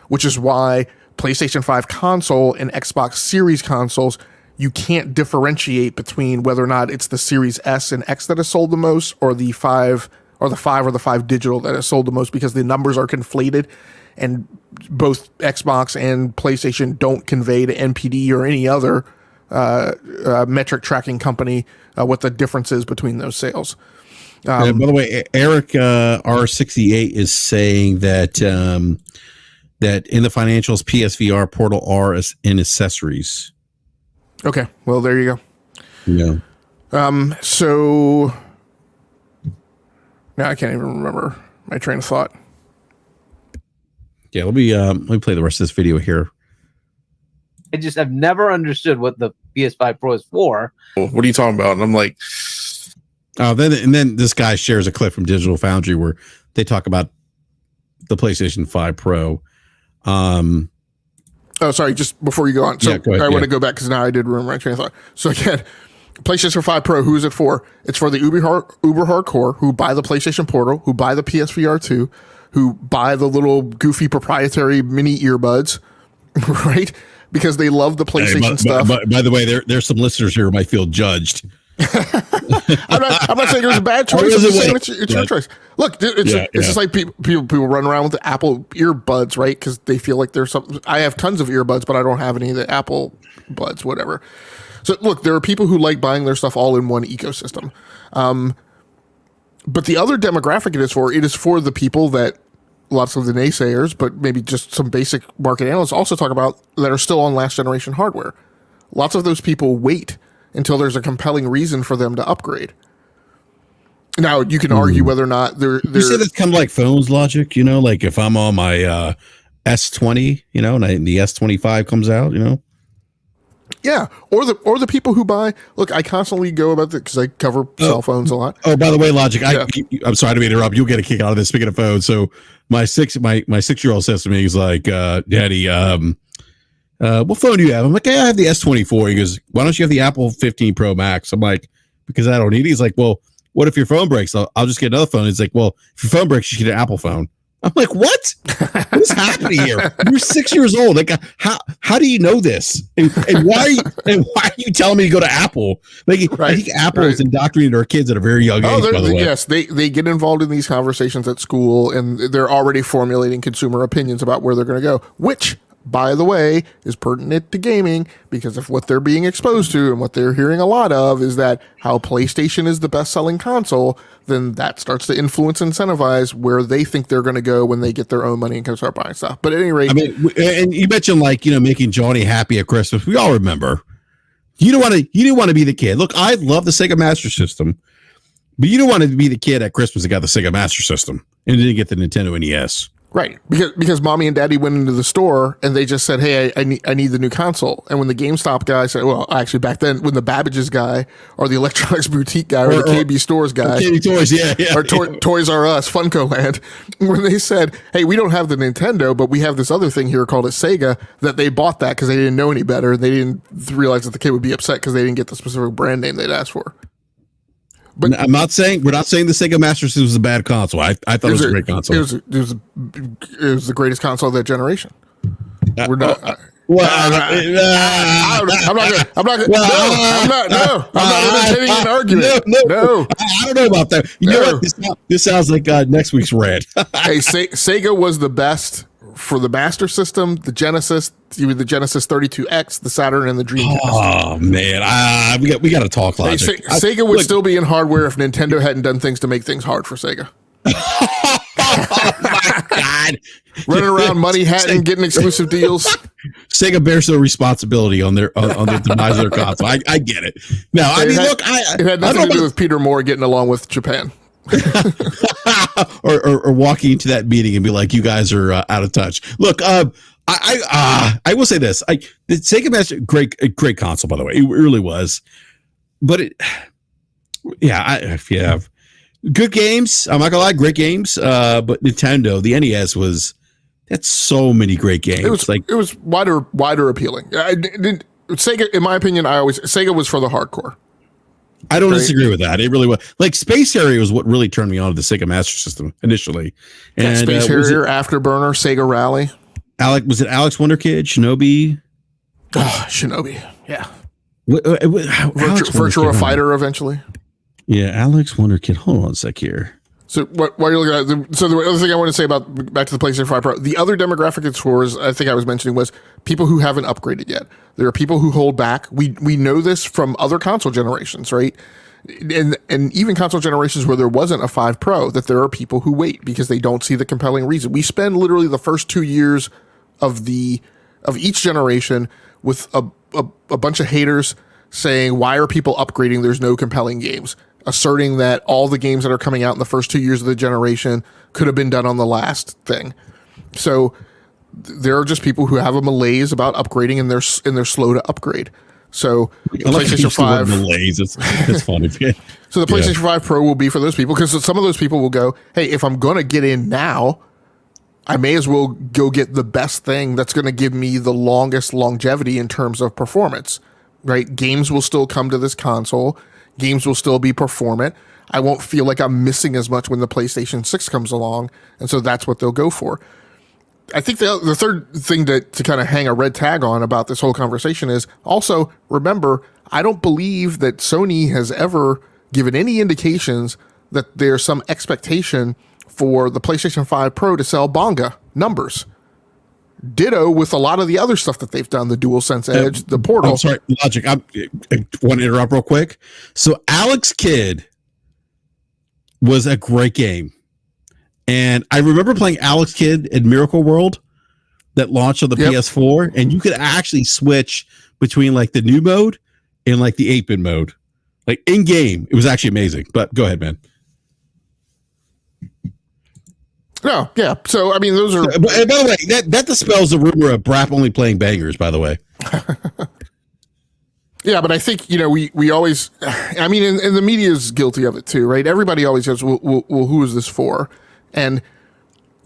which is why PlayStation 5 console and Xbox Series consoles, you can't differentiate between whether or not it's the Series S and X that has sold the most or the 5 or the 5 digital that has sold the most because the numbers are conflated. And both Xbox and PlayStation don't convey to NPD or any other metric tracking company what the difference is between those sales. And by the way, Eric R68 is saying that that in the financials, PSVR Portal R is in accessories. Okay, well there you go. Yeah. So now I can't even remember my train of thought. Yeah, let me play the rest of this video here. I just have never understood what the PS5 Pro is for. What are you talking about? And I'm like, then this guy shares a clip from Digital Foundry where they talk about the PlayStation 5 Pro. Oh, sorry, just before you go on. So yeah, go ahead, I want to go back because now I did remember my train of thought. So again, PlayStation 5 Pro, who is it for? It's for the uber hardcore who buy the PlayStation Portal, who buy the PSVR 2, who buy the little goofy proprietary mini earbuds, right? Because they love the PlayStation stuff. By the way, there's some listeners here who might feel judged. I'm not saying there's a bad choice. I'm just saying it's your choice. Look, it's just like people run around with the Apple earbuds, right? Because they feel like there's something. I have tons of earbuds, but I don't have any of the Apple buds, whatever. So look, there are people who like buying their stuff all in one ecosystem. But the other demographic it is for the people that lots of the naysayers, but maybe just some basic market analysts also talk about that are still on last generation hardware. Lots of those people wait until there's a compelling reason for them to upgrade. Now you can argue whether or not they're you say that's kind of like phones logic, like if I'm on my S20, and the S25 comes out, Yeah, or the people who buy. Look, I constantly go about that because I cover cell phones a lot. Oh, by the way, Logic, I'm sorry to interrupt. You'll get a kick out of this. Speaking of phones, so my 6-year-old says to me, he's like, "Daddy, what phone do you have?" I'm like, "I have the S24." He goes, "Why don't you have the Apple 15 Pro Max?" I'm like, "Because I don't need it." He's like, "Well, what if your phone breaks? I'll just get another phone." He's like, "Well, if your phone breaks, you should get an Apple phone." I'm like, what? What's happening here? You're 6 years old. Like, how do you know this? And why are you telling me to go to Apple? Like, right, I think Apple is indoctrinating our kids at a very young age. By the way. Yes, they get involved in these conversations at school, and they're already formulating consumer opinions about where they're going to go. Which, by the way, is pertinent to gaming, because if what they're being exposed to and what they're hearing a lot of is that how PlayStation is the best-selling console, then that starts to influence and incentivize where they think they're going to go when they get their own money and can start buying stuff. But at any rate, I mean, and you mentioned like, making Johnny happy at Christmas. We all remember. You didn't want to be the kid. Look, I love the Sega Master System, but you don't want to be the kid at Christmas that got the Sega Master System and didn't get the Nintendo NES. Right, because mommy and daddy went into the store and they just said, "Hey, I need the new console." And when the GameStop guy said, "Well, actually, back then, when the Babbage's guy or the Electronics Boutique guy or the KB Stores guy, KB Toys, yeah, or Toys R Us, Funko Land," when they said, "Hey, we don't have the Nintendo, but we have this other thing here called a Sega," that they bought that because they didn't know any better. They didn't realize that the kid would be upset because they didn't get the specific brand name they'd asked for. But we're not saying the Sega Master System was a bad console. I thought it was a great console. It was the greatest console of that generation. We're not. I'm not entertaining an argument. No. I don't know about that. You know what? This sounds like next week's rant. Hey, Sega was the best for the Master System, the Genesis, even the Genesis 32X, the Saturn, and the Dreamcast. Oh man, we got to talk logic. Hey, Sega would still be in hardware if Nintendo hadn't done things to make things hard for Sega. Oh my God! Running around money hatting, getting exclusive deals. Sega bears no responsibility on their demise of their console. I get it. Now, It had nothing to do with Peter Moore getting along with Japan. or walking into that meeting and be like, "You guys are out of touch." Look, I will say this: the Sega Master, great console, by the way, it really was. But good games. I'm not gonna lie, great games. But Nintendo, the NES that's so many great games. It was wider appealing. Sega, in my opinion, Sega was for the hardcore. I don't disagree with that. It really was. Like Space Harrier was what really turned me on to the Sega Master System initially. And Space Harrier, Afterburner, Sega Rally. Was it Alex Wonder Kid, Shinobi? Oh, Shinobi, yeah. Virtua Fighter eventually. Yeah, Alex Wonder Kid. Hold on a sec here. So what you're looking at, so the other thing I want to say about back to the PlayStation 5 Pro, the other demographic it scores, I think I was mentioning, was people who haven't upgraded yet. There are people who hold back. We know this from other console generations, right? And even console generations where there wasn't a 5 Pro, that there are people who wait because they don't see the compelling reason. We spend literally the first 2 years of each generation with a bunch of haters saying, why are people upgrading? There's no compelling games. Asserting that all the games that are coming out in the first 2 years of the generation could have been done on the last thing. So there are just people who have a malaise about upgrading, and they're slow to upgrade. So the PlayStation 5 malaise. It's funny. So the PlayStation 5 Pro will be for those people, because some of those people will go, hey, if I'm going to get in now, I may as well go get the best thing that's going to give me the longest longevity in terms of performance, right? Games will still come to this console. Games will still be performant. I won't feel like I'm missing as much when the PlayStation 6 comes along. And so that's what they'll go for. I think the third thing to kind of hang a red tag on about this whole conversation is also, remember, I don't believe that Sony has ever given any indications that there's some expectation for the PlayStation 5 Pro to sell Bonga numbers. Ditto with a lot of the other stuff that they've done, the DualSense Edge, the Portal. I'm sorry, Logic. I want to interrupt real quick. So Alex Kidd was a great game. And I remember playing Alex Kidd in Miracle World that launched on the PS4. And you could actually switch between like the new mode and like the 8-bit mode. Like in game. It was actually amazing. But go ahead, man. No, yeah. So, I mean, those are... And by the way, that dispels the rumor of BRAP only playing bangers, by the way. Yeah, but I think, we always... I mean, and the media is guilty of it too, right? Everybody always goes, well, who is this for? And,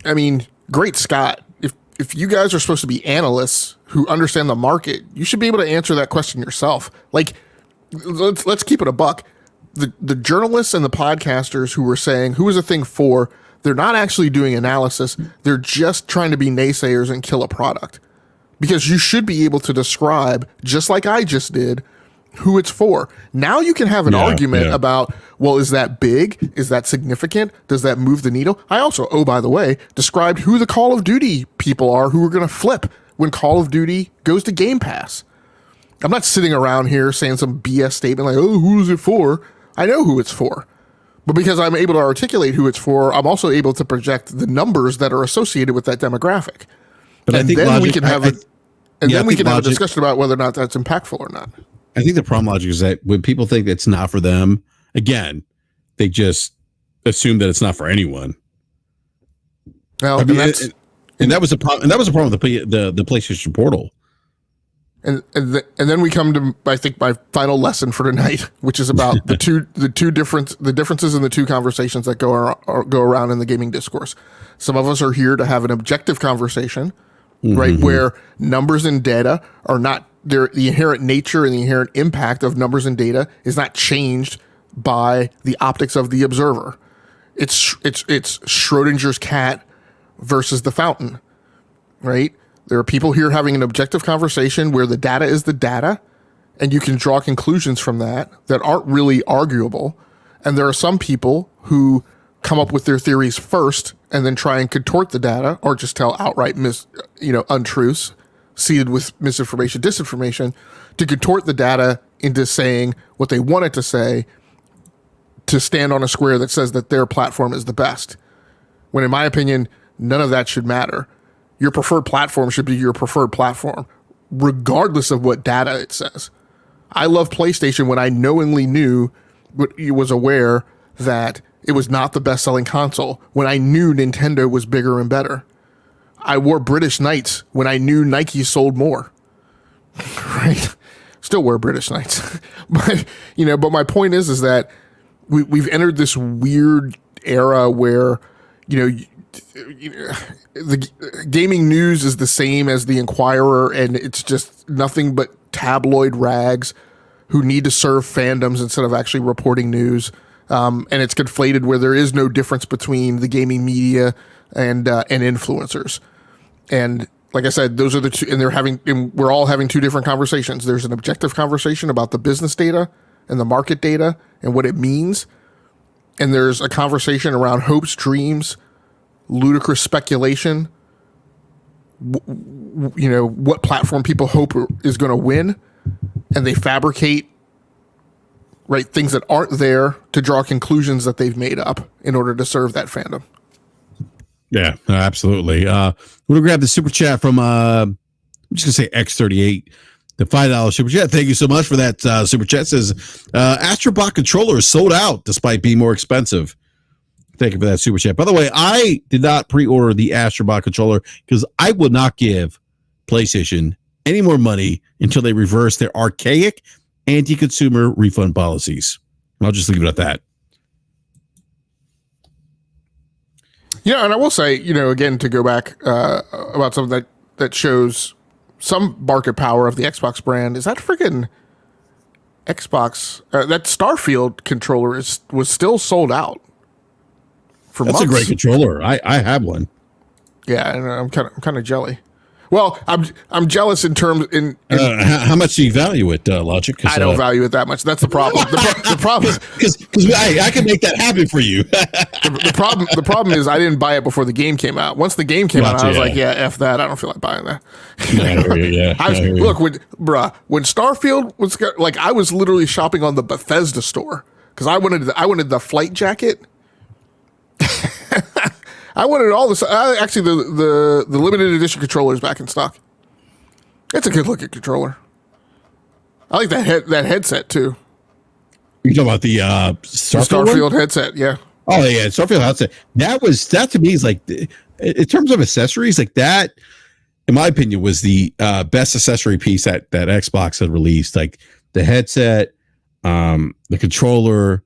I mean, great Scott. If you guys are supposed to be analysts who understand the market, you should be able to answer that question yourself. Like, let's keep it a buck. The journalists and the podcasters who were saying, who is a thing for... They're not actually doing analysis. They're just trying to be naysayers and kill a product. Because you should be able to describe, just like I just did, who it's for. Now you can have an argument about, well, is that big? Is that significant? Does that move the needle? I also, by the way, described who the Call of Duty people are who are going to flip when Call of Duty goes to Game Pass. I'm not sitting around here saying some BS statement like, oh, who's it for? I know who it's for. But because I'm able to articulate who it's for, I'm also able to project the numbers that are associated with that demographic. But and I think then logic, we can have a discussion about whether or not that's impactful or not. I think the problem logic is that when people think it's not for them, again, they just assume that it's not for anyone. Well, I mean, and that was a problem. And that was a problem with the PlayStation Portal. And then we come to, I think, my final lesson for tonight, which is about the differences in the two conversations that go around in the gaming discourse. Some of us are here to have an objective conversation, right, where numbers and data are not the inherent nature and the inherent impact of numbers and data is not changed by the optics of the observer. It's Schrodinger's cat versus the fountain, right? There are people here having an objective conversation where the data is the data, and you can draw conclusions from that aren't really arguable. And there are some people who come up with their theories first and then try and contort the data or just tell outright untruths seeded with misinformation, disinformation, to contort the data into saying what they want it to say, to stand on a square that says that their platform is the best. When in my opinion, none of that should matter. Your preferred platform should be your preferred platform, regardless of what data it says. I love PlayStation when I knowingly was aware that it was not the best-selling console, when I knew Nintendo was bigger and better. I wore British Knights when I knew Nike sold more. Right? Still wear British Knights. But my point is that we've entered this weird era where, the gaming news is the same as the Inquirer, and it's just nothing but tabloid rags who need to serve fandoms instead of actually reporting news. And it's conflated where there is no difference between the gaming media and influencers. And like I said, those are the two, and we're all having two different conversations. There's an objective conversation about the business data and the market data and what it means. And there's a conversation around hopes, dreams, ludicrous speculation, what platform people hope is going to win, and they fabricate things that aren't there to draw conclusions that they've made up in order to serve that fandom. Yeah, absolutely. We're gonna grab the super chat from I'm just gonna say X38, the $5 super chat. Thank you so much for that super chat. Says Astrobot controller is sold out despite being more expensive. Thank you for that super chat. By the way, I did not pre-order the Astrobot controller because I would not give PlayStation any more money until they reverse their archaic anti-consumer refund policies. I'll just leave it at that. Yeah, and I will say, again, to go back about something that shows some market power of the Xbox brand is that freaking Xbox, that Starfield controller was still sold out. That's months. A great controller. I have one. Yeah, and I'm kind of jelly. Well, I'm jealous in terms how much do you value it, Logic? I don't value it that much. That's the problem. The problem because I can make that happen for you. the problem is I didn't buy it before the game came out. Once the game came out, I was like, yeah, F that. I don't feel like buying that. Look, when Starfield was I was literally shopping on the Bethesda store because I wanted the flight jacket. I wanted all this. Actually, the limited edition controller is back in stock. It's a good looking controller. I like that headset too. You talking about the Starfield headset? Yeah. Oh yeah, Starfield headset. That to me is like, in terms of accessories, like that, in my opinion, was the best accessory piece that Xbox had released. Like the headset, the controller.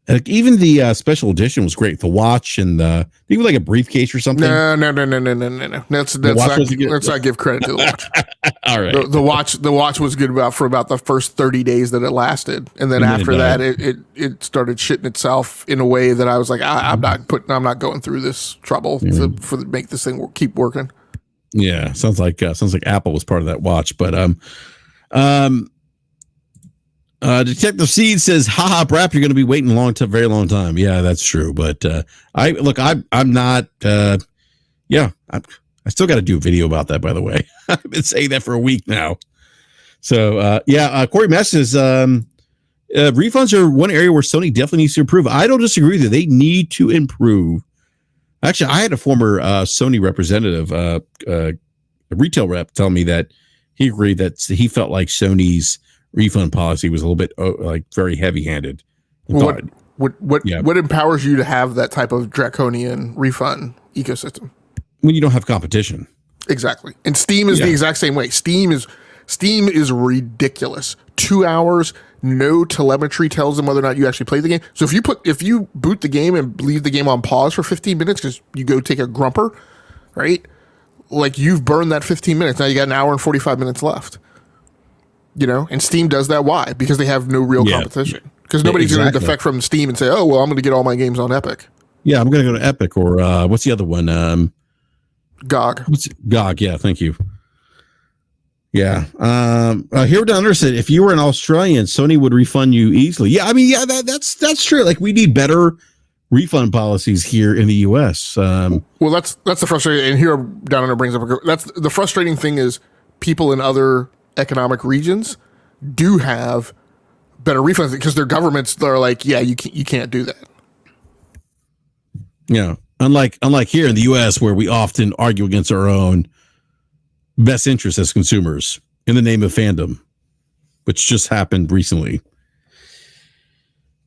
Like even the special edition was great. The watch and even like a briefcase or something. No. Let's not give credit to the watch. All right. The watch was good for about the first 30 days that it lasted, and then after that, it started shitting itself in a way that I was like, I'm not going through this trouble to make this thing keep working. Yeah, sounds like Apple was part of that watch, but Detective Seed says, haha, BRAP, you're going to be waiting very long time. Yeah, that's true. But I'm not, I still got to do a video about that, by the way. I've been saying that for a week now. So, Corey Mess says, refunds are one area where Sony definitely needs to improve. I don't disagree that they need to improve. Actually, I had a former Sony representative, a retail rep, tell me that he agreed that he felt like Sony's refund policy was a little bit like very heavy-handed. What empowers you to have that type of draconian refund ecosystem? When you don't have competition. Exactly. And Steam is the exact same way. Steam is ridiculous. 2 hours, no telemetry tells them whether or not you actually played the game. So if you boot the game and leave the game on pause for 15 minutes because you go take a grumper, right? Like you've burned that 15 minutes. Now you got an hour and 45 minutes left. You know, and Steam does that. Why? Because they have no real competition. Because nobody's going to defect from Steam and say, oh, well, I'm going to get all my games on Epic. Yeah, I'm going to go to Epic or what's the other one? GOG. GOG, yeah, thank you. Yeah. Here Donner said if you were an Australian, Sony would refund you easily. Yeah, I mean, yeah, that's true. Like we need better refund policies here in the US. Well, that's the frustrating, and here Donner brings up that's the frustrating thing is people in other economic regions do have better refunds because their governments are like, yeah, you can't do that. Yeah. Unlike here in the US where we often argue against our own best interests as consumers in the name of fandom, which just happened recently.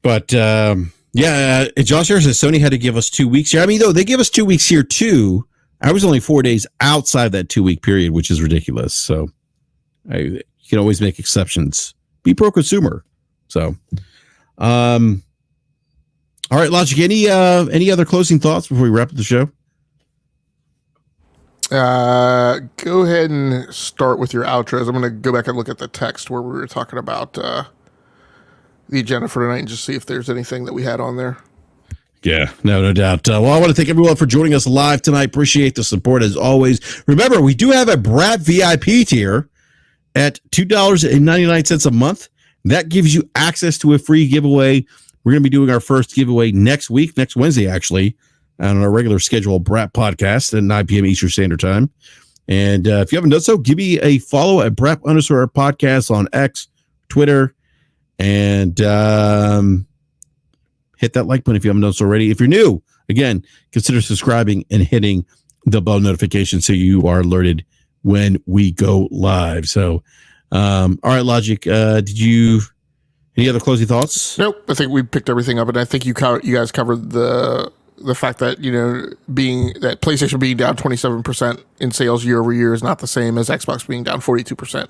But Josh here says Sony had to give us 2 weeks here. I mean, though they give us 2 weeks here too. I was only 4 days outside that 2 week period, which is ridiculous. So you can always make exceptions. Be pro-consumer. So, all right, Logic. Any other closing thoughts before we wrap up the show? Go ahead and start with your outros. I'm going to go back and look at the text where we were talking about the agenda for tonight and just see if there's anything that we had on there. Yeah, no doubt. Well, I want to thank everyone for joining us live tonight. Appreciate the support as always. Remember, we do have a BRAP VIP tier at $2.99 a month. That gives you access to a free giveaway. We're going to be doing our first giveaway next Wednesday, actually, on our regular scheduled BRAP podcast at 9 p.m. Eastern Standard Time. And if you haven't done so, give me a follow at BRAP_podcast on X, Twitter, and hit that like button if you haven't done so already. If you're new, again, consider subscribing and hitting the bell notification so you are alerted when we go live. So, all right, Logic, any other closing thoughts? Nope. I think we picked everything up, and I think you guys covered the fact that that PlayStation being down 27% in sales year over year is not the same as Xbox being down 42%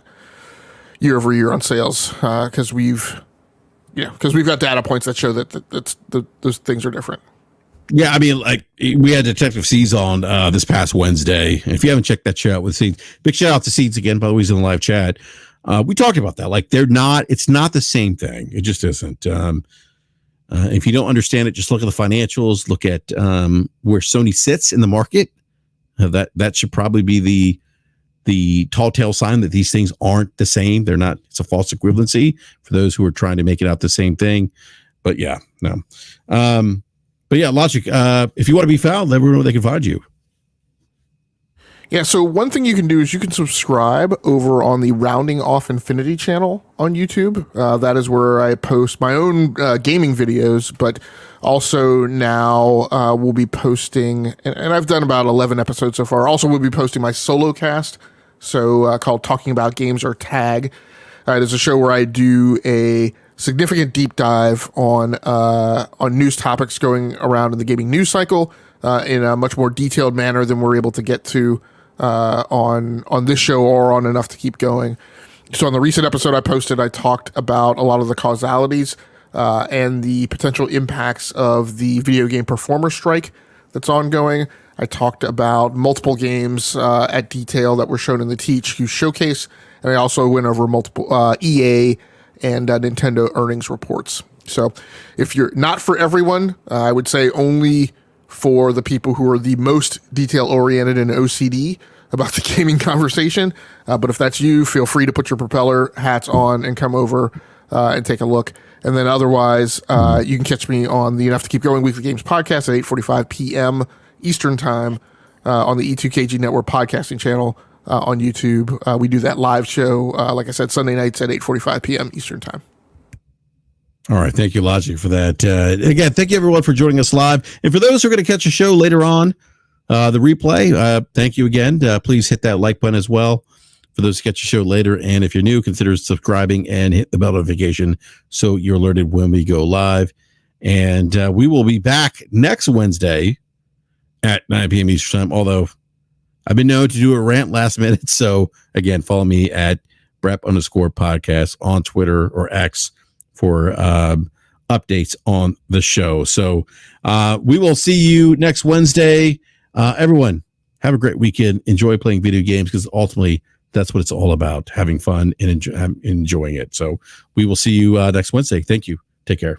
year over year on sales because we've got data points that show that those things are different. Yeah, I mean, like we had Detective Seeds on this past Wednesday. And if you haven't checked that show out with Seeds, big shout out to Seeds again. By the way, he's in the live chat. We talked about that. Like it's not the same thing. It just isn't. If you don't understand it, just look at the financials, look at where Sony sits in the market. That should probably be the tall tale sign that these things aren't the same. They're not. It's a false equivalency for those who are trying to make it out the same thing. But yeah, no. But yeah, Logic, if you want to be found, let everyone know where they can find you. Yeah, so one thing you can do is you can subscribe over on the Rounding Off Infinity channel on YouTube. That is where I post my own gaming videos, but also now we'll be posting, and I've done about 11 episodes so far. Also, we'll be posting my solo cast, so called Talking About Games or TAG. It is a show where I do a significant deep dive on news topics going around in the gaming news cycle in a much more detailed manner than we're able to get to on this show or on Enough to Keep Going. So on the recent episode I posted, I talked about a lot of the causalities and the potential impacts of the video game performer strike that's ongoing. I talked about multiple games at detail that were shown in the THQ showcase, and I also went over multiple EA and Nintendo earnings reports. So if you're not for everyone, I would say only for the people who are the most detail-oriented and OCD about the gaming conversation. But if that's you, feel free to put your propeller hats on and come over and take a look. And then otherwise, you can catch me on the Enough to Keep Going Weekly Games podcast at 8:45 p.m. Eastern Time. on the E2KG Network podcasting channel on YouTube. We do that live show, like I said, Sunday nights at 8:45 p.m. Eastern Time. All right. Thank you, Logic, for that. Again, thank you, everyone, for joining us live. And for those who are going to catch a show later on, the replay, thank you again. Please hit that like button as well for those who catch a show later. And if you're new, consider subscribing and hit the bell notification so you're alerted when we go live. And we will be back next Wednesday at 9 p.m. Eastern Time, although I've been known to do a rant last minute. So, again, follow me at BRAP_podcast on Twitter or X for updates on the show. So we will see you next Wednesday. Everyone, have a great weekend. Enjoy playing video games because ultimately that's what it's all about, having fun and enjoying it. So we will see you next Wednesday. Thank you. Take care.